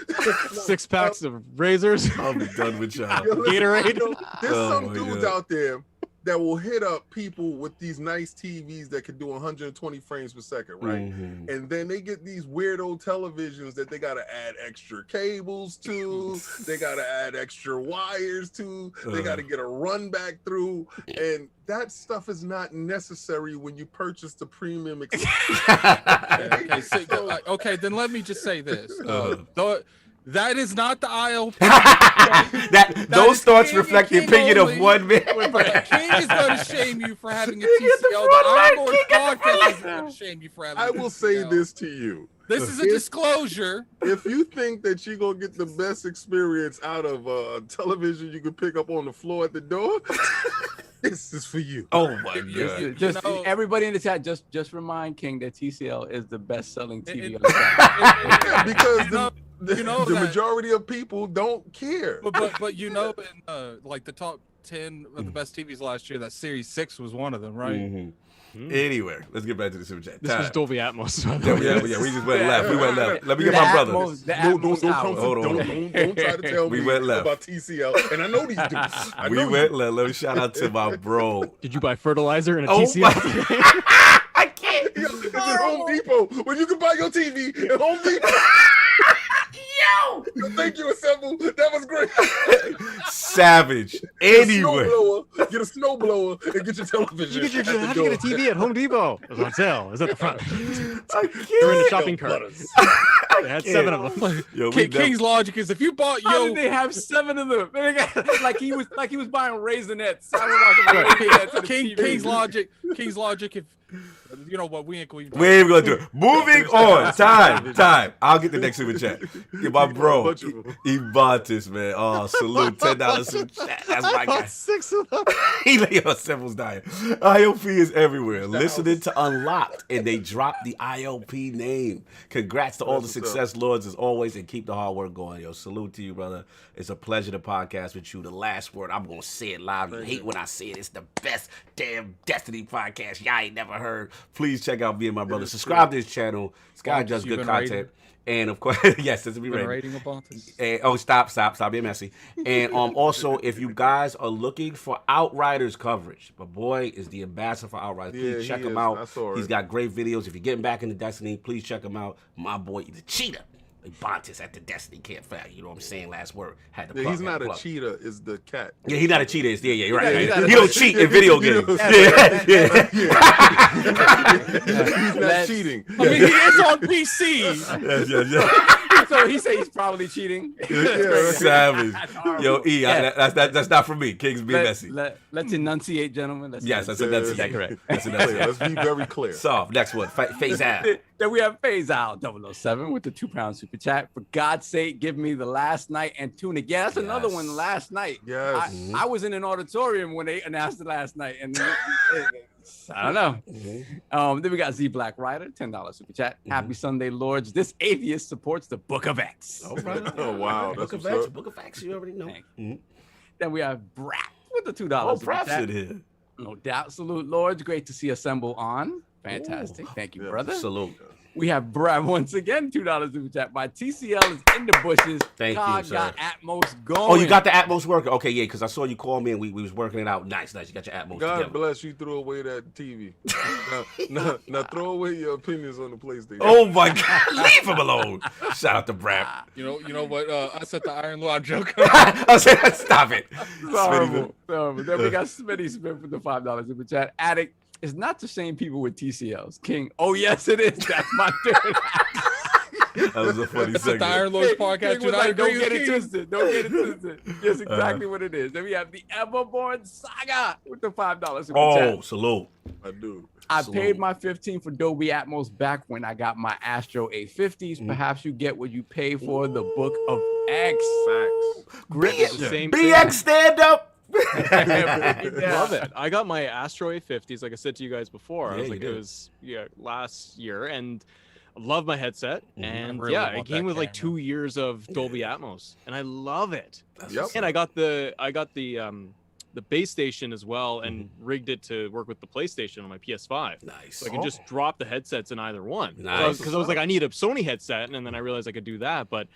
6 packs of razors. I'm done with y'all. Gatorade. There's some dudes out there that will hit up people with these nice TVs that can do 120 frames per second, right? And then they get these weirdo televisions that they got to add extra cables to, they got to add extra wires to, they got to get a run back through, and that stuff is not necessary when you purchase the premium. Okay, then let me just say this. That is not the ILP. Those thoughts reflect the opinion of one man. King is going to shame you for having a TCL. The podcast is going to shame you for having I will say this to you. This is a disclosure. If you think that you're going to get the best experience out of a television you can pick up on the floor at the door, this is for you. Oh my God. Just everybody in the chat, just remind King that TCL is the best-selling TV on the planet. Because the majority of people don't care. But you know, in like the top 10 of the best TVs last year, that Series 6 was one of them, right? Anyway, let's get back to the super chat. This was Dolby Atmos. Yeah, we just went left. We went left. Let me get my brother. Don't try to tell me about TCL. And I know these dudes. We went left. Let me shout out to my bro. Did you buy fertilizer and a TCL? I can't. It's at Home Depot. When you can buy your TV at Home Depot. Yo! Thank you, Assemble. That was great. Savage. Anyway. Get a snowblower and get your television. How do you get a TV at Home Depot? It was on sale. It was at the front. They're in the shopping cart. They had 7 of them. Yo, King's logic is if you bought How did they have 7 of them? like he was buying Raisinets. King's logic. If you know what, we ain't going to do it. Moving on. Time. I'll get the next super chat. Get my bro. He bought this, man. Oh, salute. $10 super chat. That's my God. 6 of them. He lay on Symbol's dying. ILP is everywhere. Listening to Unlocked, and they dropped the ILP name. Congrats to all the success lords as always, and keep the hard work going. Yo, salute to you, brother. It's a pleasure to podcast with you. The last word, I'm gonna say it live. You hate when I say it. It's the best damn Destiny podcast y'all ain't never heard. Please check out me and my brother. Subscribe to his channel. This guy does good content. And of course, yes, this will be rating about this. And, oh, stop being messy. And also, if you guys are looking for Outriders coverage, my boy is the ambassador for Outriders. Please check him out. He's got great videos. If you're getting back into Destiny, please check him out. My boy, the cheetah. Bontis at the Destiny camp fact. You know what I'm saying? Last word. Had to plug, he's not a cheetah, it's the cat. Yeah, he's not a cheetah. Yeah, you're right. He don't cheat in video games. He's not cheating. I mean, he is on PC. Yes. So he said he's probably cheating. Savage. Yo, E, that's not for me. Kings be messy. Let's enunciate, gentlemen. Let's enunciate. That's correct. Let's be very clear. Soft. Next one. Phase out. Then we have Phase Out 007 with the £2 super chat. For God's sake, give me the Last Night and Tunic. Yeah, that's another one. Last Night. Yes. I was in an auditorium when they announced the Last Night, and I don't know. Then we got Z Black Rider, $10 super chat. Happy Sunday, Lords. This atheist supports the Book of X. Oh wow, Book of X. Book of X. You already know. Then we have Brap with the $2 super Brap's chat. in here. No doubt. Salute, Lords. Great to see Assemble on. Fantastic. Thank you, brother. Salute. We have Brad once again, $2 super chat. My TCL is in the bushes. Thank you, sir. Got Atmos going. Oh, you got the Atmos working? Okay, yeah, because I saw you call me and we was working it out. Nice. You got your Atmos God together. bless you. Threw away that TV. now throw away your opinions on the PlayStation. Oh my God, leave him alone. Shout out to Brad. You know what? I said the Iron Law joke. I said, stop it. Horrible. Then we got Smitty Smith with the $5 super chat. Addict. It's not to shame people with TCLs. King. Oh, yes, it is. That's my third. That was a funny That's segment. the Iron Lords podcast. Don't get it twisted. Don't get it twisted. That's exactly what it is. Then we have the Everborn Saga with the $5 super chat. Oh, salute. I do. I paid my $15 for Dolby Atmos back when I got my Astro A50s. Perhaps you get what you pay for the Book of X. BX stand up. Love it. I got my Astro A50s, like I said to you guys before. I was like, it was last year, and I love my headset. And really it came with like 2 years of Dolby Atmos, and I love it. And I got the base station as well, and rigged it to work with the PlayStation on my PS5. Nice. So I can just drop the headsets in either one. Nice. Because I was like, I need a Sony headset, and then I realized I could do that. But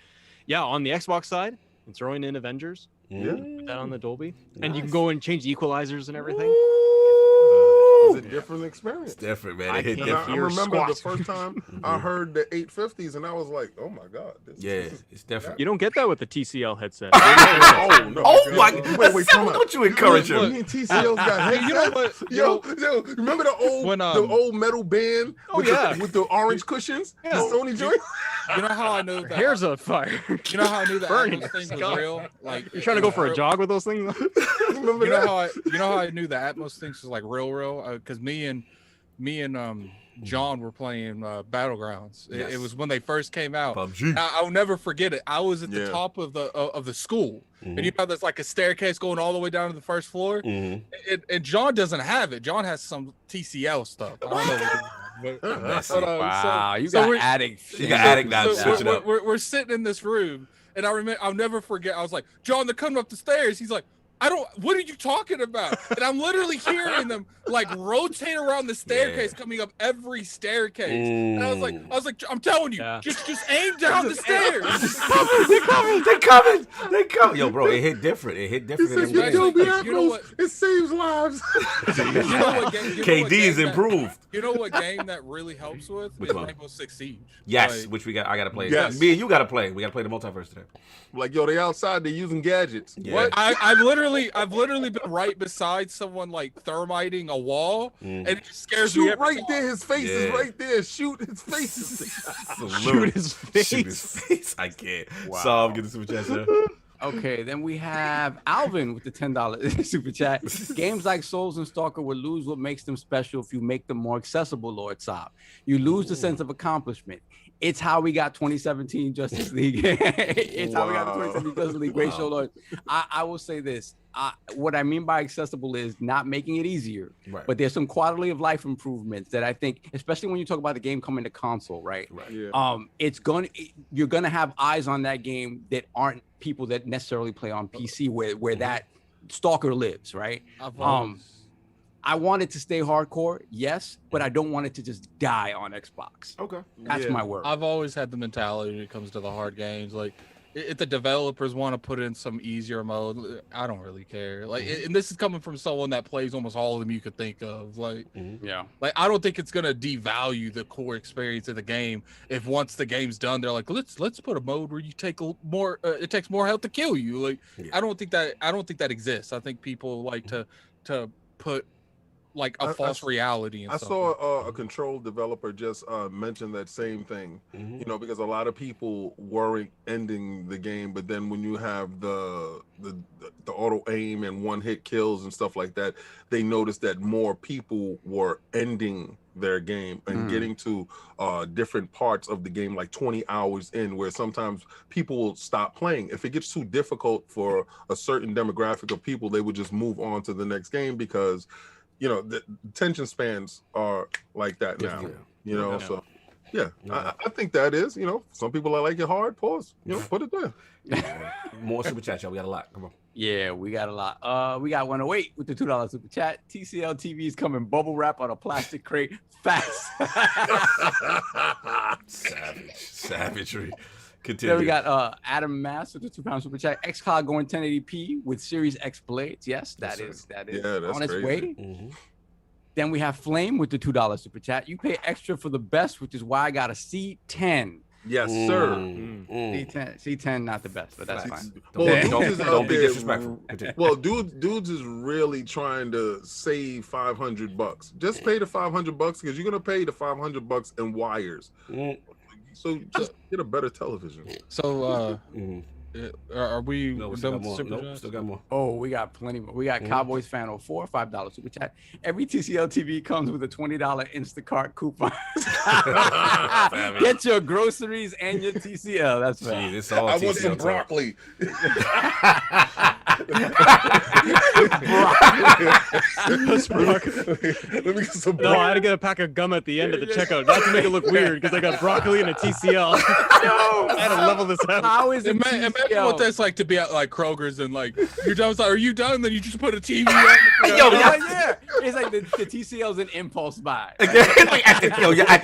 yeah, on the Xbox side, I'm throwing in Avengers. Put that on the Dolby, and you can go and change the equalizers and everything. It's a different experience. It's different, man. I remember the first time I heard the 850s, and I was like, "Oh my God!" It's different. You don't get that with the TCL headset. Oh my! Wait, don't you encourage him? Me and TCL's got headsets. You know what? Yo, remember the old metal band with the orange cushions? The Sony joint. You know how I knew that? Hair's on fire. You know how I knew that Atmos thing was real? Like, you're trying to go for a jog with those things? You know how I knew the Atmos things was like real? Because me and John were playing Battlegrounds. It was when they first came out. I'll never forget it. I was at the top of the school, and you know there's like a staircase going all the way down to the first floor. And John doesn't have it. John has some TCL stuff. I don't know. Wow, you got addict. You got addict now. We're sitting in this room, and I'll never forget. I was like, John, they're coming up the stairs. He's like, what are you talking about? And I'm literally hearing them like rotate around the staircase, coming up every staircase. And I was like, I'm telling you, just aim down the stairs. They coming. Yo, bro, it hit different. You know what? It saves lives. KD's improved. You know what game that really helps with? Is Rainbow Six Siege. Yes, which I gotta play. Yes. Me and you gotta play. We gotta play the multiverse today. Like, yo, they outside, they using gadgets. Yeah. What? I've literally been right beside someone like thermiting a wall, and it just scares me. Right there, his face is right there. Shoot his face. Shoot his face. I can't. Wow. So I'm getting super chat, sir. Okay, then we have Alvin with the $10 super chat. Games like Souls and Stalker will lose what makes them special if you make them more accessible, Lord Saab. You lose the sense of accomplishment. It's how we got 2017 Justice League. It's how we got the 2017 Justice League. Great show, Lord. I will say this. what I mean by accessible is not making it easier, Right. but there's some quality of life improvements that I think, especially when you talk about the game coming to console, right? Yeah. You're gonna have eyes on that game that aren't people that necessarily play on PC, where that stalker lives, right? I want it to stay hardcore, yes, but I don't want it to just die on Xbox. Okay. That's my word. I've always had the mentality when it comes to the hard games. Like, if the developers want to put in some easier mode, I don't really care. Like, and this is coming from someone that plays almost all of them you could think of. Like, like I don't think it's gonna devalue the core experience of the game if once the game's done, they're like, let's put a mode where you take more. It takes more health to kill you. Like, I don't think that exists. I think people like to put like a false reality. I saw a Control developer just mention that same thing, you know, because a lot of people weren't ending the game, but then when you have the auto aim and one hit kills and stuff like that, they noticed that more people were ending their game and getting to different parts of the game like 20 hours in, where sometimes people will stop playing. If it gets too difficult for a certain demographic of people, they would just move on to the next game because, you know, the attention spans are like that now. You know, so I think that is, you know, some people are like it hard. Pause. You know, put it there. More super chat, y'all. We got a lot. Come on. Yeah, we got a lot. We got 108 with the $2 super chat. TCL TVs come in bubble wrap on a plastic crate. Fast. Savagery. Continue. Then we got Adam Mass with the £2 super chat. XCOD going 1080p with Series X blades. Yes, that is on its way. Then we have Flame with the $2 super chat. You pay extra for the best, which is why I got a C10. Yes, sir. C10, not the best, but that's fine. Well, don't be disrespectful. Well, dudes is really trying to save $500. Just pay the $500 because you're gonna pay the $500 in wires. So just get a better television. So are we No, done with the super nope, chats? still got more. Oh, we got plenty more. We got Cowboys Fan 04, $5 super chat. Every TCL TV comes with a $20 Instacart coupon. Get your groceries and your TCL. That's right. It's all I TCL want some talk. broccoli. Let me get some No, broccoli. I had to get a pack of gum at the end of the checkout, not to make it look weird, because I got broccoli and a TCL. I had to level this out. How is it? Imagine what that's like to be at like Kroger's and like you're done. It's like, are you done? And then you just put a TV on. Yeah. It's like the TCL's an impulse buy. Like at the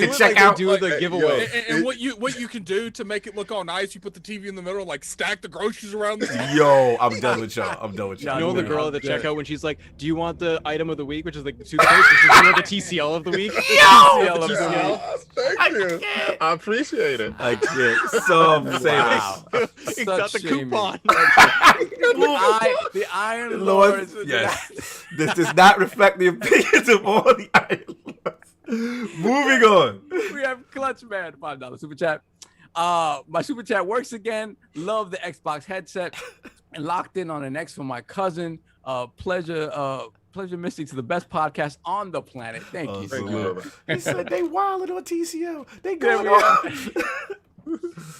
checkout. Do the giveaway. And what you can do to make it look all nice, you put the TV in the middle, like stack the groceries around the TV. Yo, I'm done with y'all. I'm done with y'all. You know the girl at the checkout when she's like, "Do you want the item of the week?" Which is like the toothpaste. And she's like, the TCL of the week. Thank you. I appreciate it. I can't. So Wow. He got the coupon. The Iron Lord, Lords. yes. This does not reflect the opinions of all the Iron Lords. Moving on. We have Clutch Man, $5 super chat. My super chat works again. Love the Xbox headset. And locked in on an X for my cousin. Pleasure Misty to the best podcast on the planet. Thank you. Thank you, brother. They said they wilding on TCL. They There going we on.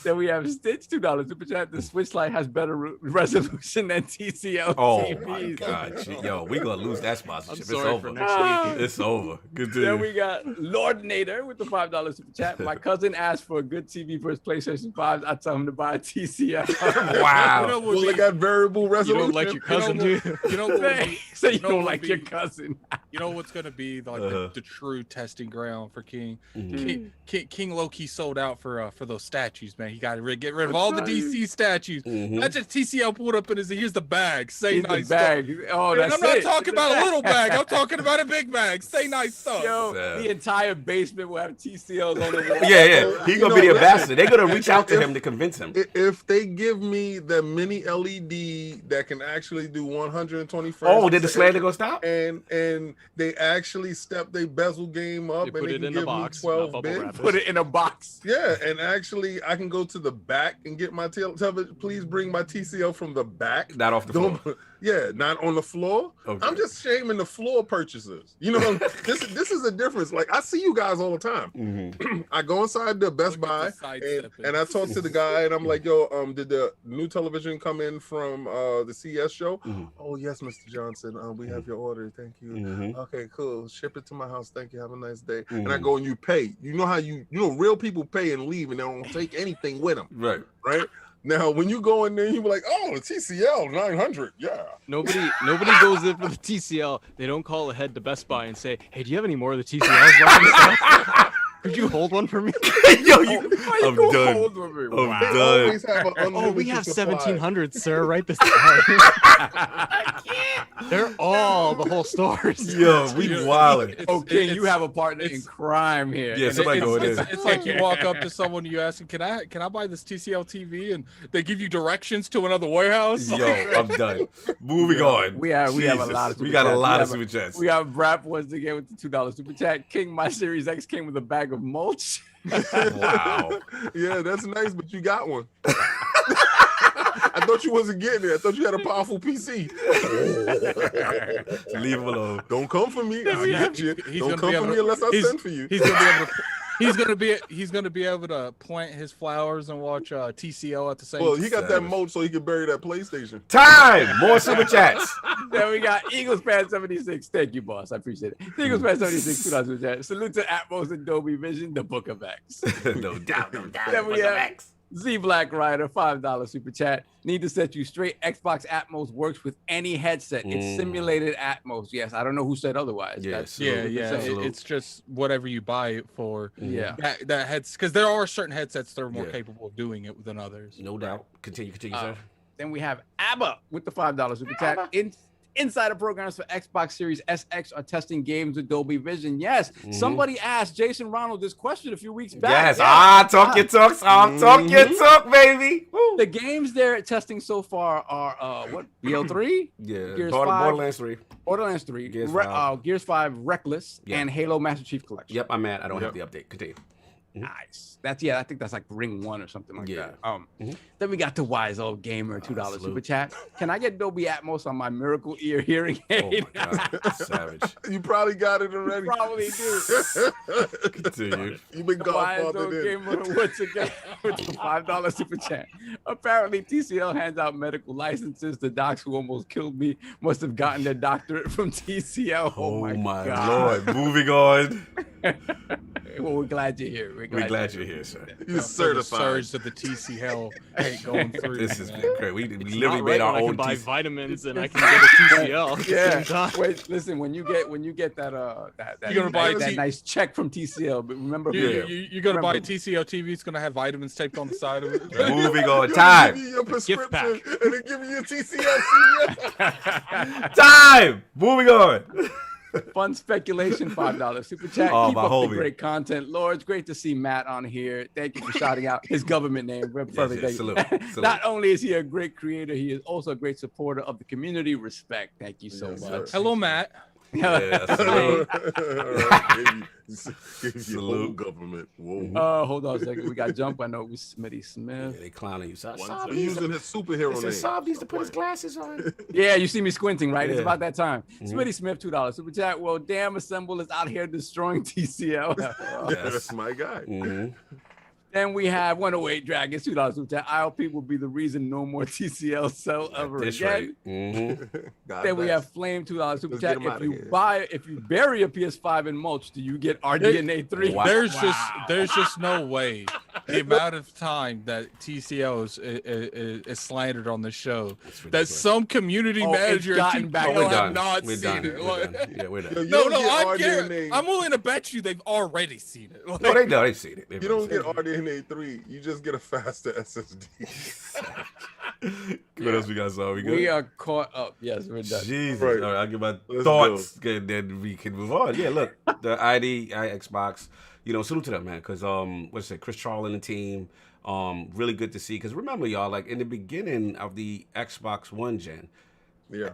Then we have Stitch, $2 super chat. The Switch Lite has better resolution than TCL Oh TVs. my God. Yo, we gonna lose that sponsorship. It's sorry over. for next week. It's over. Continue. Then we got LordNator with the $5 super chat. My cousin asked for a good TV for his PlayStation 5. I tell him to buy a TCL. Wow. Well, they got variable You resolution. don't like your cousin, do you? You know what? So you know don't what like would your be- cousin. You know what's gonna be like the true testing ground for King. Mhm. King low-key sold out for those statues, man. He got to get rid of all the DC statues. Mhm. That's just TCL pulled up in his. Here's the bag. Say He's the nice bag. stuff. Oh, And that's I'm not it. talking about a little bag. I'm talking about a big bag. Say nice stuff. Yo, Sad. the entire basement will have TCLs on the wall. Yeah. He gonna be the ambassador. They're gonna reach out to him to convince him. If they give me the mini LED that can actually do 120 frames, Oh, did the slander go stop? and they actually step their bezel game up They and put they it can in a give box, me not 12 bubble bits. wrap it. Put it in a box. Yeah, and actually literally, I can go to the back and get my television. Please bring my TCL from the back. Not off the floor. Yeah, not on the floor. Okay. I'm just shaming the floor purchasers. You know, this is a difference. Like, I see you guys all the time. Mm-hmm. I go inside the Best Buy and I talk to the guy and I'm like, yo, did the new television come in from the CS show? Mm-hmm. Oh, yes, Mr. Johnson. We have your order. Thank you. Mm-hmm. Okay, cool. Ship it to my house. Thank you. Have a nice day. Mm-hmm. And I go and you pay. You know how real people pay and leave and they don't take anything with them. Right. Now, when you go in there, you be like, "Oh, the TCL 900, yeah." Nobody goes in for the TCL. They don't call ahead to Best Buy and say, "Hey, do you have any more of the TCLs?" Could you hold one for me? Yo, I'm done. I'm done. We have 1700, sir. Right this time. I can't. They're all the whole stores. Yo, we wildin'. Okay, you have a partner in crime here. Yeah, somebody go in there. It's like you walk up to someone, you ask them, can I buy this TCL TV? And they give you directions to another warehouse. Yo, I'm done. Moving on. We have a lot of we got a lot of super chats. We got Brap once again with the $2 super chat. King, my Series X came with a bag of mulch. Wow. Yeah, that's nice, but you got one. I thought you wasn't getting it. I thought you had a powerful PC. Leave him alone. Don't come for me. I'll get you. Don't come for me unless I send for you. He's gonna be able to plant his flowers and watch TCL at the same time. Well, he got that moat so he can bury that PlayStation. Time! More super chats. Then we got Eagles Fan 76. Thank you, boss. I appreciate it. Eagles Fan 76, $2 super chat. Salute to Atmos and Dolby Vision, the Book of X. No doubt. Then we have Z Black Rider, $5 super chat. Need to set you straight. Xbox Atmos works with any headset. It's simulated Atmos. Yes, I don't know who said otherwise. Yes. It's just whatever you buy it for. Yeah. That heads, because there are certain headsets that are more capable of doing it than others. No doubt. Continue, sir. Then we have ABBA with the $5 super chat. Insider programs for Xbox Series SX are testing games with Dolby Vision. Yes, somebody asked Jason Ronald this question a few weeks back. Yes, talk your talk, talk your talk, baby. Woo. The games they're testing so far are what? BL3? Yeah, Gears Borderlands 3. Borderlands 3, Gears 5 Reckless, and Halo Master Chief Collection. Yep, I'm mad. I don't have the update. Continue. Nice. I think that's like Ring 1 or something like that. Then we got the Wise Old Gamer $2 super chat. Can I get Dolby Atmos on my Miracle Ear hearing aid? Oh my God. Savage. You probably got it already. You probably do. Continue. You've been Wise Old Gamer once again with the $5 super chat. Apparently, TCL hands out medical licenses. The docs who almost killed me must have gotten their doctorate from TCL. Oh my God. Lord. Moving on. Well, we're glad you're here. We're glad you're here, sir. You're certified. Surge of the TCL hate going through. This has been great. We literally made our own. I can buy vitamins and I can get a TCL. Yeah. Wait, listen. When you get that you're gonna buy that nice check from TCL. But remember, you're gonna buy a TCL TV. It's gonna have vitamins taped on the side of it. Moving on. Time. Give you your prescription and then give you your TCL. Time. Moving on. Fun speculation, $5 super chat. Oh, Keep up homie. the great content, Lord. It's great to see Matt on here. Thank you for shouting out his government name. We're perfect. Yes, salute. Not only is he a great creator, he is also a great supporter of the community. Respect. Thank you so much. Sir. Hello, Matt. Salute. Salute government. Whoa. Hold on a second. We got jump. I know it was Smitty Smith. Yeah, they clowning you. Saab using his superhero name. Saab needs to put his glasses on. Yeah, you see me squinting, right? It's Yeah. about that time. Smitty Smith, $2 super chat. Well, damn, Assemble is out here destroying TCL. That's my guy. Then we have 108 Dragons, $2 super chat. ILP will be the reason no more TCL sell ever again. Then we have Flame, $2 super chat. If you bury a PS5 in mulch, do you get RDNA 3? Wow. There's just no way the amount of time that TCL is slandered on the show that some community manager gotten back. have not seen it. Yeah, we're done. No, I'm willing to bet you they've already seen it. No, they've seen it. You don't get RDNA 3, you just get a faster SSD. What else we got, Saul? We are caught up. Yes, we're done. Jesus. Right. All right, I'll give my Let's thoughts, and then we can move on. Yeah, look, the Xbox, salute to them, man, because, Chris Charles and the team, really good to see. Because remember, y'all, like, in the beginning of the Xbox One gen, Yeah.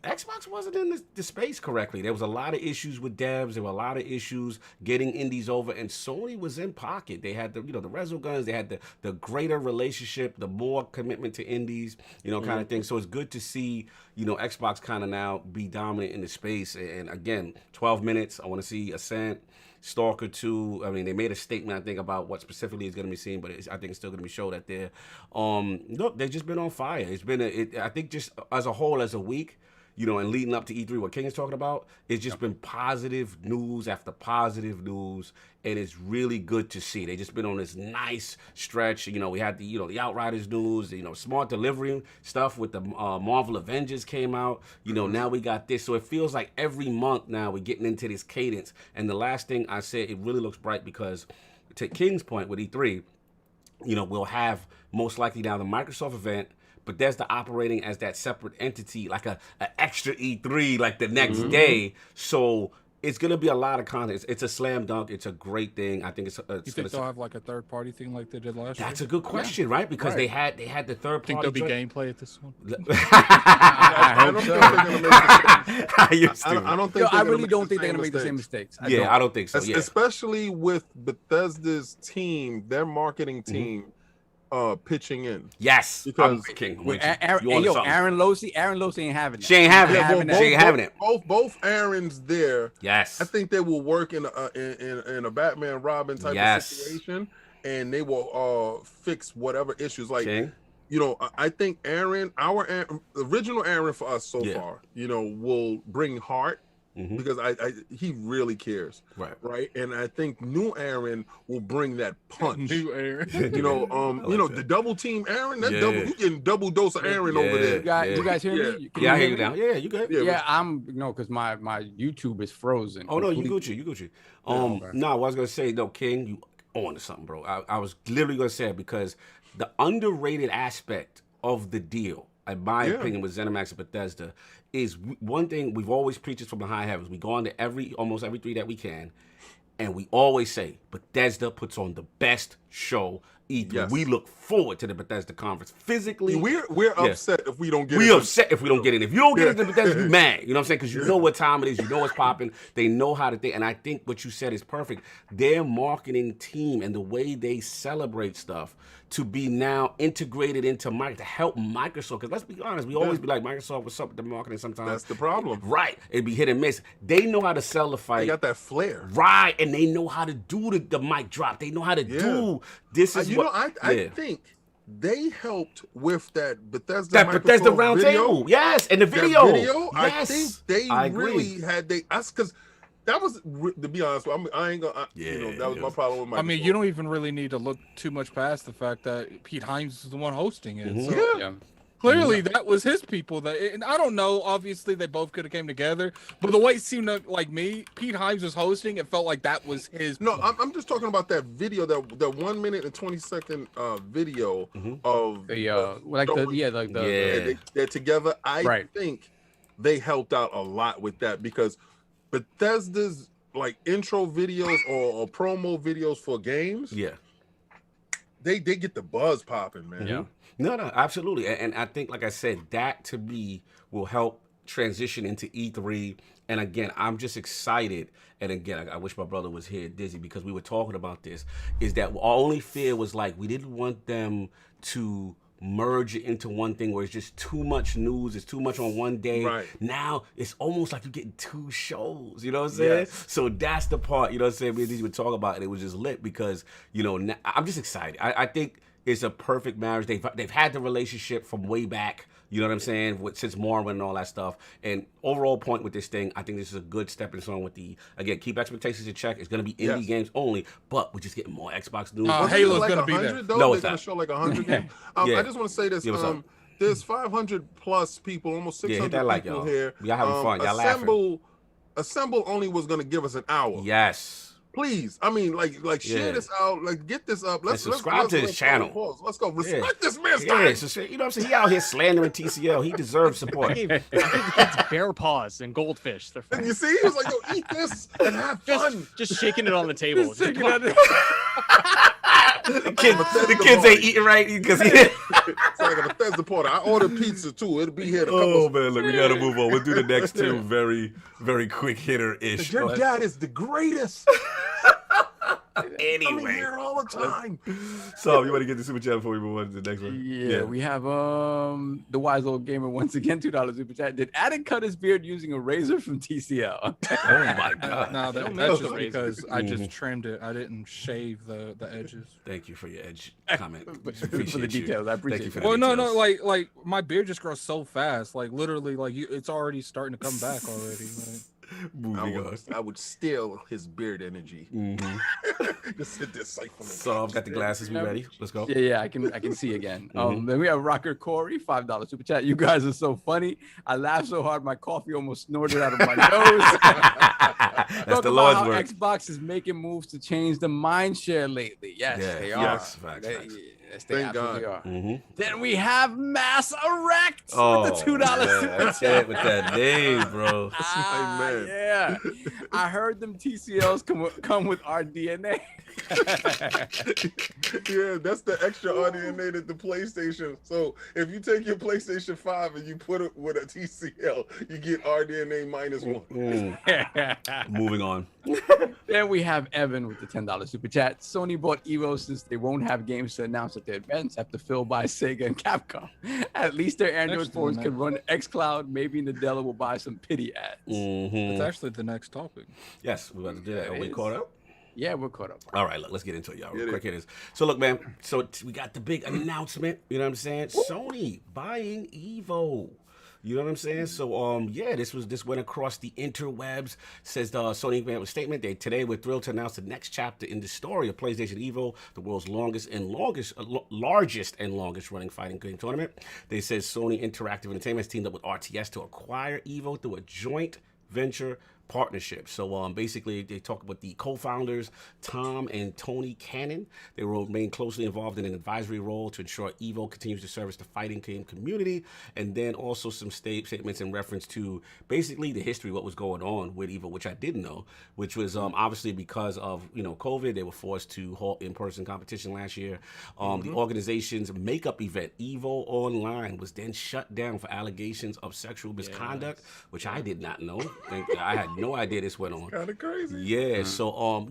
Xbox wasn't in the space correctly. There was a lot of issues with devs. There were a lot of issues getting indies over, and Sony was in pocket. They had the the reso guns. They had the greater relationship, the more commitment to indies, kind of thing. So it's good to see Xbox kind of now be dominant in the space. And again, 12 minutes. I want to see Ascent, Stalker 2. I mean, they made a statement, I think, about what specifically is going to be seen, but I think it's still going to be showed out there. Look, they've just been on fire. It's been I think just as a whole, as a week, and leading up to E3, what King is talking about, it's just been positive news after positive news, and it's really good to see. They just been on this nice stretch. We had the Outriders news, smart delivery stuff with the Marvel Avengers came out. Now we got this. So it feels like every month now we're getting into this cadence. And the last thing I said, it really looks bright because, to King's point with E3, we'll have most likely now the Microsoft event, but there's the operating as that separate entity, like a extra E3, like the next day. So it's going to be a lot of content. It's a slam dunk. It's a great thing. I think it's you think they'll have like a third party thing like they did last year? That's a good question, right? Because they had the third party. Think there'll be gameplay at this one? I don't think they're going to make the same. I don't think. I really don't think they're going to make the same mistakes. I don't think so. Yeah. Especially with Bethesda's team, their marketing team. Pitching in. Yes. Because Aaron Losey ain't having it. She ain't having it. Both Aarons there. Yes. I think they will work in a Batman Robin type of situation, and they will fix whatever issues. Like I think Aaron, original Aaron for us so far, will bring heart. Because he really cares, right? And I think new Aaron will bring that punch. New Aaron, the double team Aaron. That double, you getting double dose of Aaron over there. You guys hear me? I hear you now. Yeah, you good? Yeah, I'm because my YouTube is frozen. Oh no, you Gucci. No, I was gonna say King, you on to something, bro. I was literally gonna say it because the underrated aspect of the deal, in my opinion, with ZeniMax and Bethesda, is one thing we've always preached from the high heavens. We go on to almost every 3 that we can, and we always say Bethesda puts on the best show. Yes. We look forward to the Bethesda conference. Physically, we're upset if we don't get it. We're upset if we don't get it. If you don't get it to Bethesda, you're mad. You know what I'm saying? Because you know what time it is. You know what's popping. They know how to think. And I think what you said is perfect. Their marketing team and the way they celebrate stuff to be now integrated into Microsoft, to help Microsoft. Because let's be honest, we always be like, Microsoft, what's up with the marketing sometimes? That's the problem. Right. It'd be hit and miss. They know how to sell the fight. They got that flair. Right. And they know how to do the mic drop. They know how to do this. I think they helped with that Bethesda round table. Yes. And the video. Yes. I think they really had because that was, to be honest, I ain't gonna. That was my problem with Microsoft. I mean, you don't even really need to look too much past the fact that Pete Hines is the one hosting it. So clearly, that was his people. And I don't know. Obviously, they both could have came together, but the way it seemed like Pete Hines was hosting, it felt like that was his. No, I'm just talking about that video, that 1 minute and 20-second video of they're together. I think they helped out a lot with that because Bethesda's like intro videos or promo videos for games, they get the buzz popping, man. Yeah. No, absolutely. And I think, like I said, that to me will help transition into E3. And again, I'm just excited. And again, I wish my brother was here, Dizzy, because we were talking about this, is that our only fear was like, we didn't want them to merge it into one thing where it's just too much news, it's too much on one day. Right. Now it's almost like you're getting 2 shows, you know what I'm saying? Yes. So that's the part, you know what I'm saying, me and Dizzy would talk about, and it was just lit because, now, I'm just excited. I think it's a perfect marriage. They've had the relationship from way back, you know what I'm saying, since Morrowind and all that stuff. And overall point with this thing, I think this is a good stepping stone with again, keep expectations in check. It's going to be indie games only, but we're just getting more Xbox news. Halo's going to be there. No, they're going to show like 100 games. I just want to say this. There's 500 plus people, almost 600 people here. Y'all having fun. Y'all laughing. Assemble only was going to give us an hour. Yes. Please, I mean, share this out, get this up. Let's subscribe to his channel. Let's go. Respect this man's time. You know what I'm saying? He out here slandering TCL. He deserves support. It's bear paws and goldfish. And you see, he was like, "Yo, eat this and have fun." Just shaking it on the table. the kids ain't eating right because it's like a Bethesda party. I ordered pizza too. It'll be here in a couple. Oh man, look, we gotta move on. We'll do the next two very, very quick hitter ish. Your dad is the greatest. Anyway, I'm here all the time. So you want to get the super chat before we move on to the next one? Yeah, we have the wise old gamer once again, $2 super chat. Did Adam cut his beard using a razor from TCL? Oh my god! No, that's just because I just trimmed it. I didn't shave the edges. Thank you for your edge comment. For the details, I appreciate it. Well, no, like my beard just grows so fast. Like literally, like it's already starting to come back already. Like. I would steal his beard energy. Just sit there siphoning. So I've got the glasses. We ready? Let's go. Yeah, I can see again. Then we have Rocker Corey, $5 super chat. You guys are so funny. I laughed so hard my coffee almost snorted out of my nose. That's the Lord's work. Xbox is making moves to change the mind share lately. Yes, they are. Yes, facts. Yes, they absolutely are. Then we have Mass Erect with the $2 super that's chat. it with that name, bro. That's my man. Yeah, I heard them TCLs come with our DNA. Yeah, that's the extra RDNA that the PlayStation. So if you take your PlayStation 5 and you put it with a TCL, you get RDNA -1. Moving on. Then we have Evan with the $10 super chat. Sony bought Evo since they won't have games to announce at their events after filled by Sega and Capcom. At least their Android phones can run xCloud. Maybe Nadella will buy some pity ads. That's actually the next topic. Yes, we're about to do that. Are we caught up? Yeah, we're caught up. All right, let's get into it, y'all. Real quick hitters. So look, man. So we got the big announcement. You know what I'm saying? Sony buying Evo. You know what I'm saying? So yeah, this went across the interwebs. Says the Sony made a statement. Today we're thrilled to announce the next chapter in the story of PlayStation Evo, the world's largest and longest running fighting game tournament. They said Sony Interactive Entertainment has teamed up with RTS to acquire Evo through a joint venture partnership. So basically they talk about the co-founders Tom and Tony Cannon. They will remain closely involved in an advisory role to ensure Evo continues to service the fighting game community, and then also some statements in reference to basically the history, what was going on with Evo, which I didn't know, which was obviously because of COVID, they were forced to halt in-person competition last year. The organization's makeup event EVOOnline was then shut down for allegations of sexual misconduct, which I did not know. I had no idea this went on. Kind of crazy. Yeah. So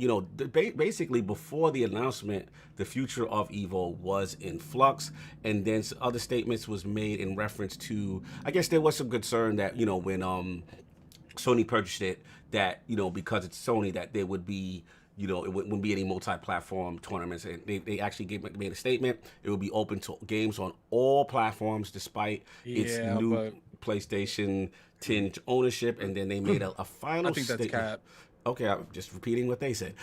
basically before the announcement, the future of Evo was in flux, and then other statements was made in reference to, I guess there was some concern that when Sony purchased it, that because it's Sony, that there would be it wouldn't be any multi-platform tournaments. And they actually made a statement. It would be open to games on all platforms despite its new PlayStation tinge ownership. And then they made a final statement. That's cap. Okay, I'm just repeating what they said.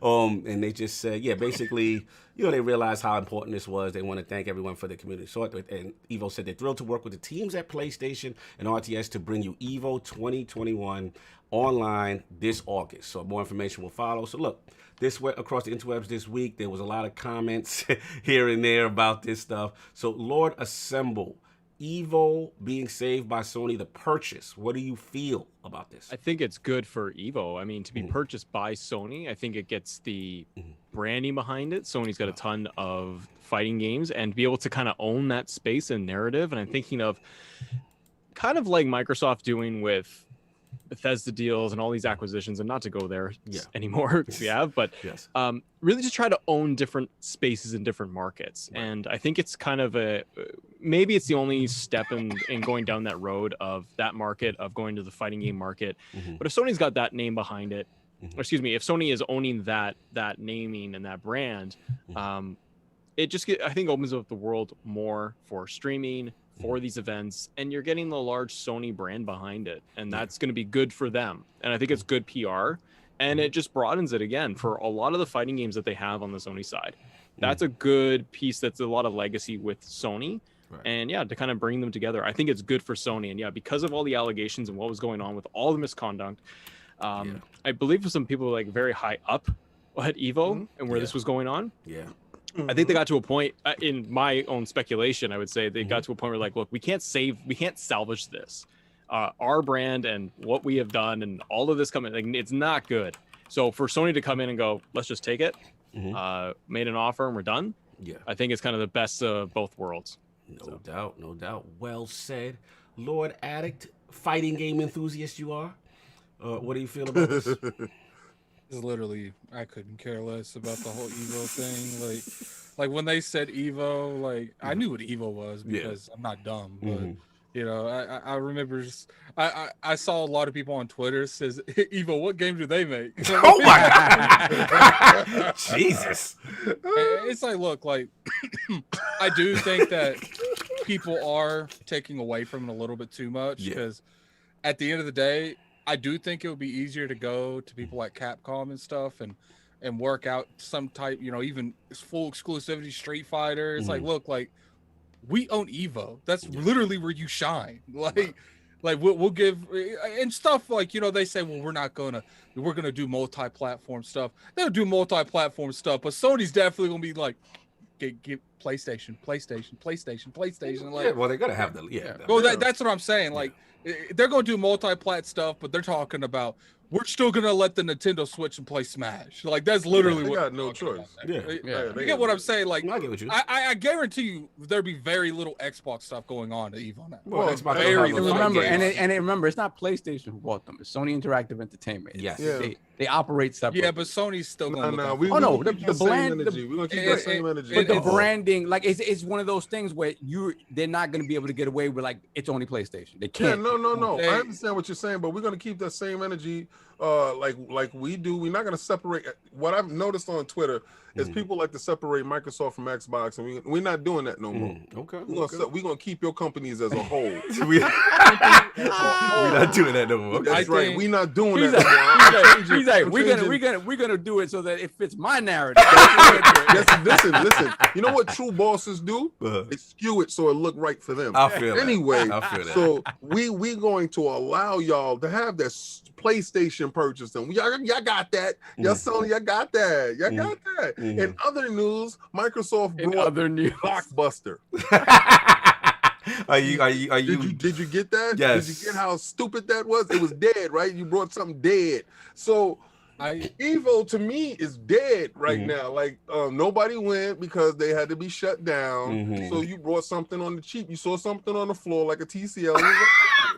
And they just said, basically, they realized how important this was. They want to thank everyone for the community. So, and Evo said they're thrilled to work with the teams at PlayStation and RTS to bring you Evo 2021 online this August. So more information will follow. So look, this went across the interwebs this week. There was a lot of comments here and there about this stuff. So Lord Assemble, Evo being saved by Sony, the purchase. What do you feel about this? I think it's good for Evo. I mean, to be purchased by Sony, I think it gets the branding behind it. Sony's got a ton of fighting games, and to be able to kind of own that space and narrative. And I'm thinking of kind of like Microsoft doing with Bethesda deals and all these acquisitions, and not to go there anymore if we have, but really just try to own different spaces in different markets. And I think it's kind of maybe it's the only step in going down that road of that market, of going to the fighting game market. But if Sony's got that name behind it, or excuse me, if Sony is owning that naming and that brand, it just I think opens up the world more for streaming, for these events, and you're getting the large Sony brand behind it, and that's going to be good for them. And I think it's good PR, and it just broadens it again for a lot of the fighting games that they have on the Sony side. That's a good piece. That's a lot of legacy with Sony. And to kind of bring them together, I think it's good for Sony. And because of all the allegations and what was going on with all the misconduct, I believe some people like very high up at Evo and where this was going on. I think they got to a point, in my own speculation, I would say they got to a point where like, look, we can't salvage this. Our brand and what we have done and all of this coming, like, it's not good. So for Sony to come in and go, let's just take it. made an offer, and we're done. Yeah. I think it's kind of the best of both worlds. No doubt, no doubt. Well said. Lord Addict, fighting game enthusiast you are. What do you feel about this? It's literally, I couldn't care less about the whole Evo thing. Like when they said Evo, like I knew what Evo was because I'm not dumb. But you know, I remember I saw a lot of people on Twitter says, Evo, what game do they make? Oh my God. Jesus. It's like, look, like I do think that people are taking away from it a little bit too much because at the end of the day, I do think it would be easier to go to people like Capcom and stuff and work out some type, you know, even full exclusivity Street Fighter. It's like, look, like we own Evo. That's literally where you shine. Like we'll give and stuff like, you know, they say, well, we're gonna do multi-platform stuff. They'll do multi-platform stuff, but Sony's definitely gonna be like, get PlayStation. Like, Well, they're gonna have Well, that's what I'm saying. Like, they're gonna do multi-plat stuff, but they're talking about we're still gonna let the Nintendo Switch and play Smash. Like, that's literally what. Got no choice. You get what I'm saying? Like, I get what you. I guarantee you there'd be very little Xbox stuff going on at EVO now. Well, Xbox very don't have remember, games. and remember, it's not PlayStation who bought them. It's Sony Interactive Entertainment. Yes. They operate separately. Yeah, but Sony's still going. No, to we're the gonna keep the brand- same energy. We're gonna keep that same energy. But the branding, like it's one of those things where they're not going to be able to get away with like it's only PlayStation. They can't. Yeah, no. I understand what you're saying, but we're gonna keep that same energy, like we do. We're not gonna separate. What I've noticed on Twitter is people like to separate Microsoft from Xbox, and we're not doing that no more. Okay. We're gonna keep your companies as a whole. We're not doing that no more. Okay. That's right. We're not doing that no more. He's like, we're gonna do it so that it fits my narrative. Listen. You know what true bosses do? They skew it so it look right for them. I feel anyway. I feel that. So we're going to allow y'all to have that PlayStation purchase, and y'all got that. Y'all Sony, y'all got that. Y'all got that. In other news, Microsoft brought Blockbuster. Are you? Did you get that? Yes. Did you get how stupid that was? It was dead, right? You brought something dead. So Evo to me is dead right now. Like nobody went because they had to be shut down. So you brought something on the cheap. You saw something on the floor like a TCL.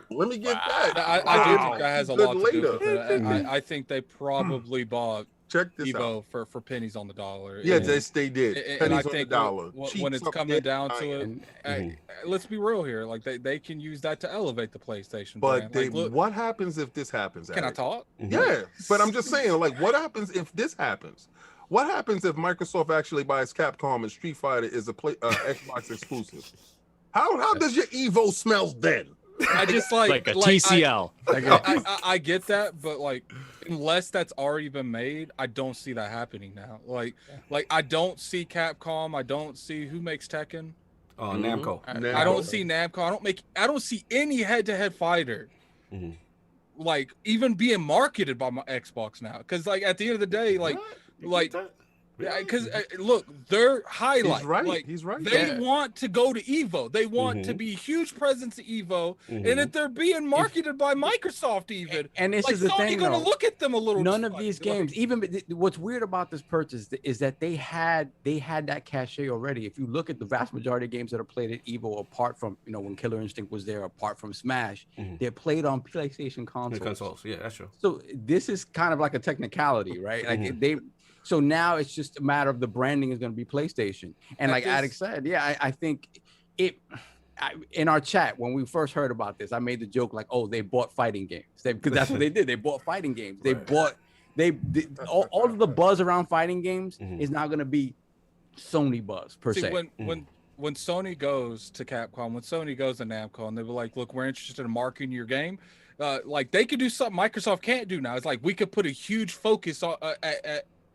Let me get that. I do think that has a lot to do with it. I think they probably bought Evo for pennies on the dollar. Yeah, they did. And I pennies on the think dollar. when it's coming down to it, let's be real here. Like they can use that to elevate the PlayStation But brand. Like, what happens if this happens? Can I talk? Yeah, but I'm just saying, like, what happens if this happens? What happens if Microsoft actually buys Capcom and Street Fighter is a Xbox exclusive? How does your Evo smells then? I just like a TCL. I get that, but like unless that's already been made, I don't see that happening now. Like I don't see Capcom. I don't see who makes Tekken. Namco. I don't see Namco. I don't see any head-to-head fighter like even being marketed by my Xbox now. Because like at the end of the day, because look, their highlight. He's right. They want to go to EVO. They want to be a huge presence at EVO, and if they're being marketed by Microsoft, even and this is the Sony thing, gonna look at them a little. None of these games, even what's weird about this purchase is that they had that cachet already. If you look at the vast majority of games that are played at EVO, apart from when Killer Instinct was there, apart from Smash, they're played on PlayStation consoles. Yeah, that's true. So this is kind of like a technicality, right? Like So now it's just a matter of the branding is going to be PlayStation. And like Addict said, I think in our chat, when we first heard about this, I made the joke like, oh, they bought fighting games. Because that's what they did. They bought fighting games. They all of the buzz around fighting games is now going to be Sony buzz per se. When Sony goes to Capcom, when Sony goes to Namco, and they were like, look, we're interested in marketing your game. Like they could do something Microsoft can't do now. It's like we could put a huge focus on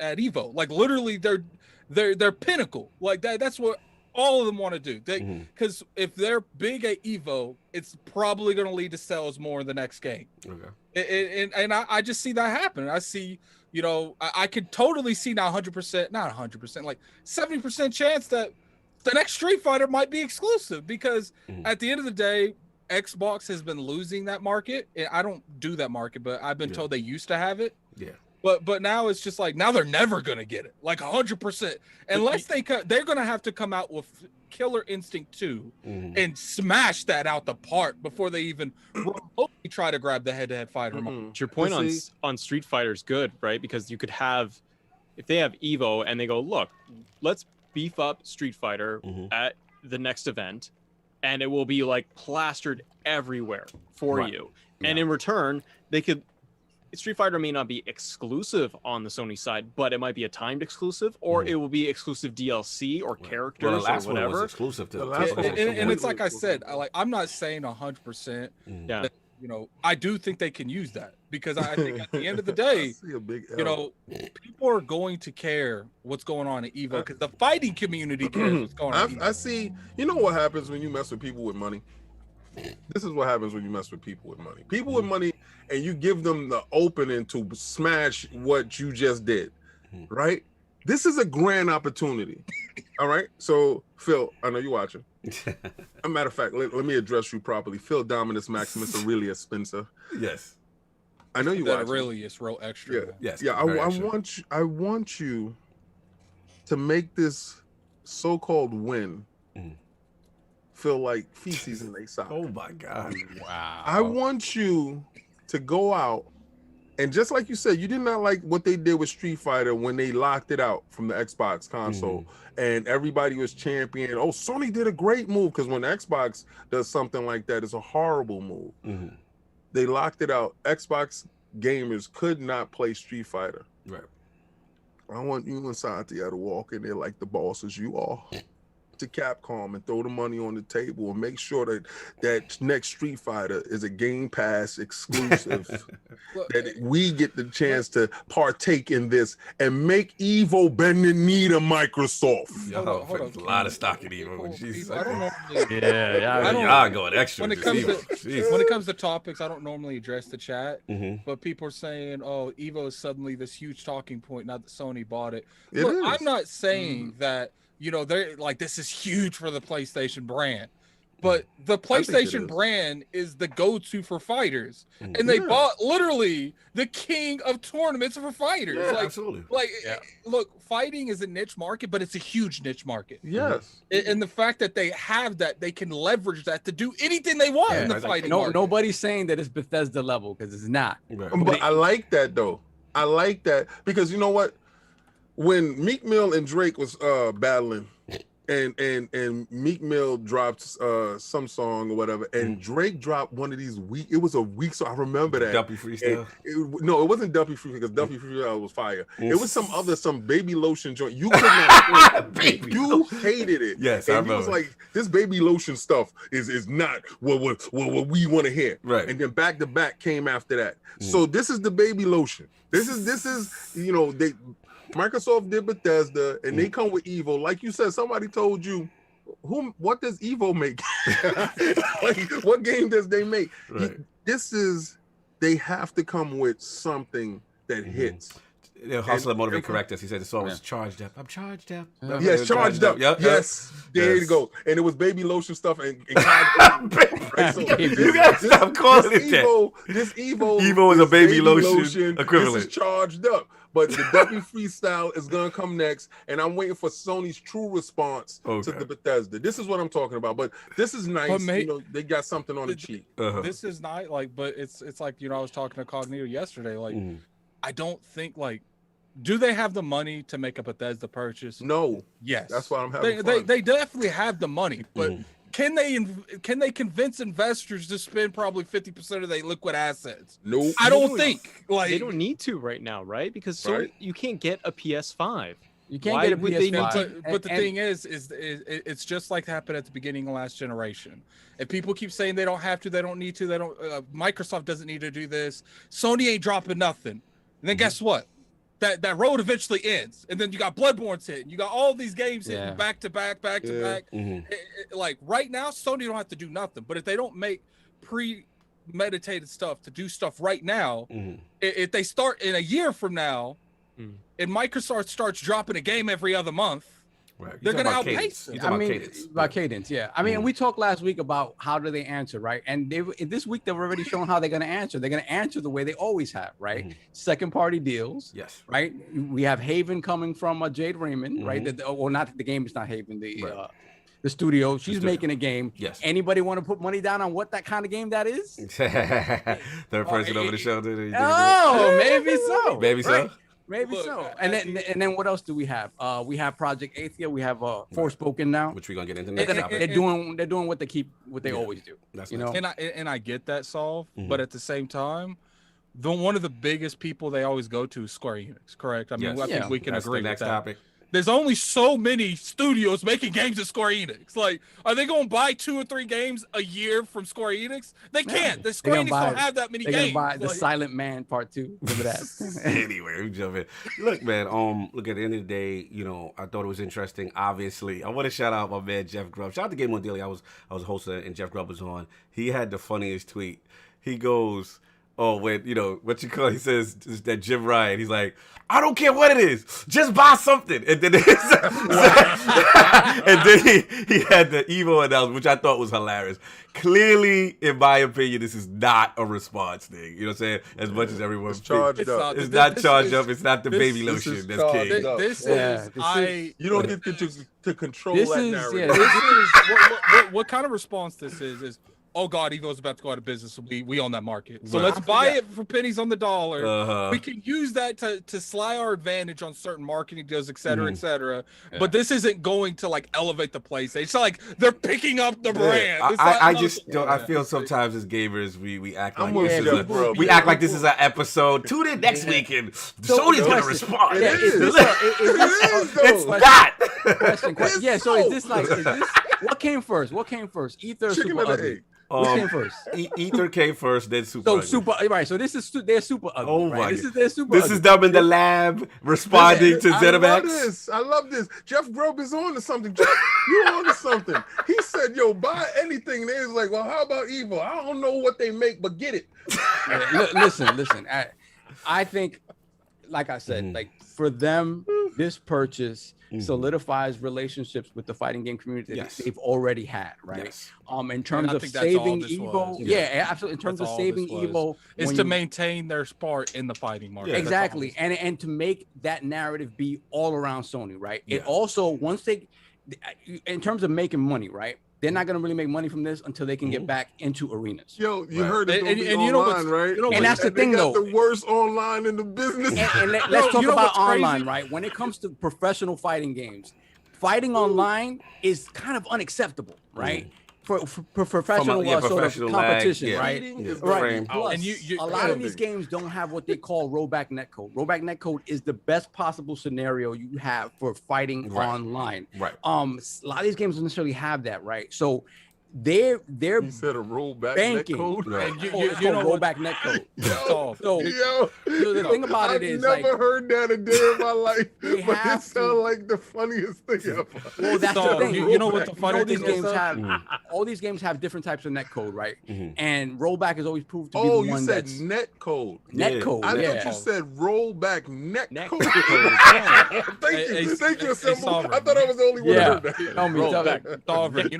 at EVO, like literally they're pinnacle, like that's what all of them want to do. Because if they're big at EVO, it's probably going to lead to sales more in the next game. And I just see that happen. I see, I could totally see now 100%, not 100%, like 70% chance that the next Street Fighter might be exclusive, because at the end of the day, Xbox has been losing that market. And I don't do that market, but I've been told they used to have it. But now it's just like, now they're never gonna get it, like 100%, unless they're gonna have to come out with Killer Instinct 2 and smash that out the park before they even remotely try to grab the head-to-head fighter. Your point on Street Fighter is good, right? Because you could have, if they have Evo and they go, look, let's beef up Street Fighter at the next event, and it will be like plastered everywhere for you. And in return, Street Fighter may not be exclusive on the Sony side, but it might be a timed exclusive, or it will be exclusive DLC or characters well, the last or whatever. One was exclusive to and it's like I said, I'm not saying 100%. Yeah. That, I do think they can use that, because I think at the end of the day, people are going to care what's going on at Evo, because the fighting community cares what's going on. I see. You know what happens when you mess with people with money? This is what happens when you mess with people with money. People with money, and you give them the opening to smash what you just did, right? This is a grand opportunity. All right. So, Phil, I know you're watching. As a matter of fact, let me address you properly. Phil Dominus Maximus Aurelius Spencer. Yes. I know you watching. Aurelius real extra. Yeah. Yes. Yeah. I want you to make this so-called win feel like feces in their sock. Oh my God. Wow. I want you to go out, and just like you said, you did not like what they did with Street Fighter when they locked it out from the Xbox console, and everybody was championing, oh, Sony did a great move, because when Xbox does something like that, it's a horrible move. They locked it out. Xbox gamers could not play Street Fighter. Right. I want you and Santiago to walk in there like the bosses you are, to Capcom, and throw the money on the table and make sure that next Street Fighter is a Game Pass exclusive, that we get the chance to partake in this and make Evo bend the knee to Microsoft. Hold on. A lot of stock in Evo. Jesus. I don't normally, y'all going extra. When it comes to topics, I don't normally address the chat, but people are saying, "Oh, Evo is suddenly this huge talking point now that Sony bought it." Look, I'm not saying that. They're like, this is huge for the PlayStation brand, but the PlayStation brand is the go-to for fighters, and they bought literally the king of tournaments for fighters. Absolutely. Look, fighting is a niche market, but it's a huge niche market. Yes. And the fact that they have that, they can leverage that to do anything they want in the fighting market. Nobody's saying that it's Bethesda level, because it's not. But I like that, though. I like that, because you know what? When Meek Mill and Drake was battling, and Meek Mill dropped some song or whatever, and Drake dropped one of these it was a week, so I remember that. Duppy Freestyle? No, it wasn't Duppy Freestyle, because Duppy Freestyle was fire. It was some baby lotion joint. You could not you hated it. Yes, and I remember. He was like, this baby lotion stuff is not what we want to hear. Right. And then Back to Back came after that. So this is the baby lotion. This is Microsoft did Bethesda, and they come with Evo. Like you said, somebody told you, what does Evo make? Like, what game does they make? Right. They have to come with something that hits. Hustler motivate correct us. He said the song was charged up. I'm charged up. Yes, charged up. Yep. Yes, there you go. And it was baby lotion stuff and right? So you gotta stop calling it that. This Evo is a baby lotion equivalent. This is charged up. But the Duppy Freestyle is gonna come next, and I'm waiting for Sony's true response to the Bethesda. This is what I'm talking about. But this is nice. They got something on the cheek. This is not but it's like I was talking to Cognito yesterday. Like, I don't think do they have the money to make a Bethesda purchase? No. Yes. That's why I'm having fun. They definitely have the money, but can they convince investors to spend probably 50% of their liquid assets? Nope. I don't think. They don't need to right now, right? Because you can't get a PS5. You can't get a PS5. But the thing is it's just like happened at the beginning of last generation. And people keep saying they don't have to, they don't need to, Microsoft doesn't need to do this. Sony ain't dropping nothing. And then guess what? That road eventually ends, and then you got Bloodborne's hitting. You got all these games hitting back to back. Like right now, Sony don't have to do nothing. But if they don't make premeditated stuff to do stuff right now, if they start in a year from now, and Microsoft starts dropping a game every other month, Right. They're You're gonna talking about outpace cadence. You're it. talking I mean, about cadence. about cadence, yeah. I mean, we talked last week about how do they answer, right? And this week they've already shown how they're going to answer. They're going to answer the way they always have, right? Second party deals, Yes. right? We have Haven coming from Jade Raymond, right? Well, not the game is not Haven, the studio. She's making a game. Yes. Anybody want to put money down on what that kind of game that is? Third person over the shoulder. Oh, maybe so. Maybe so. Maybe Look, so. And then what else do we have? We have Project Athia. We have Forspoken now. Which we're gonna get into next topic. They're doing what they always do. That's you nice. know. And I get that, Solve, but at the same time, one of the biggest people they always go to is Square Enix, correct? I mean, Yes. I think we can That's agree the next with that. topic. There's only so many studios making games at Square Enix. Like, are they going to buy 2 or 3 games a year from Square Enix? They can't. The Square Enix don't have that many they're games. They're going to buy The Silent Man Part 2. Remember that? Anyway, we jump in. Look, man, look, at the end of the day, you know, I thought it was interesting. Obviously, I want to shout out my man, Jeff Grubb. Shout out to Game One Daily. I was hosting and Jeff Grubb was on. He had the funniest tweet. He goes, oh, when, you know, what you call it, he says that Jim Ryan, he's like, I don't care what it is, just buy something. And then, and then he had the Evo announcement, which I thought was hilarious. Clearly, in my opinion, this is not a response thing. You know what I'm saying? As much as everyone It's charged up. It's not charged up. It's not the baby this lotion is that's charged king. up. You don't get to control This that is narrative. what kind of response this is, oh God, Evo's about to go out of business. So we own that market. So let's buy it for pennies on the dollar. We can use that to sly our advantage on certain marketing deals, et cetera, et cetera. Yeah. But this isn't going to like elevate the PlayStation. It's not like they're picking up the brand. I just don't. I feel sometimes as gamers we act like we act like this is an episode. Tune in next week and Sony's gonna respond. It's not. Yeah. So is this what came first? Ether or Super Ugly? What came first? Ether came first, then Super Ugly. So this is their Super Ugly. Oh right? my! This is their Super This Ugly. is them in the lab responding to ZeniMax. I love this. Jeff Grubb is on to something. Jeff, you on to something. He said, yo, buy anything. And they was like, well, how about Evo? I don't know what they make, but get it. Listen. I think, like I said, like for them, this purchase solidifies relationships with the fighting game community that they've already had, right? Yes. In terms of saving Evo, absolutely. In terms of saving Evo, is to maintain their spot in the fighting market. Exactly, and to make that narrative be all around Sony, right? It also once they, in terms of making money, right? They're not going to really make money from this until they can get back into arenas. Yo, you heard it. And you know what's right? And that's the thing, though. The worst online in the business. And let's talk about online, right? When it comes to professional fighting games, fighting online is kind of unacceptable, right? For professional sort of competition, right? Right. Plus, and a lot of these games don't have what they call rollback netcode. Rollback netcode is the best possible scenario you have for fighting online. Right. A lot of these games don't necessarily have that, right? So they're you said a rollback netcode. Right. You know rollback netcode. The thing about it is, I've never heard that a day in my life, but it sounds like the funniest thing ever. Well, that's the thing. You know what the funny thing is? All these games have different types of netcode, right? And rollback is always proved to be the one that's netcode. Netcode. I thought you said rollback netcode. Thank you, Assemble. I thought I was the only one who heard that. Tell me, you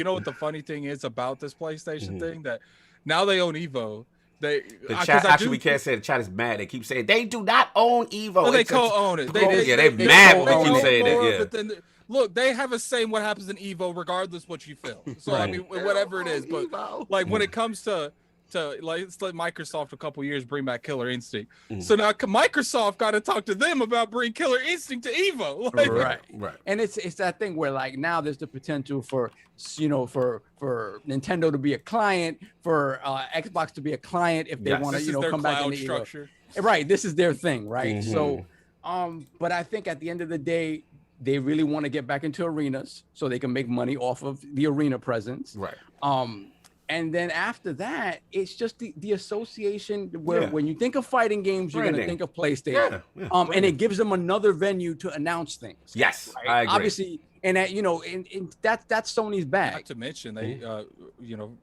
know what the funny thing is about this PlayStation thing, that now they own Evo. The chat, actually, we can't say the chat is mad. They keep saying they do not own Evo. No, they co-own it. They're mad when we keep saying that. Look, they have a say in what happens in Evo, regardless what you feel. So I mean, whatever it is, but like when it comes to like, let's let Microsoft a couple years bring back Killer Instinct. So now Microsoft got to talk to them about bringing Killer Instinct to Evo. Like, right. And it's that thing where like now there's the potential for for Nintendo to be a client, for Xbox to be a client if they want to come back in the structure. Right. This is their thing, right? So, but I think at the end of the day, they really want to get back into arenas so they can make money off of the arena presence. Right. And then after that, it's just the association where when you think of fighting games, you're going to think of PlayStation. And it gives them another venue to announce things. Yes, right? I agree. Obviously, and that, and that's Sony's bag. Not to mention, they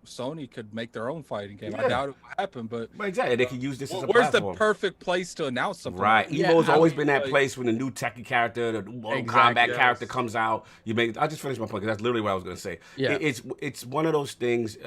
Sony could make their own fighting game. Yeah. I doubt it will happen, but exactly, they can use this as a where's platform. the perfect place to announce something? Right, like Evo's always been that like- place when the new Tekken character, the Mortal Kombat character comes out. You make. I just finished my point because that's literally what I was going to say. Yeah. It's one of those things,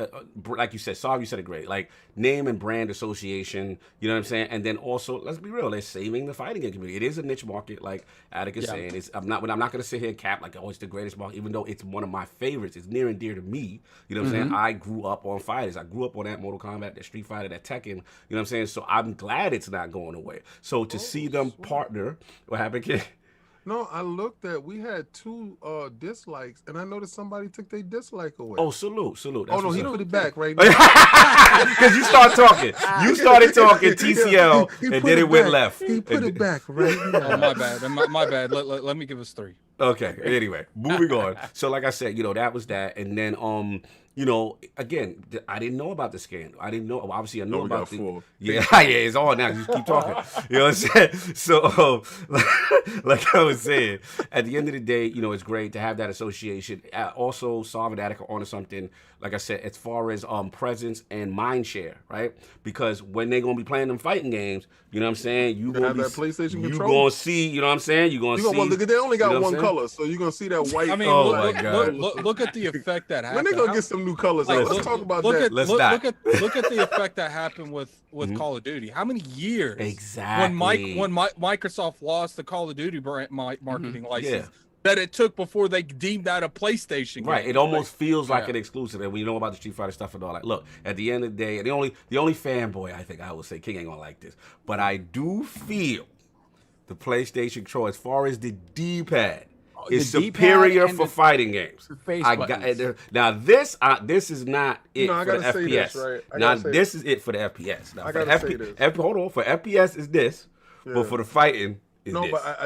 like you said. Sorry, you said it great. Like name and brand association. You know what I'm saying? And then also, let's be real. They're saving the fighting game community. It is a niche market, like Attic is saying. I'm not going to sit here and cap like, oh, it's the greatest market, even though it's one of my favorites. It's near and dear to me. You know what I'm saying? I grew up on fighters. I grew up on that Mortal Kombat, that Street Fighter, that Tekken. You know what I'm saying? So I'm glad it's not going away. So to see them partner, what happened, kid? No, I looked at. We had 2 dislikes, and I noticed somebody took their dislike away. Oh, salute. That's no, he up. put it back right now. Because you start talking. You started talking TCL, and then it went left. He put it back right now. Oh, my bad. My bad. Let me give us 3. Okay. Anyway, moving on. So, like I said, that was that, and then again, I didn't know about the scandal. I didn't know. Obviously, I know about the. Yeah, it's on now. Just keep talking. You know what I'm saying? So, like I was saying, at the end of the day, it's great to have that association. Also, Solve and Attica onto something. Like I said, as far as presence and mind share, right? Because when they're gonna be playing them fighting games, you know what I'm saying? You gonna have that PlayStation you control. gonna see, you know what I'm saying? You gonna see. Look, they only got you know what one I'm color, so you're gonna see that white. I mean, Oh my God. look at the effect that happened. When they gonna get some new colors? Let's talk about that. Look at the effect that happened with Call of Duty. How many years? Exactly. When Microsoft lost the Call of Duty marketing license. That it took before they deemed that a PlayStation game. Right, it almost feels like an exclusive, and we know about the Street Fighter stuff and all that. Look, at the end of the day, the only fanboy I think I would say, King ain't gonna like this, but I do feel the PlayStation control, as far as the D-pad, is superior for fighting games. Now this is not it for the FPS. Now this is it for the FPS. Now, hold on, for FPS is this, but for the fighting. But I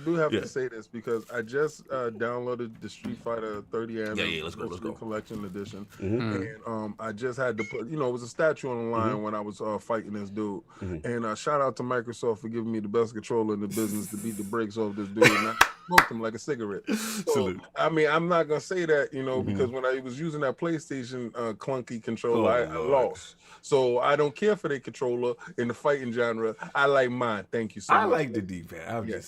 do have to say this because I just downloaded the Street Fighter 30 and let's go. Collection Edition, and I just had to put, it was a statue on the line when I was fighting this dude, and shout out to Microsoft for giving me the best controller in the business to beat the brakes off this dude, and I smoked him like a cigarette. So, I mean, I'm not gonna say that, because when I was using that PlayStation clunky controller, I lost. So I don't care for the controller in the fighting genre. I like mine. Thank you so much. I like the D-pad.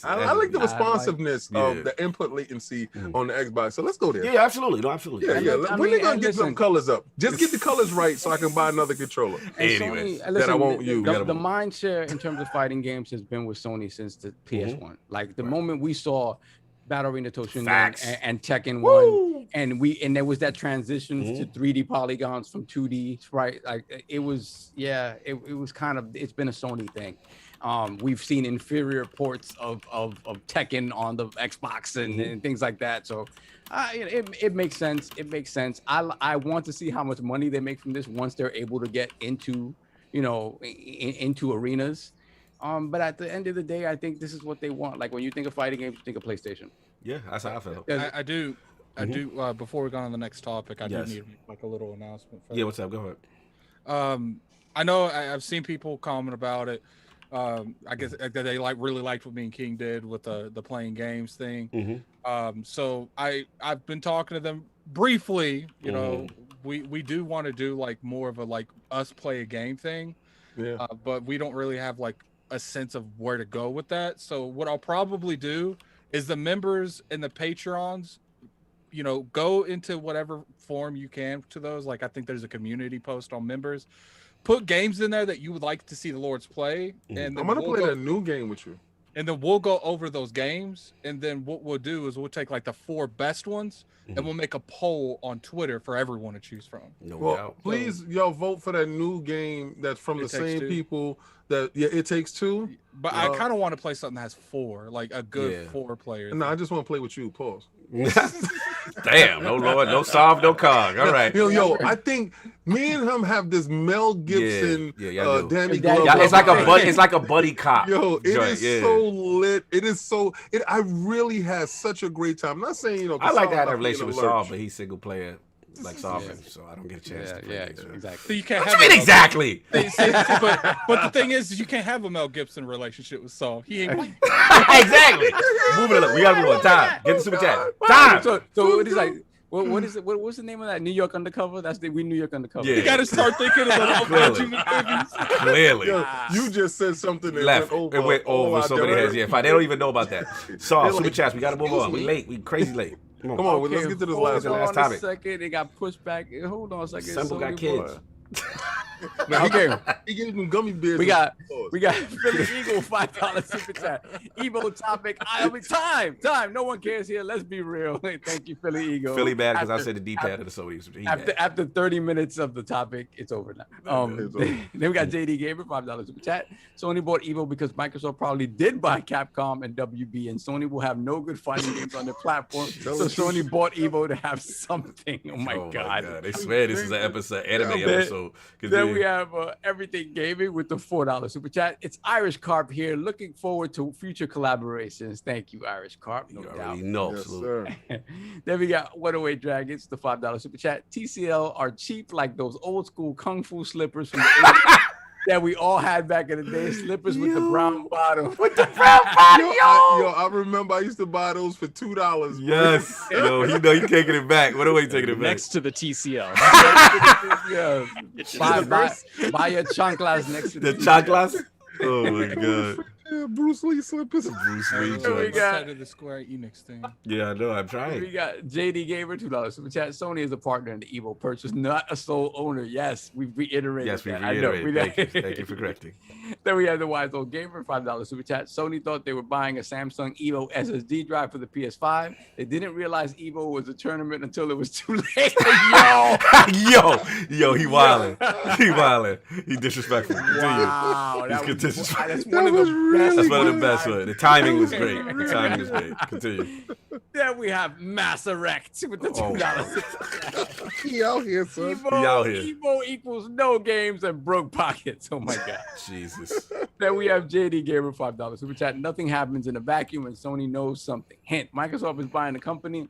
I like the responsiveness of the input latency on the Xbox. So let's go there. Yeah, absolutely. No, absolutely. Yeah. When they gonna get some colors up? Just get the colors right so I can buy another controller. Anyways, that I won't use. The mind share in terms of fighting games has been with Sony since the PS1. Like the moment we saw Battle Arena Toshinden and Tekken 1, and there was that transition to 3D polygons from 2D, right? Like it was kind of, it's been a Sony thing. We've seen inferior ports of Tekken on the Xbox and things like that. So it makes sense. It makes sense. I want to see how much money they make from this once they're able to get into, into arenas. But at the end of the day, I think this is what they want. Like when you think of fighting games, you think of PlayStation. Yeah, that's how I feel. I do. Before we go on to the next topic, I do need like a little announcement. Yeah, what's up? Go ahead. I know I've seen people comment about it. I guess that they really liked what me and King did with the playing games thing. So I've been talking to them briefly. We do want to do like more of a us play a game thing. Yeah. But we don't really have like a sense of where to go with that. So what I'll probably do is the members and the Patreons, go into whatever form you can to those. Like I think there's a community post on members. Put games in there that you would like to see the Lords play. And I'm gonna play that new game with you. And then we'll go over those games. And then what we'll do is we'll take like the 4 best ones and we'll make a poll on Twitter for everyone to choose from. No doubt. Please, y'all vote for that new game that's from the same people that It Takes Two. But I kind of want to play something that has 4, like a good 4 players. No, I just want to play with you. Pause. Damn, no Lord, no Solve, no Cog. All right. Yo, I think me and him have this Mel Gibson, Danny Glover. It's like a buddy cop. Yo, it is so lit. It is so. I really had such a great time. I'm not saying I like to have a relationship with Solve, but he's single player. Like Sovereign, so I don't get a chance to play. Exactly. So you can't what you mean exactly? but the thing is, you can't have a Mel Gibson relationship with Saul. He ain't. Exactly. Moving it up. We gotta move on. Time. Get the super chat. Time. So it's like What is it? What's the name of that? New York Undercover? That's the We New York Undercover. Yeah. You gotta start thinking of the Clearly. Yo, you just said something that Left. went It went over so many heads. Yeah, fine. They don't even know about that. So, They're super like, chats. We got to move on. We excuse late. We crazy late. Come on. Come on, let's get to this last the one. last Hold on topic. a second. It got pushed back. Hold on a second. Assemble got Sony kids. boy. Now, Okay. He gave them gummy bears. We got Philly Eagle $5 super chat. Evo topic. Time. No one cares here. Let's be real. Thank you, Philly Eagle. Philly bad because I said the D-pad of the Sony. After 30 minutes of the topic, it's over now. Then we got JD Gamer $5 super chat. Sony bought Evo because Microsoft probably did buy Capcom and WB, and Sony will have no good fighting games on their platform. So Sony bought Evo to have something. Oh my god! They swear this is an anime episode. Then we have Everything Gaming with the $4 super chat. It's Irish Carp here. Looking forward to future collaborations. Thank you, Irish Carp. No doubt. Yes, sir. Then we got What Away Dragons, the $5 super chat. TCL are cheap like those old school kung fu slippers from the 80s that we all had back in the day. Slippers with the brown bottom. With the brown bottom, I remember I used to buy those for $2. Yes. Yo, he taking it back. What Away taking it back? Next to the TCL. Yeah. Buy your chanclas next to The chanclas? Oh my god. Bruce Lee slippers. Bruce Lee We joints. got of the Square Enix thing. Yeah, I know. I'm We trying. got JD Gamer $2 super chat. Sony is a partner in the Evo purchase, not a sole owner. Yes, we've reiterated. Yes, we that. I know. reiterated. Thank you for correcting. Then we have the Wise Old Gamer $5 super chat. Sony thought they were buying a Samsung Evo SSD drive for the PS5. They didn't realize Evo was a tournament until it was too late. Yo, he wildin'. He wildin'. He disrespectful. Continue. Wow, That's one of the best. That's one of the best ones. The timing was great. The timing was great. Continue. Then we have Mass Erect with the $2. He out here, son. Evo equals no games and broke pockets. Oh my god. Jesus. Then we have JD Gamer $5 super chat. Nothing happens in a vacuum and Sony knows something. Hint: Microsoft is buying a company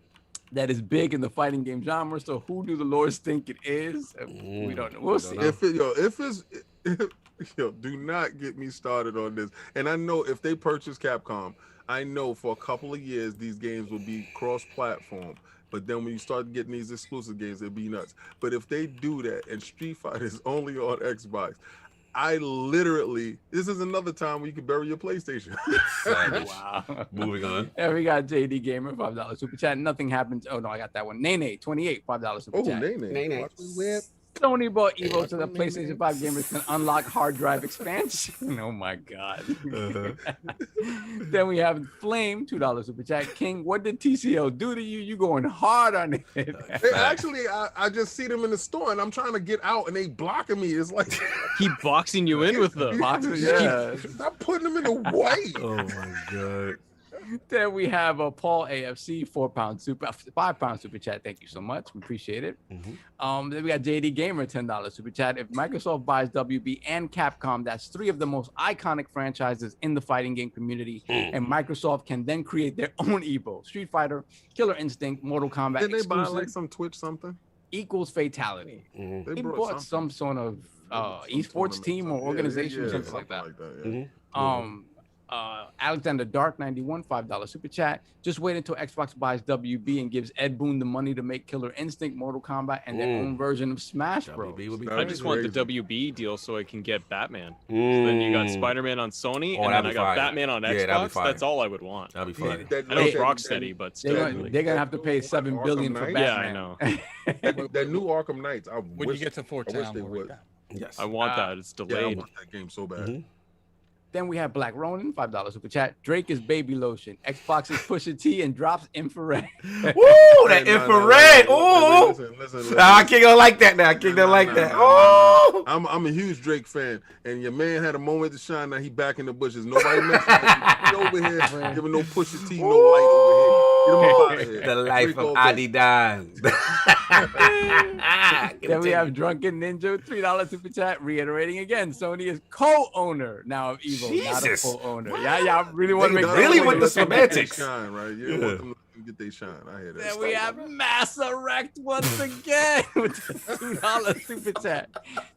that is big in the fighting game genre. So who do the lords think it is? We don't know. We'll see. Do not get me started on this. And I know if they purchase Capcom, I know for a couple of years these games will be cross-platform. But then when you start getting these exclusive games, it'll be nuts. But if they do that and Street Fighter is only on Xbox, this is another time where you can bury your PlayStation. Wow. Moving on. And we got JD Gamer $5 super chat. Nothing happens. Oh no, I got that one. Nene 28 $5 super chat. Nene. Watch me whip. Sony bought Evo so the PlayStation 5 gamers can unlock hard drive expansion. Oh my god. Then we have Flame $2 super chat. King, what did TCL do to you? You going hard on it. Actually, I just see them in the store and I'm trying to get out and they blocking me. It's like Keep boxing you in with them. Stop putting them in the way. Oh my god. Then we have Paul AFC £5 super chat. Thank you so much. We appreciate it. Then we got JD Gamer $10 super chat. If Microsoft buys WB and Capcom, that's 3 of the most iconic franchises in the fighting game community, and Microsoft can then create their own Evo. Street Fighter, Killer Instinct, Mortal Kombat. Did they buy like some Twitch something? Equals Fatality. They bought some sort of esports team or organization, something like that. Alexander Dark 91 $5 super chat. Just wait until Xbox buys WB and gives Ed Boon the money to make Killer Instinct, Mortal Kombat, and their own version of Smash Bros. I just want the WB deal so I can get Batman. So then you got Spider-Man on Sony, and then I got Batman on Xbox. That's all I would want. That'd be fun. I know it's Rocksteady, but still. They're gonna have to pay $7 billion for Batman. Yeah, I know. that new Arkham Knights. When you get to 410, I wish they would. Yes. I want that. It's Yeah, I delayed. want that game so bad. Then we have Black Ronin $5 super chat. Drake is baby lotion. Xbox is Pusha T and drops infrared. Woo, that infrared. Ooh. Listen. I can't go like that now. I can't go like that. Oh. I'm a huge Drake fan, and your man had a moment to shine. Now he back in the bushes. Nobody mentioned it. He over here giving no Pusha T, no light over here. Get him up out of here. The life Drake of Adidas. Then we have Drunken Ninja $3 super chat, reiterating again. Sony is co-owner now of Evo, not a full owner. Yeah, I really want to make really with the semantics. Shine, right? You want them to get they shine. I hear that. Then we have Mass Erect once again with the $2 super chat.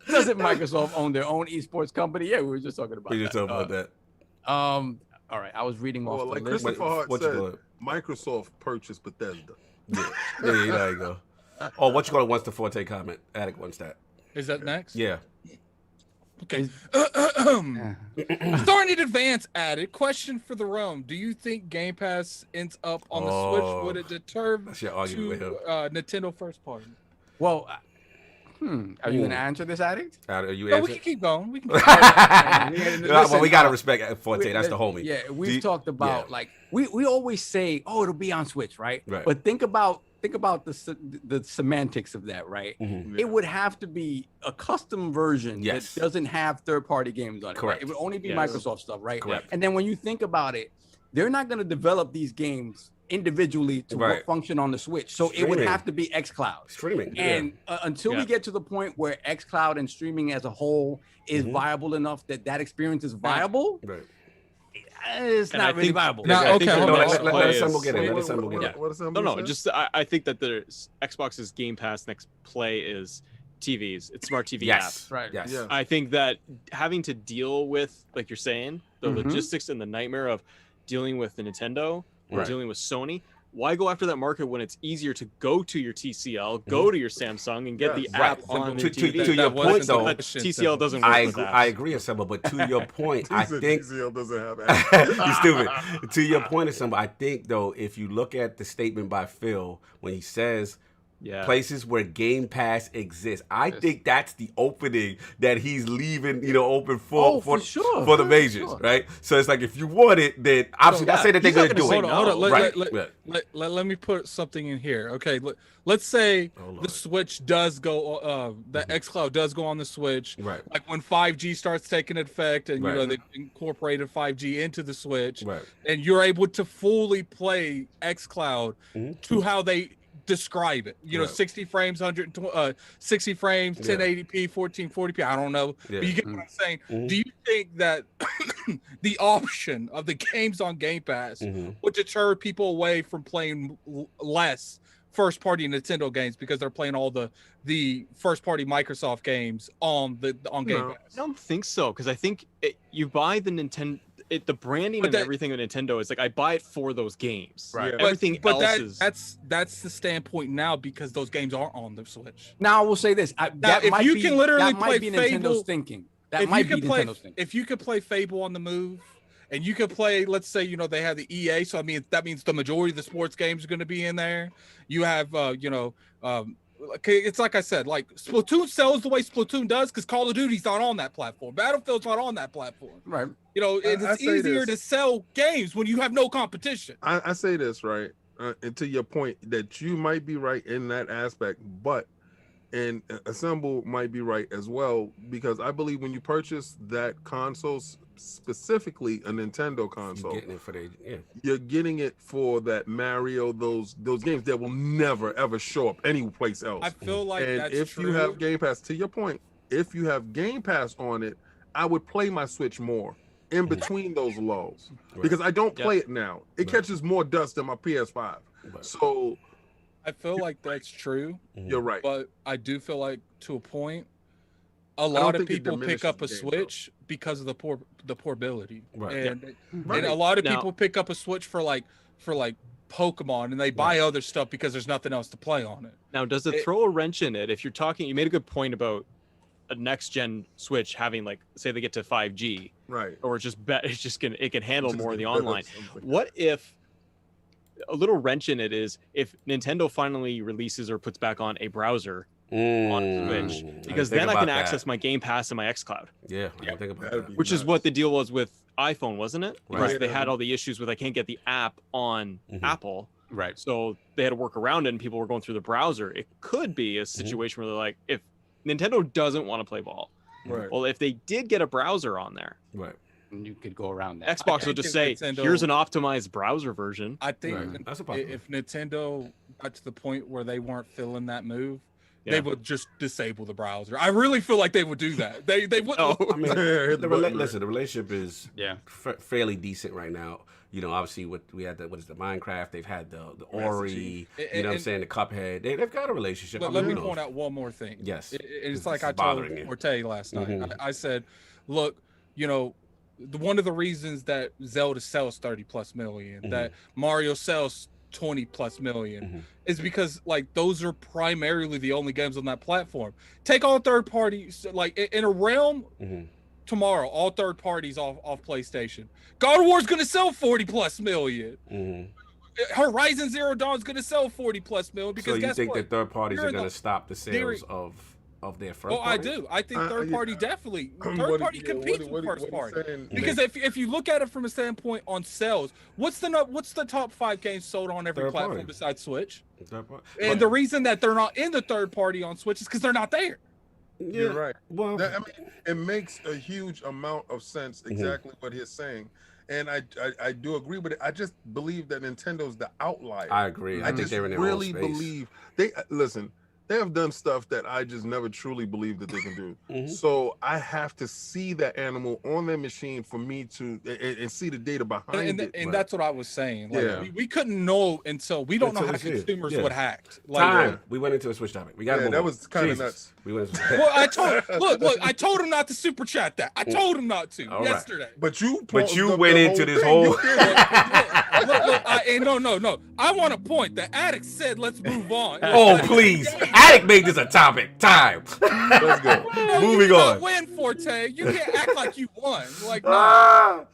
Doesn't Microsoft own their own esports company? Yeah, we were just talking about that. All right, I was reading off the like list. Christopher Hart said, Microsoft purchased Bethesda. Yeah, you know you go. Oh, what you call it? Once the Forte comment. Attic wants that. Is that next? Yeah. Okay. Starting in advance, added question for the realm. Do you think Game Pass ends up on the Switch? Would it deter that's your argument with him. Nintendo first party? Well, are you gonna answer this, Addict? Are you No, we can keep going. We can. Well, we gotta respect Forte. That's the homie. Yeah, we've talked about like we always say, oh, it'll be on Switch, right? Right. But think about the semantics of that, right? Mm-hmm. It would have to be a custom version that doesn't have third-party games on it. Correct. Right? It would only be Microsoft stuff, right? Correct. And then when you think about it, they're not going to develop these games individually to function on the Switch. So it would have to be xCloud. Streaming. And until we get to the point where xCloud and streaming as a whole is viable enough that experience is viable, it's not really viable. Now, okay, let Assemble get in. Let Assemble get in. No, just I think that the Xbox's Game Pass Next Play is TVs. It's smart TV apps. Right. Yes. Yeah. I think that having to deal with, like you're saying, the logistics and the nightmare of dealing with the Nintendo or dealing with Sony, why go after that market when it's easier to go to your TCL, go to your Samsung, and get the app on the TV? To your point, though, TCL doesn't work with I agree, Assemble, but to your point, I think TCL doesn't have apps. you're stupid. To your point, Assemble, I think though, if you look at the statement by Phil when he says places where Game Pass exists, I think that's the opening that he's leaving, open for the majors, right? So it's like if you want it, then obviously not saying that they're gonna do it. Hold on. Let me put something in here. Okay, let's say the Switch does go, the xCloud does go on the Switch. Right. Like when 5G starts taking effect, and they incorporated 5G into the Switch, and you're able to fully play xCloud to how they describe it, 60 frames, 60 frames, 1080p, 1440p. I don't know, but you get what I'm saying. Do you think that the option of the games on Game Pass would deter people away from playing less first-party Nintendo games because they're playing all the first-party Microsoft games on Game Pass? I don't think so, because I think you buy the Nintendo. The branding and everything of Nintendo is like I buy it for those games. Right. Yeah. Everything else is that's the standpoint now because those games are on the Switch. Now I will say this: if you can literally play Nintendo's thinking. That might be Nintendo's thinking. If you could play Fable on the move, and you could play, let's say, they have the EA, so I mean that means the majority of the sports games are going to be in there. You have, it's like I said, like Splatoon sells the way Splatoon does because Call of Duty's not on that platform. Battlefield's not on that platform. Right. It's easier to sell games when you have no competition. I say this, right? And to your point that you might be right in that aspect, and Assemble might be right as well, because I believe when you purchase that console, specifically a Nintendo console, you're getting it for that Mario, those games that will never ever show up anyplace else. I feel like that's if true. you have Game Pass, to your point, if you have Game Pass on it, I would play my Switch more in between those lulls because I don't play it now. It catches more dust than my PS5. So I feel like that's true. You're right. But I do feel like to a point, a lot of people pick up a Switch because of the portability. Right. And a lot of people pick up a Switch for like Pokemon, and they buy other stuff because there's nothing else to play on it. Now, does it throw a wrench in it? If you're talking, you made a good point about a next gen Switch having, like, say they get to 5G, right? Or it can handle more of the online. What if a little wrench in it is if Nintendo finally releases or puts back on a browser on Switch, because then I can access my Game Pass and my xCloud. Yeah, I think about that. Which is what the deal was with iPhone, wasn't it? Right. Because they had all the issues with I can't get the app on Apple. Right. So they had to work around it, and people were going through the browser. It could be a situation where they're like, if Nintendo doesn't want to play ball, well, if they did get a browser on there, you could go around that. Xbox will just say, here's an optimized browser version. I think if Nintendo got to the point where they weren't feeling that move, they would just disable the browser. I really feel like they would do that. They would. I mean, the relationship is fairly decent right now. Obviously, we had the Minecraft. They've had the Ori. What I'm saying, the Cuphead. They've got a relationship. Let me point out one more thing. Yes, it's like I told Forte last night. I said, look, one of the reasons that Zelda sells 30+ million, that Mario sells 20+ million is because like those are primarily the only games on that platform. Take all third parties, like in a realm tomorrow, all third parties off PlayStation. God of War's gonna sell 40+ million. Horizon Zero Dawn's gonna sell 40+ million because so you guess think what? that third parties are gonna stop the sales of their first party? I do. I think third party definitely. Third party competes with first party. Because if you look at it from a standpoint on sales, what's the top 5 games sold on every platform besides Switch? And the reason that they're not in the third party on Switch is because they're not there. Yeah. You're right. Well, I mean, it makes a huge amount of sense. Exactly what he's saying. And I do agree with it. I just believe that Nintendo's the outlier. I agree. I think they're in their really own space. believe they listen. They have done stuff that I just never truly believe that they can do. So I have to see that animal on their machine for me to and see the data behind it. And that's what I was saying. Like, we couldn't know until we don't know how consumers would hacked. Like, we went into a Switch topic. We got that was kind of nuts. We went well, I told him not to super chat that. I told him not to yesterday. But you went into this whole. No. I want to point. The addict said, "Let's move on." Oh, please. Addict made this a topic. Time. Let's go. Moving on. Win, Forte. You can't act like you won. Like,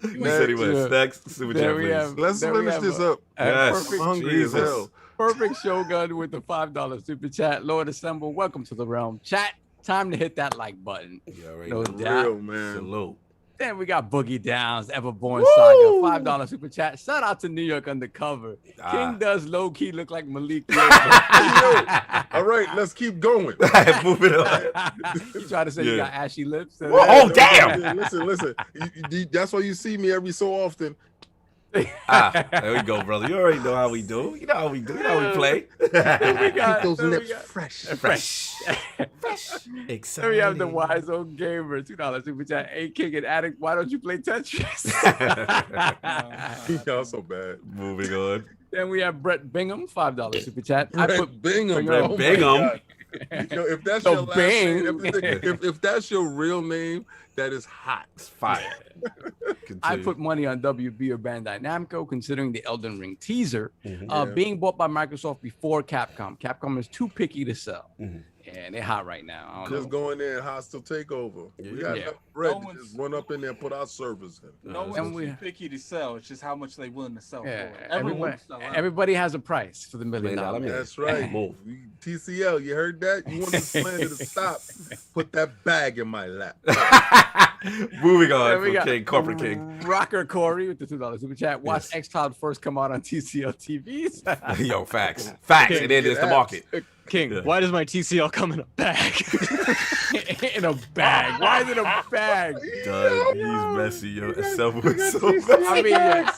he said he was. Next, super chat, please. Let's finish this up. Yes. I'm hungry as hell. Perfect Shogun with the $5 super chat. Lord Assemble, welcome to the realm. Chat, time to hit that like button. No doubt. Real, man. Salute. Then we got Boogie Downs, Everborn Saga, $5 super chat. Shout out to New York Undercover. King does low key look like Malik. All right, let's keep going. Moving on. You try to say you got ashy lips? Oh, damn. Listen. That's why you see me every so often. There we go, brother. You already know how we do. You know how we do. You know how we play. Keep those lips fresh. Exciting. Then we have the Wise Old Gamer, $2 super chat. Hey, King and Addict, why don't you play Tetris? Y'all so bad. Moving on. Then we have Brett Bingham, $5 super chat. Brett Bingham. Bingham. If that's your last name, if that's your real name, that is hot. It's fire. I put money on WB or Bandai Namco, considering the Elden Ring teaser being bought by Microsoft before Capcom. Capcom is too picky to sell. And they're hot right now. Just go in there and hostile takeover. We got enough bread to just run up in there and put our servers in. No one's too picky to sell. It's just how much they're willing to sell for. Everybody has a price for the $1 million. That's right. TCL, you heard that? You want the slander to stop? Put that bag in my lap. Moving on from King, Corporate King. Rocker Corey with the $2 super chat. Watch xCloud first come out on TCL TVs. Yo, facts. Facts. And then there's the market. King, why does my TCL come in a bag? In a bag. Why is it a bag? He's messy, yo. Assemble is so messy. I mean, yes,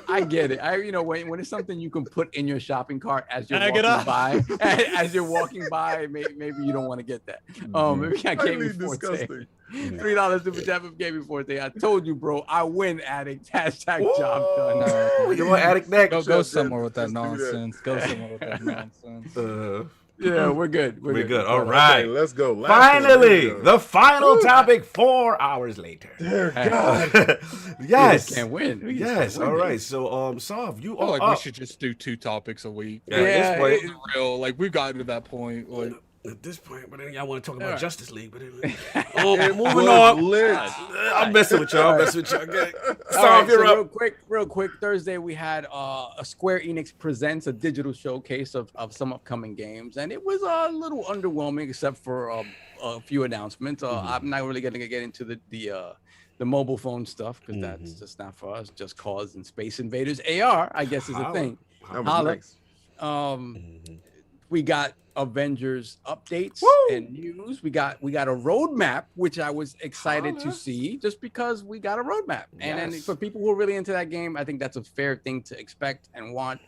I get it. When it's something you can put in your shopping cart as you're walking by, maybe you don't want to get that. Maybe I can't be disgusting. $3 super chat from Gaming Forte. I told you, bro. I win, Addict. Hashtag job done. You want Addict next? Go somewhere with that nonsense. Go somewhere with that nonsense. Yeah, we're good. We're good. All right. Okay, let's go. Finally, the final topic 4 hours later. Dear God. Yes. We can't win. Yes. All right. So, Sav, you are we should just do 2 topics a week. Yeah. At this point, real. Like, we've gotten to that point. Like, at this point, but then y'all want to talk about Justice League, but then, moving on. I'm messing with y'all. Okay. Sav, you're up. Real quick. Thursday we had a Square Enix Presents, a digital showcase of some upcoming games, and it was a little underwhelming, except for a few announcements. I'm not really going to get into the mobile phone stuff because that's just not for us. Just Cause and Space Invaders AR, I guess, is a thing. That was nice. We got Avengers updates and news. We got a roadmap, which I was excited to see, just because we got a roadmap. And for people who are really into that game, I think that's a fair thing to expect and want.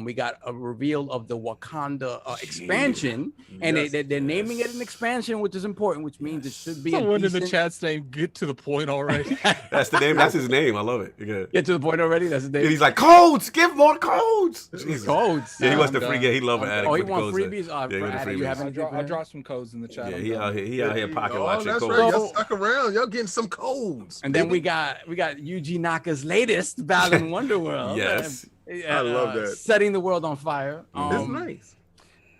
We got a reveal of the Wakanda expansion, and they're naming it an expansion, which is important, which means it should be. Someone in the chat's name, get to the point already. That's the name. That's his name. I love it. Get to the point already. That's his name. And he's like, codes. Give more codes. Codes. Yeah, he wants the free game. He loves it. Oh, he wants freebies. Adam, you have anything? I'll drop some codes in the chat. Yeah, he out here pocket watching that's codes. right. Y'all stuck around. Y'all getting some codes. And then we got Yuji Naka's latest Balan Wonderworld. Yes. I love that. Setting the world on fire. It's nice.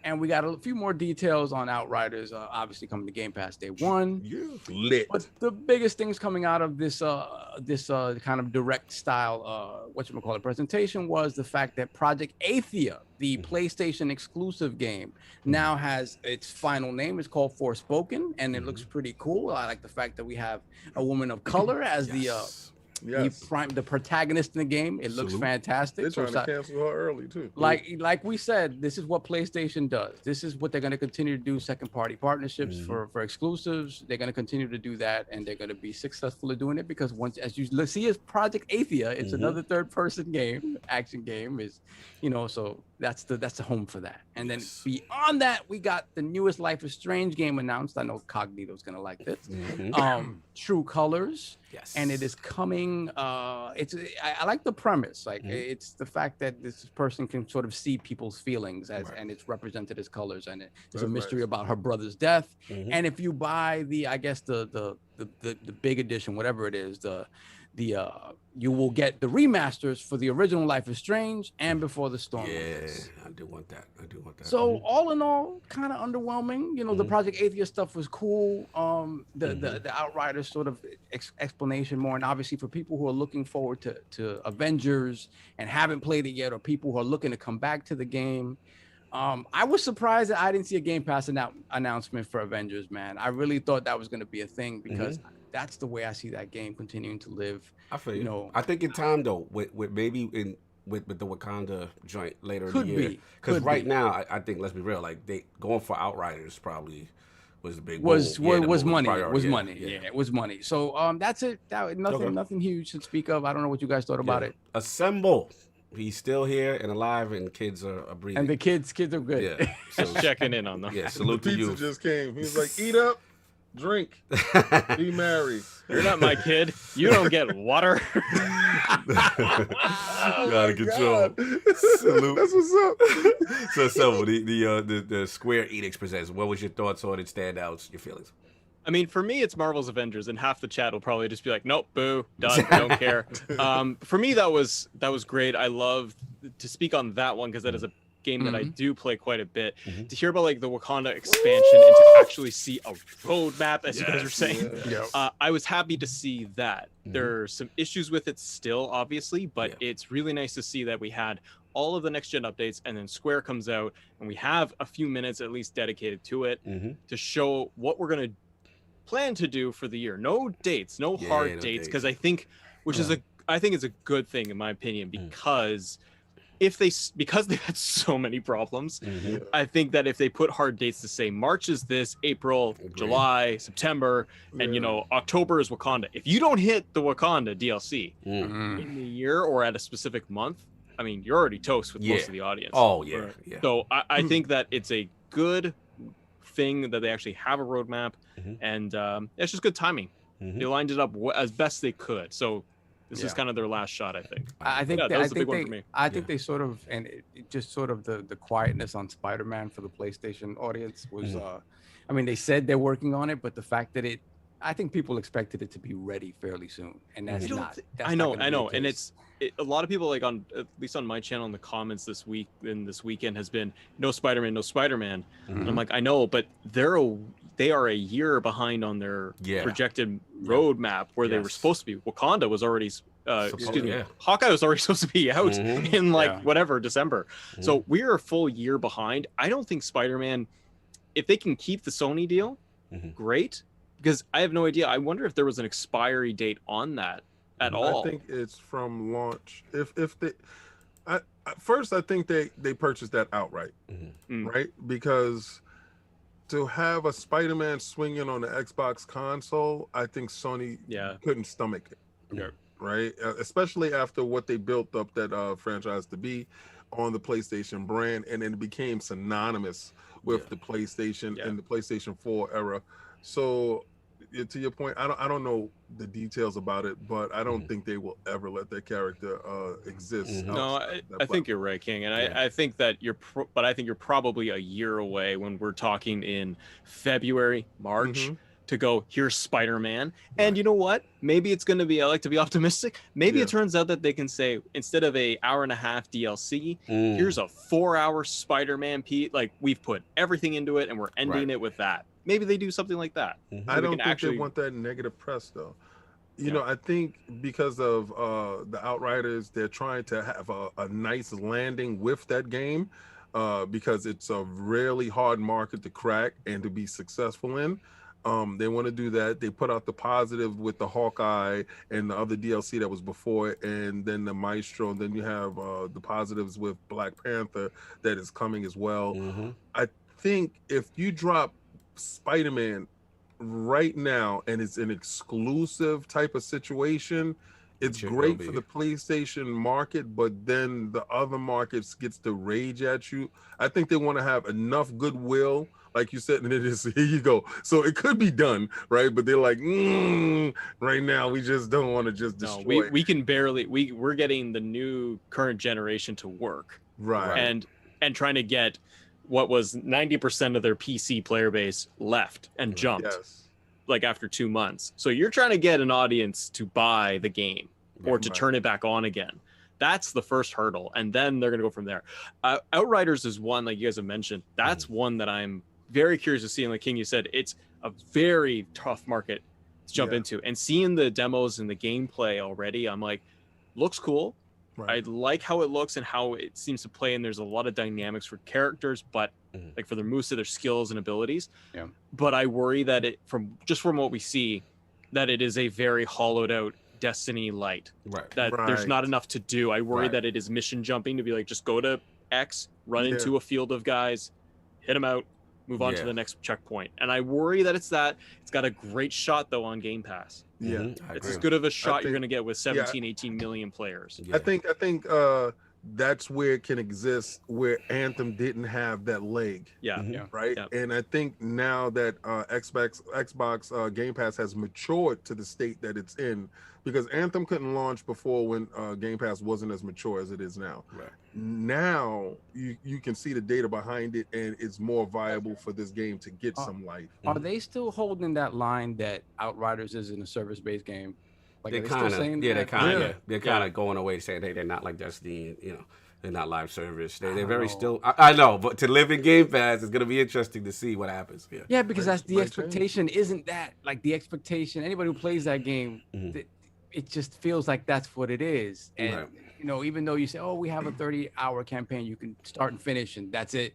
And we got a few more details on Outriders, obviously coming to Game Pass Day 1. Yeah, lit. But the biggest things coming out of this kind of direct style presentation was the fact that Project Athia, the PlayStation exclusive game, now has its final name. It's called Forspoken, and it looks pretty cool. I like the fact that we have a woman of color as the protagonist in the game. It looks fantastic. They're trying to cancel her early too. Like we said, this is what PlayStation does. This is what they're going to continue to do. Second party partnerships for exclusives. They're going to continue to do that, and they're going to be successful at doing it because once, as you see, as Project Athia, it's another third person game, action game. Is so that's the home for that. And then beyond that, we got the newest Life is Strange game announced. I know Cognito's going to like this. True Colors. Yes. And it is coming. I like the premise. Like it's the fact that this person can sort of see people's feelings and it's represented as colors, and there's a mystery about her brother's death. And if you buy the big edition, whatever it is, you will get the remasters for the original Life is Strange and Before the Storm. Yeah, I do want that. So all in all, kind of underwhelming. The Project Athia stuff was cool. The Outriders sort of explanation more, and obviously for people who are looking forward to Avengers and haven't played it yet, or people who are looking to come back to the game. I was surprised that I didn't see a Game Pass announcement for Avengers, man. I really thought that was going to be a thing because that's the way I see that game continuing to live. I feel you. I think in time though, with maybe with the Wakanda joint later in the year, because now I think, let's be real, like they going for Outriders probably was the big was money. It was money. Yeah, it was money. So that's it. Nothing huge to speak of. I don't know what you guys thought about it. Assemble. He's still here and alive, and kids are breathing. And the kids are good. Yeah, so checking in on them. Yeah, salute the to you. Pizza just came. He was like, "Eat up, drink, be married." You're not my kid. You don't get water. Out of control. Salute. That's what's up. So the Square Enix presents. What was your thoughts on it? Standouts, your feelings? I mean, for me, it's Marvel's Avengers, and half the chat will probably just be like, "Nope, boo, done, don't care." For me, that was great. I love to speak on that one because that is a game that I do play quite a bit. To hear about like the Wakanda expansion and to actually see a roadmap, as you guys were saying, I was happy to see that. There's some issues with it still, obviously, but it's really nice to see that we had all of the next gen updates, and then Square comes out, and we have a few minutes at least dedicated to it to show what we're gonna plan to do for the year. No dates, no hard dates, because I think, I think it's a good thing in my opinion, because because they've had so many problems, I think that if they put hard dates to say March is this, April, July, September, and October is Wakanda. If you don't hit the Wakanda DLC in the year or at a specific month, I mean, you're already toast with most of the audience. Oh yeah, So I think that it's a good thing that they actually have a roadmap, and it's just good timing. They lined it up as best they could. So this is kind of their last shot, I think. I think that was a big one for me. I think they sort of, and it just sort of the quietness on Spider-Man for the PlayStation audience was, I mean, they said they're working on it, but the fact that I think people expected it to be ready fairly soon, and that's not. I know, and a lot of people, like at least on my channel in the comments this week and this weekend has been no Spider-Man. And I'm like, I know, but they are a year behind on their projected roadmap where they were supposed to be. Wakanda was already Hawkeye was already supposed to be out in whatever December. So we're a full year behind. I don't think Spider-Man, if they can keep the Sony deal, great, because I have no idea. I wonder if there was an expiry date on that at all. I think it's from launch. If they, first I think they purchased that outright, right? Because to have a Spider-Man swinging on the Xbox console, I think Sony couldn't stomach it, right? Especially after what they built up that franchise to be on the PlayStation brand, and then it became synonymous with the PlayStation and the PlayStation 4 era. So to your point, I don't know the details about it, but I don't think they will ever let that character exist. No, I think you're right, King, and I think that but I think you're probably a year away when we're talking in February, March. To go, here's Spider-Man. And you know what? Maybe it's going to be, I like to be optimistic. Maybe it turns out that they can say, instead of a hour-and-a-half DLC, here's a 4-hour Spider-Man like we've put everything into it and we're ending it with that. Maybe they do something like that. I don't think they want that negative press though. You know, I think because of the Outriders, they're trying to have a nice landing with that game because it's a really hard market to crack and to be successful in. They want to do that. They put out the positive with the Hawkeye and the other DLC that was before it, and then the Maestro, and then you have the positives with Black Panther that is coming as well. I think if you drop Spider-Man right now and it's an exclusive type of situation, it's great for the PlayStation market, but then the other markets gets to rage at you. I think they want to have enough goodwill, like you said, and it is, here you go. So it could be done, right? But they're like, right now we just don't want to just destroy it. We can barely, we're getting the new current generation to work. Right. And trying to get what was 90% of their PC player base left and jumped. Like after 2 months. So you're trying to get an audience to buy the game or to turn it back on again. That's the first hurdle. And then they're going to go from there. Outriders is one, like you guys have mentioned. That's one that I'm very curious to see. And like King, you said, it's a very tough market to jump into. And seeing the demos and the gameplay already, I'm like, looks cool. I like how it looks and how it seems to play. And there's a lot of dynamics for characters, but like for their moves to their skills and abilities. But I worry that from what we see, that it is a very hollowed out Destiny light. That there's not enough to do. I worry that it is mission jumping to be like, just go to X, run into a field of guys, hit them out, move on to the next checkpoint. And I worry that it's that. It's got a great shot though on Game Pass. It's as good of a shot you're going to get with 17, 18 million players. I think that's where it can exist, where Anthem didn't have that leg. Right. And I think now that Xbox Game Pass has matured to the state that it's in, because Anthem couldn't launch before when Game Pass wasn't as mature as it is now. Now you can see the data behind it, and it's more viable for this game to get some life. Are they still holding that line that Outriders isn't a service-based game? Like, they're kind of going away, saying they're not like Destiny, you know, they're not live service. They're very still. I know, but to live in Game Pass, it's gonna be interesting to see what happens. Yeah, because that's the expectation. Isn't that like the expectation? Anybody who plays that game, it just feels like that's what it is. And you know, even though you say, "Oh, we have a 30-hour campaign, you can start and finish, and that's it."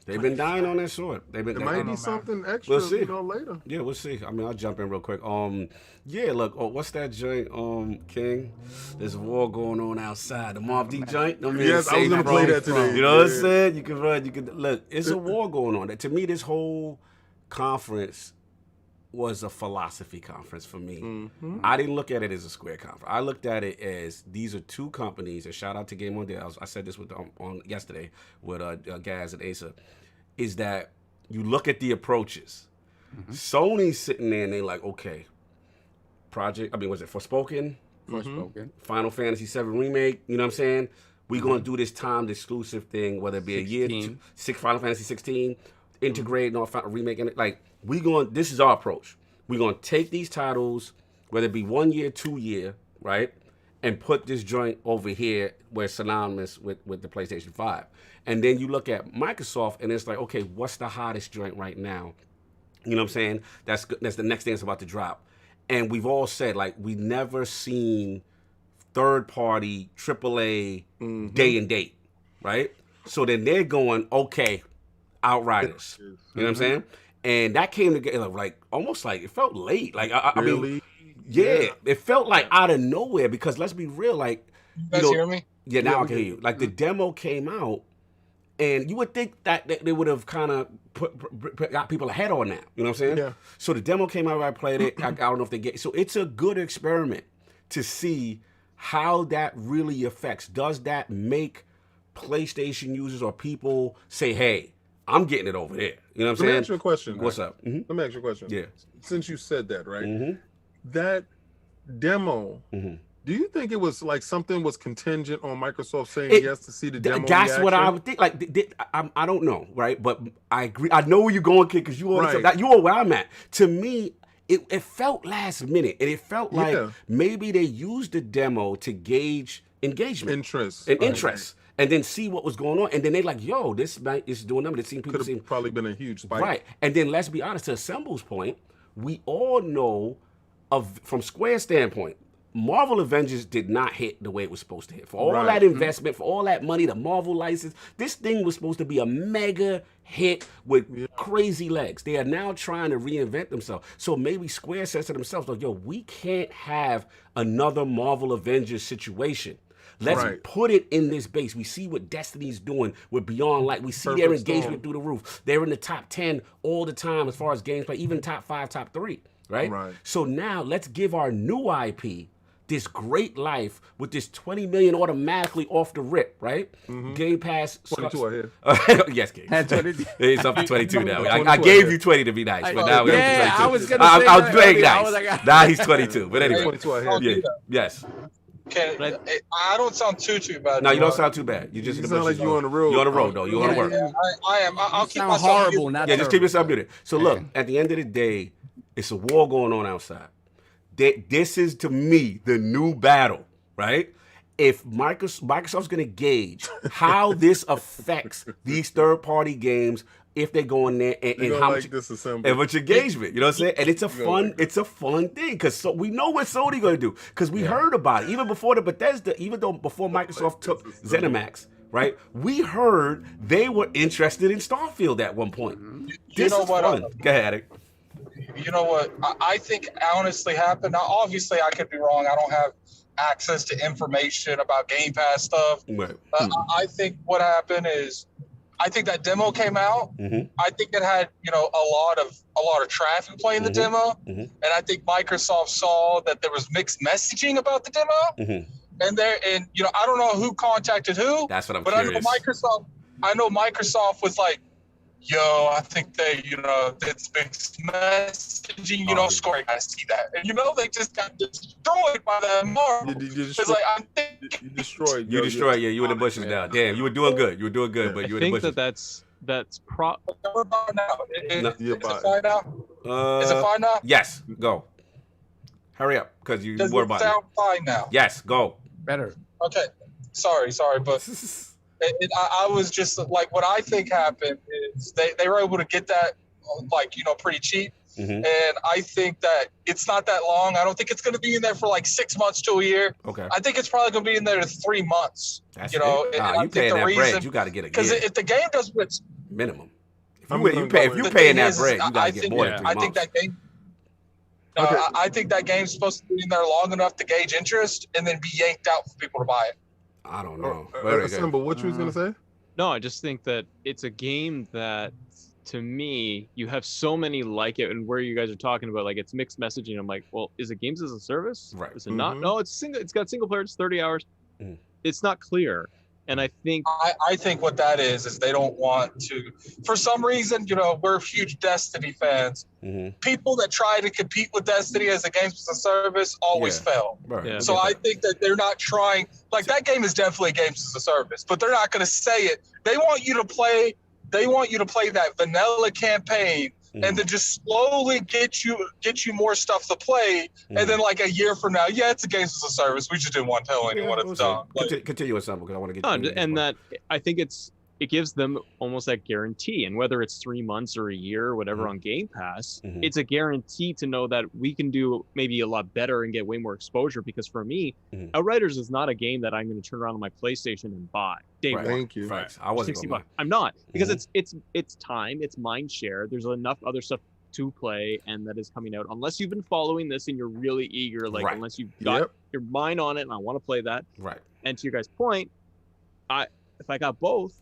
They've been dying on that sword. There might be something extra, we'll see. Later. Yeah, we'll see. I mean, I'll jump in real quick. Look, what's that joint, King? There's a war going on outside. The Mob D joint. Yes, I was gonna play that today. You know what I'm saying? You can run. You can look. It's a war going on. To me, this whole conference was a philosophy conference for me. I didn't look at it as a Square conference. I looked at it as these are two companies. And shout out to Game On Day. I said this with on yesterday with Gaz and Asa. Is that you look at the approaches. Sony's sitting there and they're like, okay, was it Forspoken? Final Fantasy VII Remake, you know what I'm saying? We're going to do this timed exclusive thing, whether it be 16. A year, Final Fantasy 16, integrate, remake, and like, this is our approach. We're going to take these titles, whether it be 1 year, 2 year, right? And put this joint over here where it's synonymous with the PlayStation 5. And then you look at Microsoft and it's like, okay, what's the hottest joint right now? You know what I'm saying? That's the next thing that's about to drop. And we've all said, like, we've never seen third-party AAA day and date, right? So then they're going, okay, Outriders. You know what I'm saying? And that came together like almost like it felt late. Like I mean, it felt like out of nowhere because let's be real, like you guys hear me? Yeah, now I can hear you. Like the demo came out, and you would think that they would have kind of got people ahead on that. You know what I'm saying? Yeah. So the demo came out, I played it. I don't know if they get. So it's a good experiment to see how that really affects. Does that make PlayStation users or people say, "Hey, I'm getting it over there. You know what I'm saying? Let me ask you a question. What's up? Mm-hmm. Let me ask you a question. Yeah. Since you said that, right? Mm-hmm. That demo, Mm-hmm. do you think it was like something was contingent on Microsoft saying yes to see the demo? That's reaction? what I would think. Like, I don't know, right? But I agree. I know where you're going, kid, because you already Right. you are where I'm at. To me, it felt last minute, and it felt like maybe they used the demo to gauge engagement, interest, and then see what was going on, and then they like, yo, this is doing them. It seemed people could have probably been a huge spike, right? And then let's be honest, to Assemble's point, we all know from Square's standpoint, Marvel Avengers did not hit the way it was supposed to hit. For all that investment, for all that money, the Marvel license, this thing was supposed to be a mega hit with crazy legs. They are now trying to reinvent themselves. So maybe Square says to themselves, like, yo, we can't have another Marvel Avengers situation. Let's put it in this base. We see what Destiny's doing with Beyond Light. We see their engagement through the roof. They're in the top 10 all the time as far as gameplay, even top 5, top 3, right? So now let's give our new IP this great life with this 20 million automatically off the rip, right? Game Pass. 22 ahead. Yes, Game. It's up to 22 now. I gave you 20 to be nice, but now we're up to 22. I was going to say I was playing nice. Now he's 22, but anyway. 22 ahead. Yes. I don't sound too bad. No, you don't sound too bad. You just sound like you're on the road. You're on the road, though. You're on the work. I am. I'll keep myself horrible. muted. Yeah, just keep yourself muted. So look, at the end of the day, it's a war going on outside. This is, to me, the new battle, right? If Microsoft's going to gauge how this affects these third-party games, if they go in there and how much engagement, you know what I'm saying? And it's a fun thing because we know what Sony going to do because we heard about it even before the Bethesda, even though before Microsoft took ZeniMax, right? We heard they were interested in Starfield at one point. This is fun. Go ahead, Addict. You know what I think honestly happened? Now, obviously, I could be wrong. I don't have access to information about Game Pass stuff. I think what happened is, I think that demo came out. I think it had, a lot of traffic playing the demo, and I think Microsoft saw that there was mixed messaging about the demo, and I don't know who contacted who. That's what I'm but curious. I know Microsoft was like, yo, I think they, it's mixed messaging, Square, I see that. And, they just got destroyed by that Marvel. You destroyed. You destroyed, you were in the bushes now. Damn, you were doing good. But you were in the bushes. I think that's Is it fine now? Is it fine now? Yes, go. Hurry up, because you Does were it sound fine now? Yes, go. Better. Okay. Sorry, but... I was just like, what I think happened is they were able to get that, pretty cheap. And I think that it's not that long. I don't think it's going to be in there for 6 months to a year. Okay. I think it's probably going to be in there 3 months. That's you paying that bread, you got to get it. Because if the game does what's minimum. If you paying that bread, you got to get more than 3 months. I think that game. I think that game's supposed to be in there long enough to gauge interest and then be yanked out for people to buy it. I don't know. Assemble, what you was gonna say? No, I just think that it's a game that, to me, you have so many like it, and where you guys are talking about it's mixed messaging. I'm like, well, is it games as a service? Right. Is it not? No, it's single. It's got single player. It's 30 hours. It's not clear. And I think what that is they don't want to, for some reason, we're huge Destiny fans. People that try to compete with Destiny as a games as a service always fail. Right. Yeah. So I think that they're not trying, that game is definitely games as a service, but they're not going to say it. They want you to play that vanilla campaign and then just slowly get you more stuff to play. And then a year from now, it's a games as a service. We just didn't want to tell anyone it's done. Continue with something because I want to get and that I think it gives them almost that guarantee. And whether it's 3 months or a year or whatever on Game Pass, it's a guarantee to know that we can do maybe a lot better and get way more exposure. Because for me, Outriders is not a game that I'm going to turn around on my PlayStation and buy day one. Thank you. I wasn't $60. I'm not, because it's time, it's mind share. There's enough other stuff to play and that is coming out. Unless you've been following this and you're really eager, unless you've got your mind on it and I want to play that. Right. And to your guys' point, if I got both,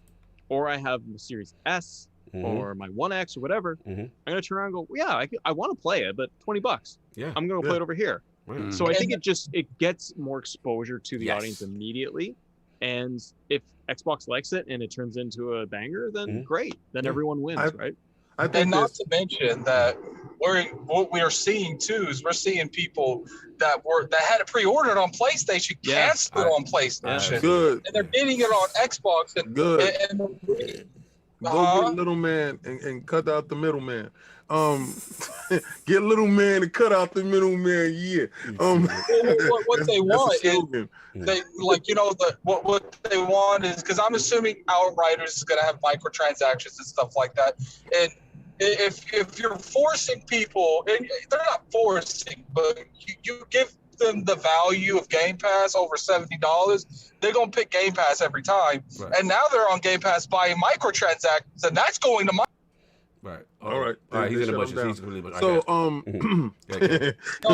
or I have the Series S or my 1X or whatever, I'm going to turn around and go, I want to play it, but $20. Yeah. I'm going to play it over here. So I think it gets more exposure to the audience immediately. And if Xbox likes it and it turns into a banger, then great. Then everyone wins, right? And not to mention that what we are seeing too is we're seeing people that had it pre-ordered on PlayStation cancel on PlayStation. Good. And they're getting it on Xbox. And, Good. And, Go get little man and cut out the middleman. Get little man and cut out the middleman. Yeah. What they want is they what they want is, because I'm assuming Outriders is going to have microtransactions and stuff like that. And if you're forcing people, and they're not forcing, but you give them the value of Game Pass over $70, they're gonna pick Game Pass every time. Right. And now they're on Game Pass buying microtransactions, and that's going to my. Right. All right. He's gonna he's really. So no,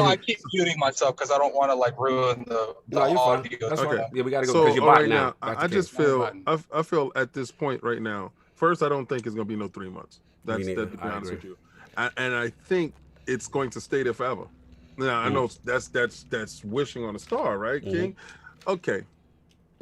I keep muting myself because I don't want to like ruin the audio. That's okay. Yeah, we gotta go because you're bot now. I just feel I feel at this point right now. First, I don't think it's gonna be no 3 months. That's to be honest with you, and I think it's going to stay there forever. Now I know that's wishing on a star, right, King? Okay,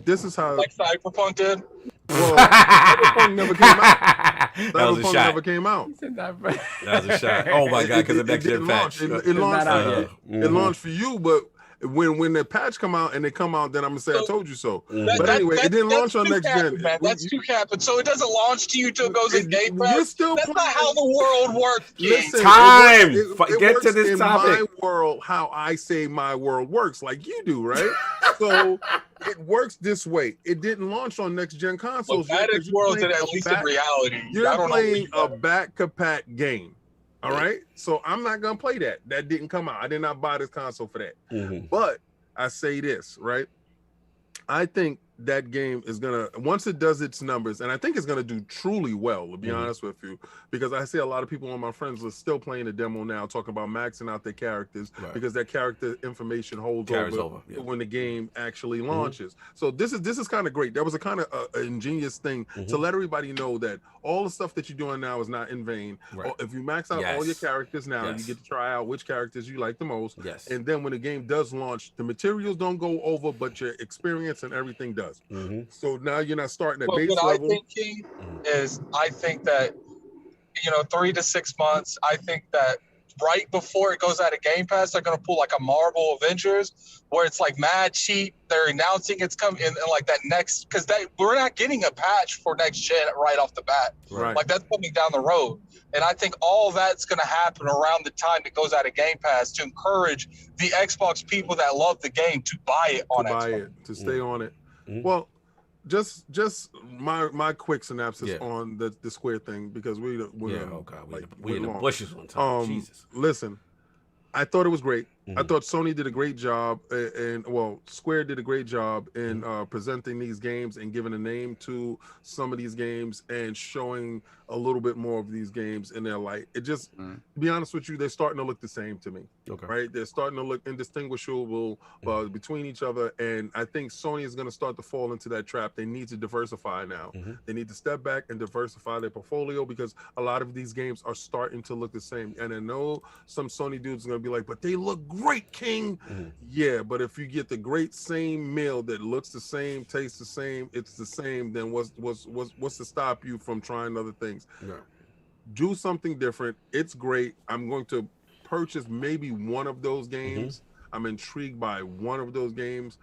this is how like Cyberpunk did. Well, Cyberpunk never came out. Cyberpunk never came out. That was a shot. Oh my god, because of next gen patch. It launched for you, but when the patch come out and they come out, then I'm gonna say I told you so. But anyway, it didn't launch on next gen. Man. That's too capping. So it doesn't launch to you till it goes in Game Pass. That's not how the world works. Listen, time. Get to this topic. My world, how I say my world works, like you do, right? So it works this way. It didn't launch on next gen consoles. Well, that is world at least in reality. You're playing a back-to-back game. All right, so I'm not gonna play that. That didn't come out. I did not buy this console for that. But I say this, right? I think that game is gonna, once it does its numbers, and I think it's gonna do truly well, to be honest with you, because I see a lot of people on my friends list still playing the demo now, talking about maxing out their characters because that character information carries over when the game actually launches. So this is kind of great. That was a kind of ingenious thing to let everybody know that all the stuff that you're doing now is not in vain. If you max out all your characters now, you get to try out which characters you like the most. And then when the game does launch, the materials don't go over, but your experience and everything does. So now you're not starting at base level. What I think, King, is I think that 3 to 6 months. I think that right before it goes out of Game Pass, they're gonna pull like a Marvel Avengers, where it's like mad cheap. They're announcing it's coming in like that next, because we're not getting a patch for next gen right off the bat. Like that's coming down the road. And I think all that's gonna happen around the time it goes out of Game Pass to encourage the Xbox people that love the game to buy it on Xbox. To stay on it. Well, just my quick synopsis on the Square thing, because we in the bushes one time. Jesus. Listen, I thought it was great. I thought Sony did a great job, and Square did a great job in presenting these games and giving a name to some of these games and showing a little bit more of these games in their light. It just, to be honest with you, they're starting to look the same to me. Right? They're starting to look indistinguishable between each other, and I think Sony is going to start to fall into that trap. They need to diversify now. They need to step back and diversify their portfolio, because a lot of these games are starting to look the same. And I know some Sony dudes are going to be like, but they look great, King. Yeah, but if you get the great same meal that looks the same, tastes the same, it's the same, then what's to stop you from trying other things? Do something different. It's great. I'm going to purchase maybe one of those games. I'm intrigued by one of those games.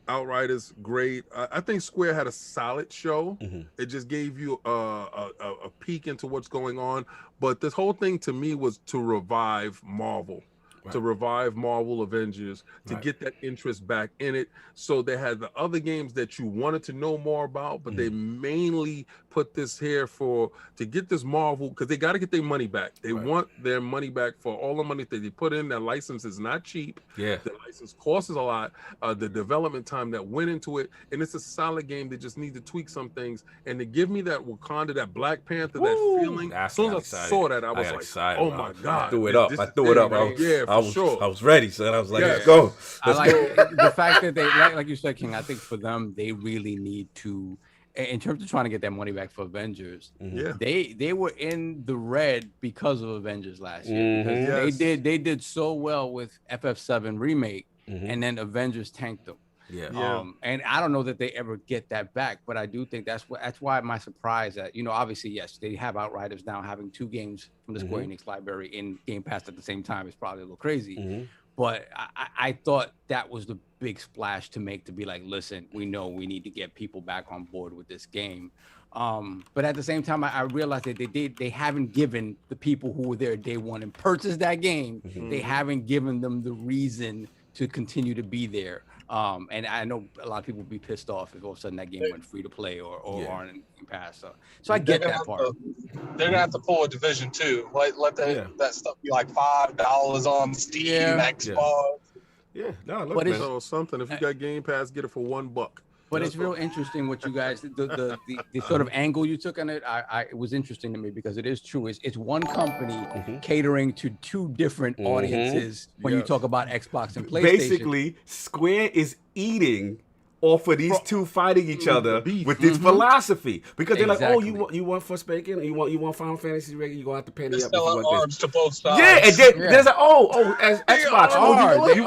Outriders, great. I think Square had a solid show. It just gave you a peek into what's going on. But this whole thing to me was to revive Marvel. To revive Marvel Avengers, to get that interest back in it. So they had the other games that you wanted to know more about, but they mainly put this here to get this Marvel, because they got to get their money back. They want their money back for all the money that they put in. That license is not cheap. The license costs a lot. The development time that went into it, and it's a solid game. They just need to tweak some things, and to give me that Wakanda, that Black Panther, that feeling. As soon as I saw that, I was like, excited, oh my god! I threw it up. I was ready, son. I was like, let's go. I like the fact that they, like you said, King, I think for them, they really need to, in terms of trying to get that money back for Avengers, they were in the red because of Avengers last year. Because they did so well with FF7 Remake, and then Avengers tanked them. Yeah. And I don't know that they ever get that back, but I do think that's why my surprise that, obviously, yes, they have Outriders now. Having 2 games from the Square Enix library in Game Pass at the same time is probably a little crazy. But I thought that was the big splash to make, to be like, listen, we know we need to get people back on board with this game. But at the same time, I realized that they haven't given the people who were there day one and purchased that game, they haven't given them the reason to continue to be there. And I know a lot of people would be pissed off if all of a sudden that game went free to play or on Game Pass. So I get that part. They're gonna have to pull a Division 2. Let that stuff be like $5 on Steam, Xbox. Yeah, no, look, man. So something. If you got Game Pass, get it for $1. But it's real interesting what you guys, the sort of angle you took on it. It was interesting to me because it is true. It's one company catering to 2 different audiences when you talk about Xbox and PlayStation. Basically, Square is eating off of these 2 fighting each other with this philosophy, because they're like, oh, you want for spanking, you want Final Fantasy regular, you gonna have to pay me up. Selling arms to both sides. Yeah, and then there's like, as Xbox, you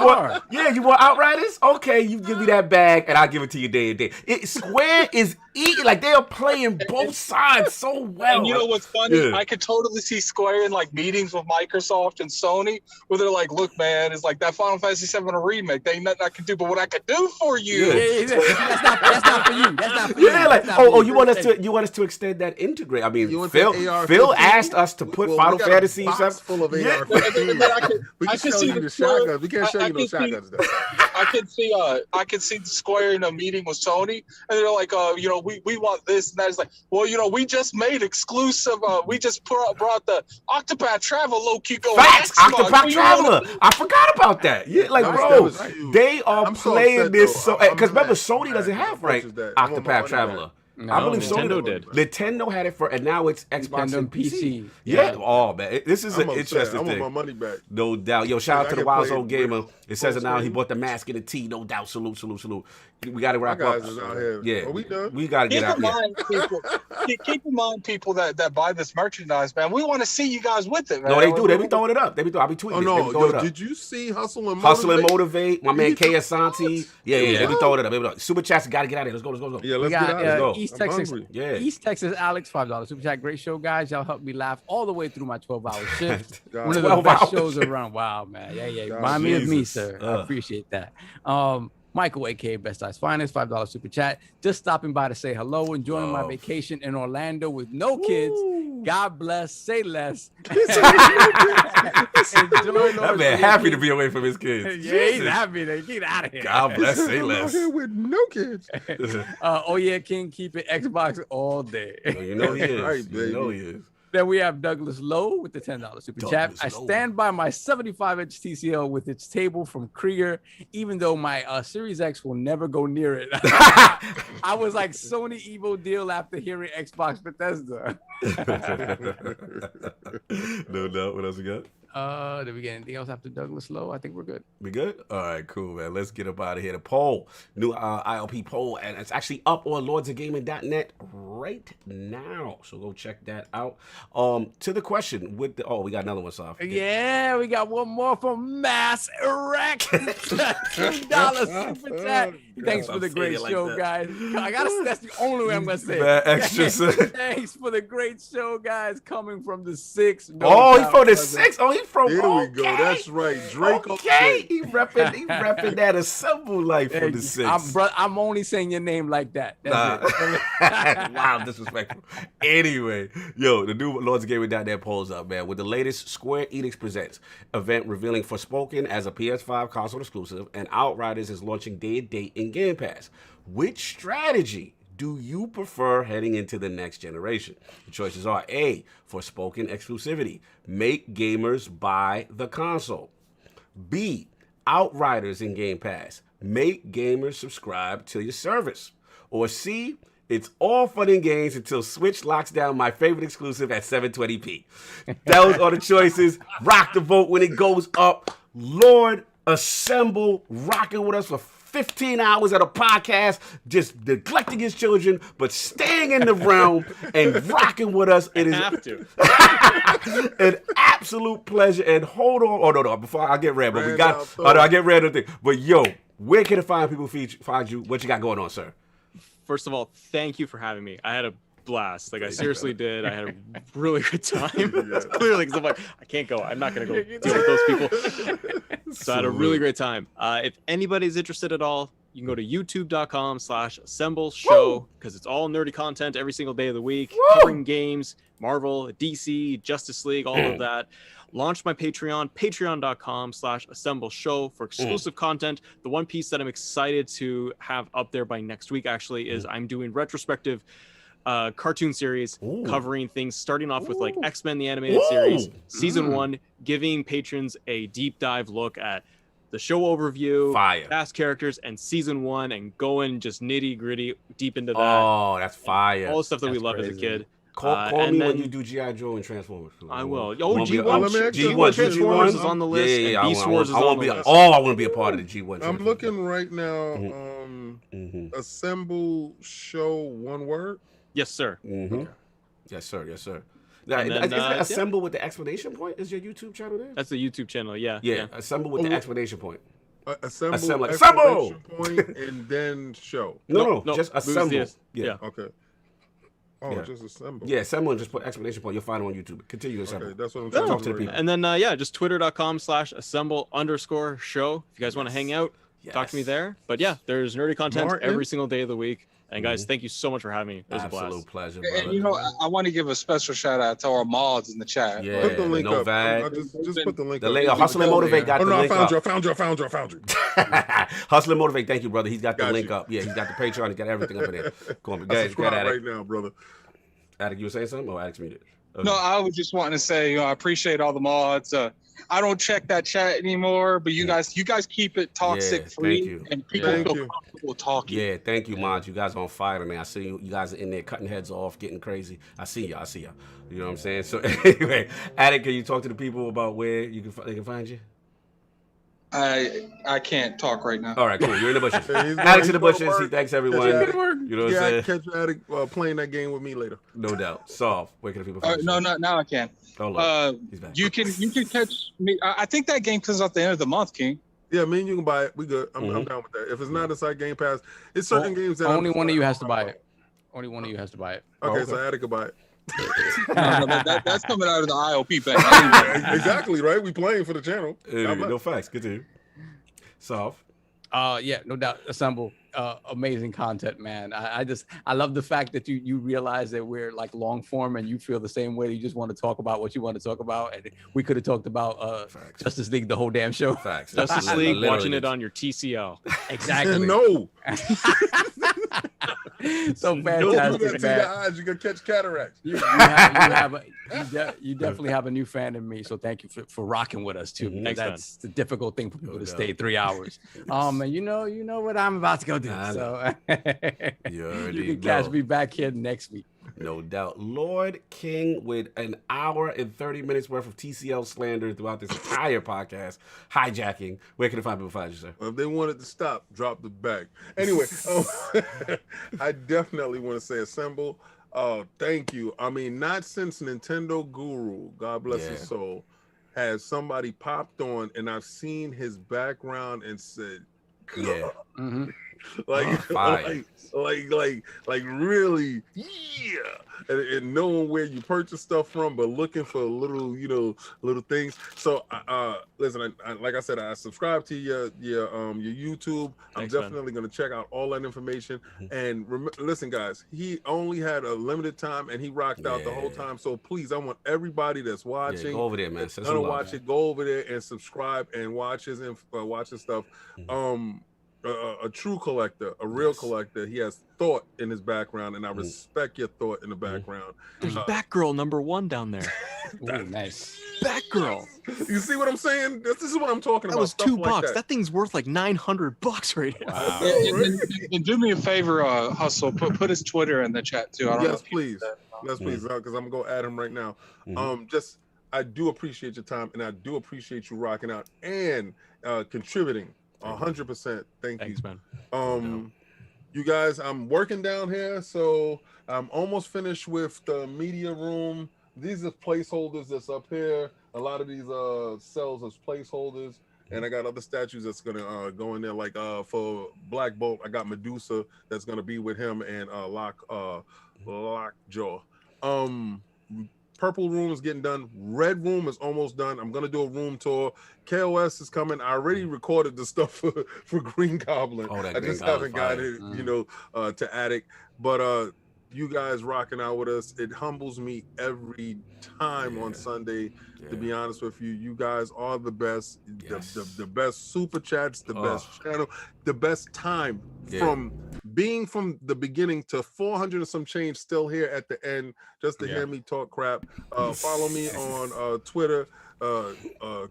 want Outriders? Okay, you give me that bag and I'll give it to you day and day. Square is eating, like they are playing both sides so well. And you know what's funny? I could totally see Square in like meetings with Microsoft and Sony where they're like, look, man, it's like that Final Fantasy 7 remake. There ain't nothing I can do, but what I could do for you. That's not for you. That's not for you. Yeah, like, you want us to extend that integrate. I mean, Phil asked us to put Final Fantasy full of AR-15. We can show you the shotguns. We can't show you no shotguns though. I could see Square in a meeting with Sony, and they're like, we want this and that. It's like, well, we just made exclusive. We just brought the Octopath Traveler low-key going. Facts, Octopath Traveler. I forgot about that. Yeah, like, bro, they are playing this so, because remember, Sony doesn't have Octopath Traveler. No, I believe Nintendo did. Nintendo had it and now it's Xbox Nintendo and PC. PC. Yeah. Oh man, this is an interesting thing. I thing. want my money back. No doubt. Yo, shout out to the Wild Zone Gamer. It says it now. He bought the mask and the tee. No doubt. Salute. We got to wrap up. Yeah, are we done? We got to get out. Keep in mind, people that buy this merchandise, man. We want to see you guys with it, man. No, they do. They be throwing it up. I be tweeting. Oh no, did you see Hustle and Motivate? My man K Asante. Yeah. They be throwing it up. Super chats got to get out of here. Let's go. Yeah, let's get out. Let's go. East Texas. Yeah. East Texas Alex, $5 super chat. Great show, guys. Y'all helped me laugh all the way through my 12-hour shift. One of the best shows around. Wow, man. Yeah. Remind me of me, sir. I appreciate that. Michael, aka Best Eyes Finest, $5 super chat. Just stopping by to say hello, enjoying my vacation in Orlando with no kids. God bless, say less. That man happy to be away from his kids. Yeah, he's happy to get out of here. God bless, say less. With no kids. King, keep it Xbox all day. You know he is. Right, you know he is. Then we have Douglas Lowe with the $10 super chat. I stand by my 75-inch TCL with its table from Krieger, even though my Series X will never go near it. I was like Sony Evo deal after hearing Xbox Bethesda. No doubt. What else we got? Did we get anything else after Douglas Lowe? I think we're good. We good? All right, cool, man. Let's get up out of here. The poll, new ILP poll, and it's actually up on lordsofgaming.net right now. So go check that out. To the question with the we got another one, Soft. Yeah, we got one more from Mass Erect. $2 super chat. Thanks for the great show, guys. That's the only way I'm gonna say it. Extra. Thanks for the great show, guys. Coming from the 6. He's from the 6. He's from. There we go. That's right, Drake. Okay, he repping that Assemble life from the 6. I'm only saying your name like that. That's it. Wow, disrespectful. Anyway, the new Lords of Gaming.net polls up, man, with the latest Square Enix Presents event revealing Forspoken as a PS5 console exclusive, and Outriders is launching day and date in Game Pass. Which strategy do you prefer heading into the next generation? The choices are A, Forspoken exclusivity. Make gamers buy the console. B, Outriders in Game Pass. Make gamers subscribe to your service. Or C, it's all fun and games until Switch locks down my favorite exclusive at 720p. Those are the choices. Rock the vote when it goes up. Lord Assemble rocking with us for 15 hours at a podcast, just neglecting his children, but staying in the realm and rocking with us. It is an absolute pleasure. And hold on. Oh, no. Before I get red, but I get red on the thing. But Where can people find you? What you got going on, sir? First of all, thank you for having me. I had a blast. Like I seriously did. I had a really good time. Clearly, because I'm like, I can't go. I'm not gonna go deal with those people. So I had a really great time. If anybody's interested at all, you can go to youtube.com/AssembleShow because it's all nerdy content every single day of the week, covering games, Marvel, DC, Justice League, all of that. Launched my Patreon, patreon.com/AssembleShow for exclusive content. The one piece that I'm excited to have up there by next week actually is I'm doing retrospective cartoon series covering things starting off with like X-Men the animated series season 1, giving patrons a deep dive look at the show overview, cast characters, and season 1, and going just nitty gritty deep into that. Oh, that's fire! All the stuff that we loved as a kid. Call me when you do G.I. Joe and Transformers. I will. Oh, G1 Transformers is on the list. Yeah, and Beast Wars is on the list. I want to be a part of the G1. I'm looking right now. Assemble Show, one word. Yes, sir. Okay. Yes, sir. Yes, sir. Now, is it Assemble with the exclamation point? Is your YouTube channel there? That's the YouTube channel. Yeah. Assemble with the exclamation point. Assemble exclamation point and then show. No, just assemble. Yeah. Okay. Oh, just assemble. Yeah, assemble and just put exclamation point. You'll find it on YouTube. Continue to assemble. Okay, that's what I'm trying to talk to the people. And then just twitter.com/assemble_show. If you guys want to hang out, talk to me there. But yeah, there's nerdy content every single day of the week. And guys, thank you so much for having me. It was a blast. Absolute pleasure, brother. And I want to give a special shout out to our mods in the chat. Yeah, put the link up. Just put the link up. Hustle and Motivate got the link up. I found you. Hustle and Motivate, thank you, brother. He's got the link up. Yeah, he's got the Patreon. He's got everything up in there. Go on, guys. Get at it right now, brother. Attic, you were saying something? Or Attic's muted? Okay. No, I was just wanting to say, I appreciate all the mods. I don't check that chat anymore, but you guys keep it toxic free, and people feel comfortable talking. Yeah, thank you, mods. You guys are on fire, man. I see you guys are in there cutting heads off, getting crazy. I see y'all. You know what I'm saying? So anyway, Attic, can you talk to the people about where they can find you? I can't talk right now. All right, cool. You're in the bushes. Attic's in the bushes. He thanks everyone. You know what I'm saying? Catch Attic playing that game with me later. No doubt. Solve. Where can the people find you? No, now I can. He's back. You can catch me. I think that game comes out the end of the month, King. Yeah, me and you can buy it. We good. I'm down with that. If it's not inside Game Pass, it's certain games that only one of you has to buy it. Only one of you has to buy it. Okay, so Attic can buy it. That's coming out of the ILP bank. Exactly, right? We playing for the channel. No facts. Continue. Solve. Yeah, no doubt. Assemble. Amazing content, man. I love the fact that you realize that we're like long form and you feel the same way. You just want to talk about what you want to talk about, and we could have talked about Justice League the whole damn show. Facts. Justice League, watching it on your TCL. Exactly. No. So fantastic, man. Your eyes, you can catch cataracts. You definitely have a new fan in me. So thank you for rocking with us too. Thanks, that's the difficult thing for people to stay 3 hours. And you know what I'm about to go do. So you can catch me back here next week. No doubt. Lord King with an hour and 30 minutes worth of TCL slander throughout this entire podcast. Hijacking. Where can the find you, sir? Well, if they wanted to stop, drop the bag. Anyway, I definitely want to say Assemble. Thank you. I mean, not since Nintendo Guru, God bless his soul, has somebody popped on and I've seen his background and said, like really, and knowing where you purchase stuff from, but looking for little things. So listen, like I said, I subscribe to your YouTube. Thanks, I'm definitely going to check out all that information. And listen, guys, he only had a limited time and he rocked out the whole time. So please, I want everybody that's watching, go over there, man. Go over there and subscribe and watch his stuff. A true collector, a real collector. He has thought in his background, and I respect your thought in the background. There's Batgirl #1 down there. Ooh, nice. Batgirl. You see what I'm saying? This is what I'm talking about. That was stuff $2. like that thing's worth like $900 right now. Wow. And do me a favor, Hustle. Put his Twitter in the chat too. Yes, please. Yes, please, because I'm gonna go add him right now. I do appreciate your time, and I do appreciate you rocking out and contributing. 100%. Thanks, man. You guys, I'm working down here, so I'm almost finished with the media room. These are placeholders that's up here. A lot of these cells as placeholders, and I got other statues that's gonna go in there. Like for Black Bolt, I got Medusa that's gonna be with him and Lockjaw. Purple room is getting done. Red room is almost done. I'm gonna do a room tour. KOS is coming. I already recorded the stuff for Green Goblin. I just haven't got it, to Attic. But you guys rocking out with us. It humbles me every time on Sunday. To be honest with you, you guys are the best. The best super chats, the best channel, the best time from being from the beginning to 400 and some change still here at the end just to hear me talk crap. Follow me on Twitter,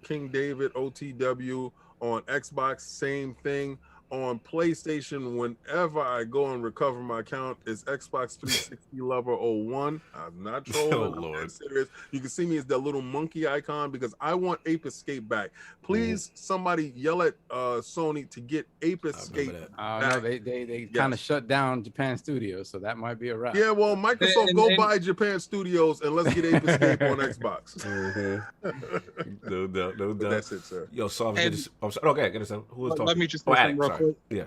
King David OTW, on Xbox, same thing. On PlayStation, whenever I go and recover my account, is Xbox 360 Lover 01. I'm not trolling. I'm Lord. Serious. You can see me as that little monkey icon because I want Ape Escape back. Please, somebody yell at Sony to get Ape Escape back. No, they kind of shut down Japan Studios, so that might be a wrap. Yeah, well, Microsoft, go buy Japan Studios and let's get Ape Escape on Xbox. No doubt. That's it, sir. Yo, so I'm sorry. Okay, get us. Who was talking? Let me just say something real quick. Yeah.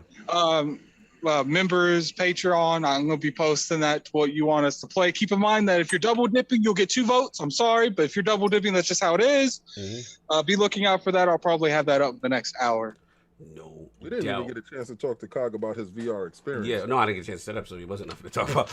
Members, Patreon, I'm going to be posting that what you want us to play. Keep in mind that if you're double dipping, you'll get 2 votes. I'm sorry, but if you're double dipping, that's just how it is. Be looking out for that. I'll probably have that up the next hour. No, we didn't even get a chance to talk to Cog about his VR experience. Yeah, no, I didn't get a chance to set up, so he wasn't nothing to talk about.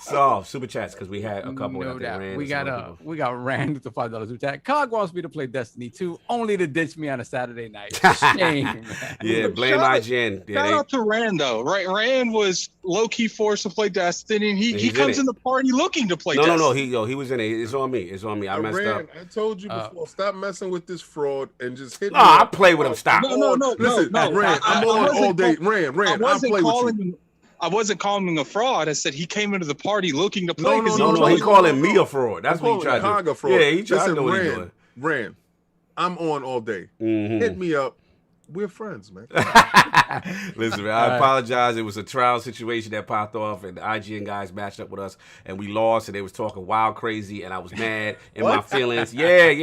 So super chats because we had a couple. No doubt. We got Rand with the $5 super chat. Cog wants me to play Destiny 2, only to ditch me on a Saturday night. Shame. Yeah, blame IGN. Shout out to Rand though, right? Rand was low key forced to play Destiny, and he comes in the party looking to play. Destiny. No, he was in it. It's on me. I messed up. I told you before. Stop messing with this fraud and just hit. No, I play with him. Stop. No. Listen, Rand, I'm on all day. Rand, I play with you. I wasn't calling him a fraud. I said he came into the party looking to play. No, he calling me a fraud. That's what he tried to do. Fraud. Yeah, he tried to do what he's doing. Rand, I'm on all day. Hit me up. We're friends, man. Listen, man, I apologize. It was a trial situation that popped off, and the IGN guys matched up with us, and we lost, and they was talking wild crazy, and I was mad in my feelings. Yeah.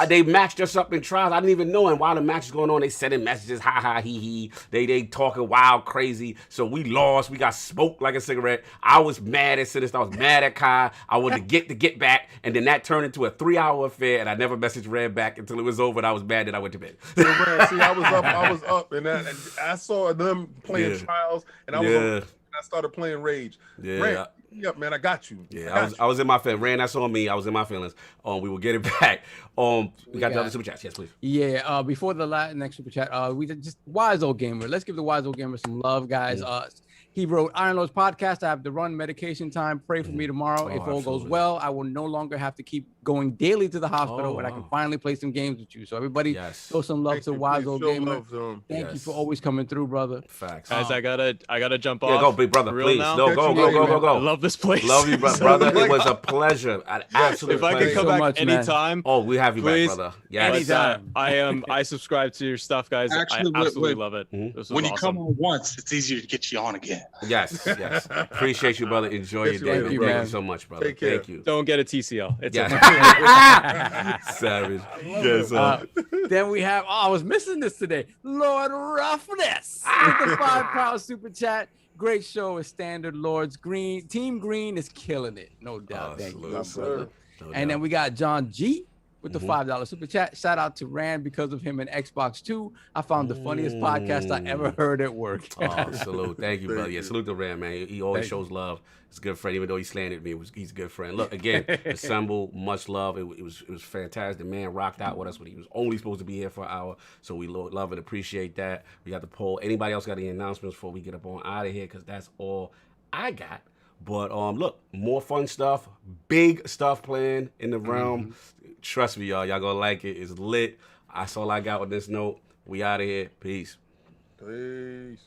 They matched us up in trials. I didn't even know, and while the match is going on, they sending messages, ha ha, he. They talking wild crazy. So we lost. We got smoked like a cigarette. I was mad at Sinister. I was mad at Kai. I wanted to get back, and then that turned into a 3-hour affair, and I never messaged Red back until it was over, and I was mad that I went to bed. I was up, and I saw them playing trials, and I started playing Rage. Yeah, Rand, up, man, I got you. Yeah, I was in my feelings. Rand, that's on me. I was in my feelings. We will get it back. We got the other super chats. Yes, please. Yeah. Before the next super chat, we just Wise Old Gamer. Let's give the Wise Old Gamer some love, guys. He wrote, Iron Lord's podcast. I have to run medication time. Pray for me tomorrow. If all goes well, I will no longer have to keep going daily to the hospital and I can finally play some games with you. So everybody show some love to Wise Old Gamer. Thank you for always coming through, brother. Facts. Guys, I gotta jump off. Yeah, go, big brother, please. No, go. I love this place. Love you, brother. It was a pleasure. An absolute pleasure. If I could come back anytime. Oh, we have you back, brother. Yes. Anytime. I subscribe to your stuff, guys. Actually, I absolutely love it. When you come on once, it's easier to get you on again. Yes. Appreciate you, brother. Enjoy your day. Thank you so much, brother. Thank you. Don't get a TCL. It's savage. Then we have, I was missing this today. Lord Roughness with the £5 super chat. Great show as standard. Lords Green. Team Green is killing it. No doubt. Thank you, brother. And then we got John G with the $5 super chat. Shout out to Rand because of him and Xbox 2. I found the funniest podcast I ever heard at work. Salute. Thank you, brother. Yeah, salute to Rand, man. He always shows love. He's a good friend, even though he slandered me. He's a good friend. Look, again, Assemble, much love. It was fantastic. The man rocked out with us when he was only supposed to be here for an hour. So we love and appreciate that. We got the poll. Anybody else got any announcements before we get up on out of here? Because that's all I got. But look, more fun stuff, big stuff planned in the realm. Trust me, y'all gonna like it. It's lit. That's all I got with this note. We out of here. Peace. Peace.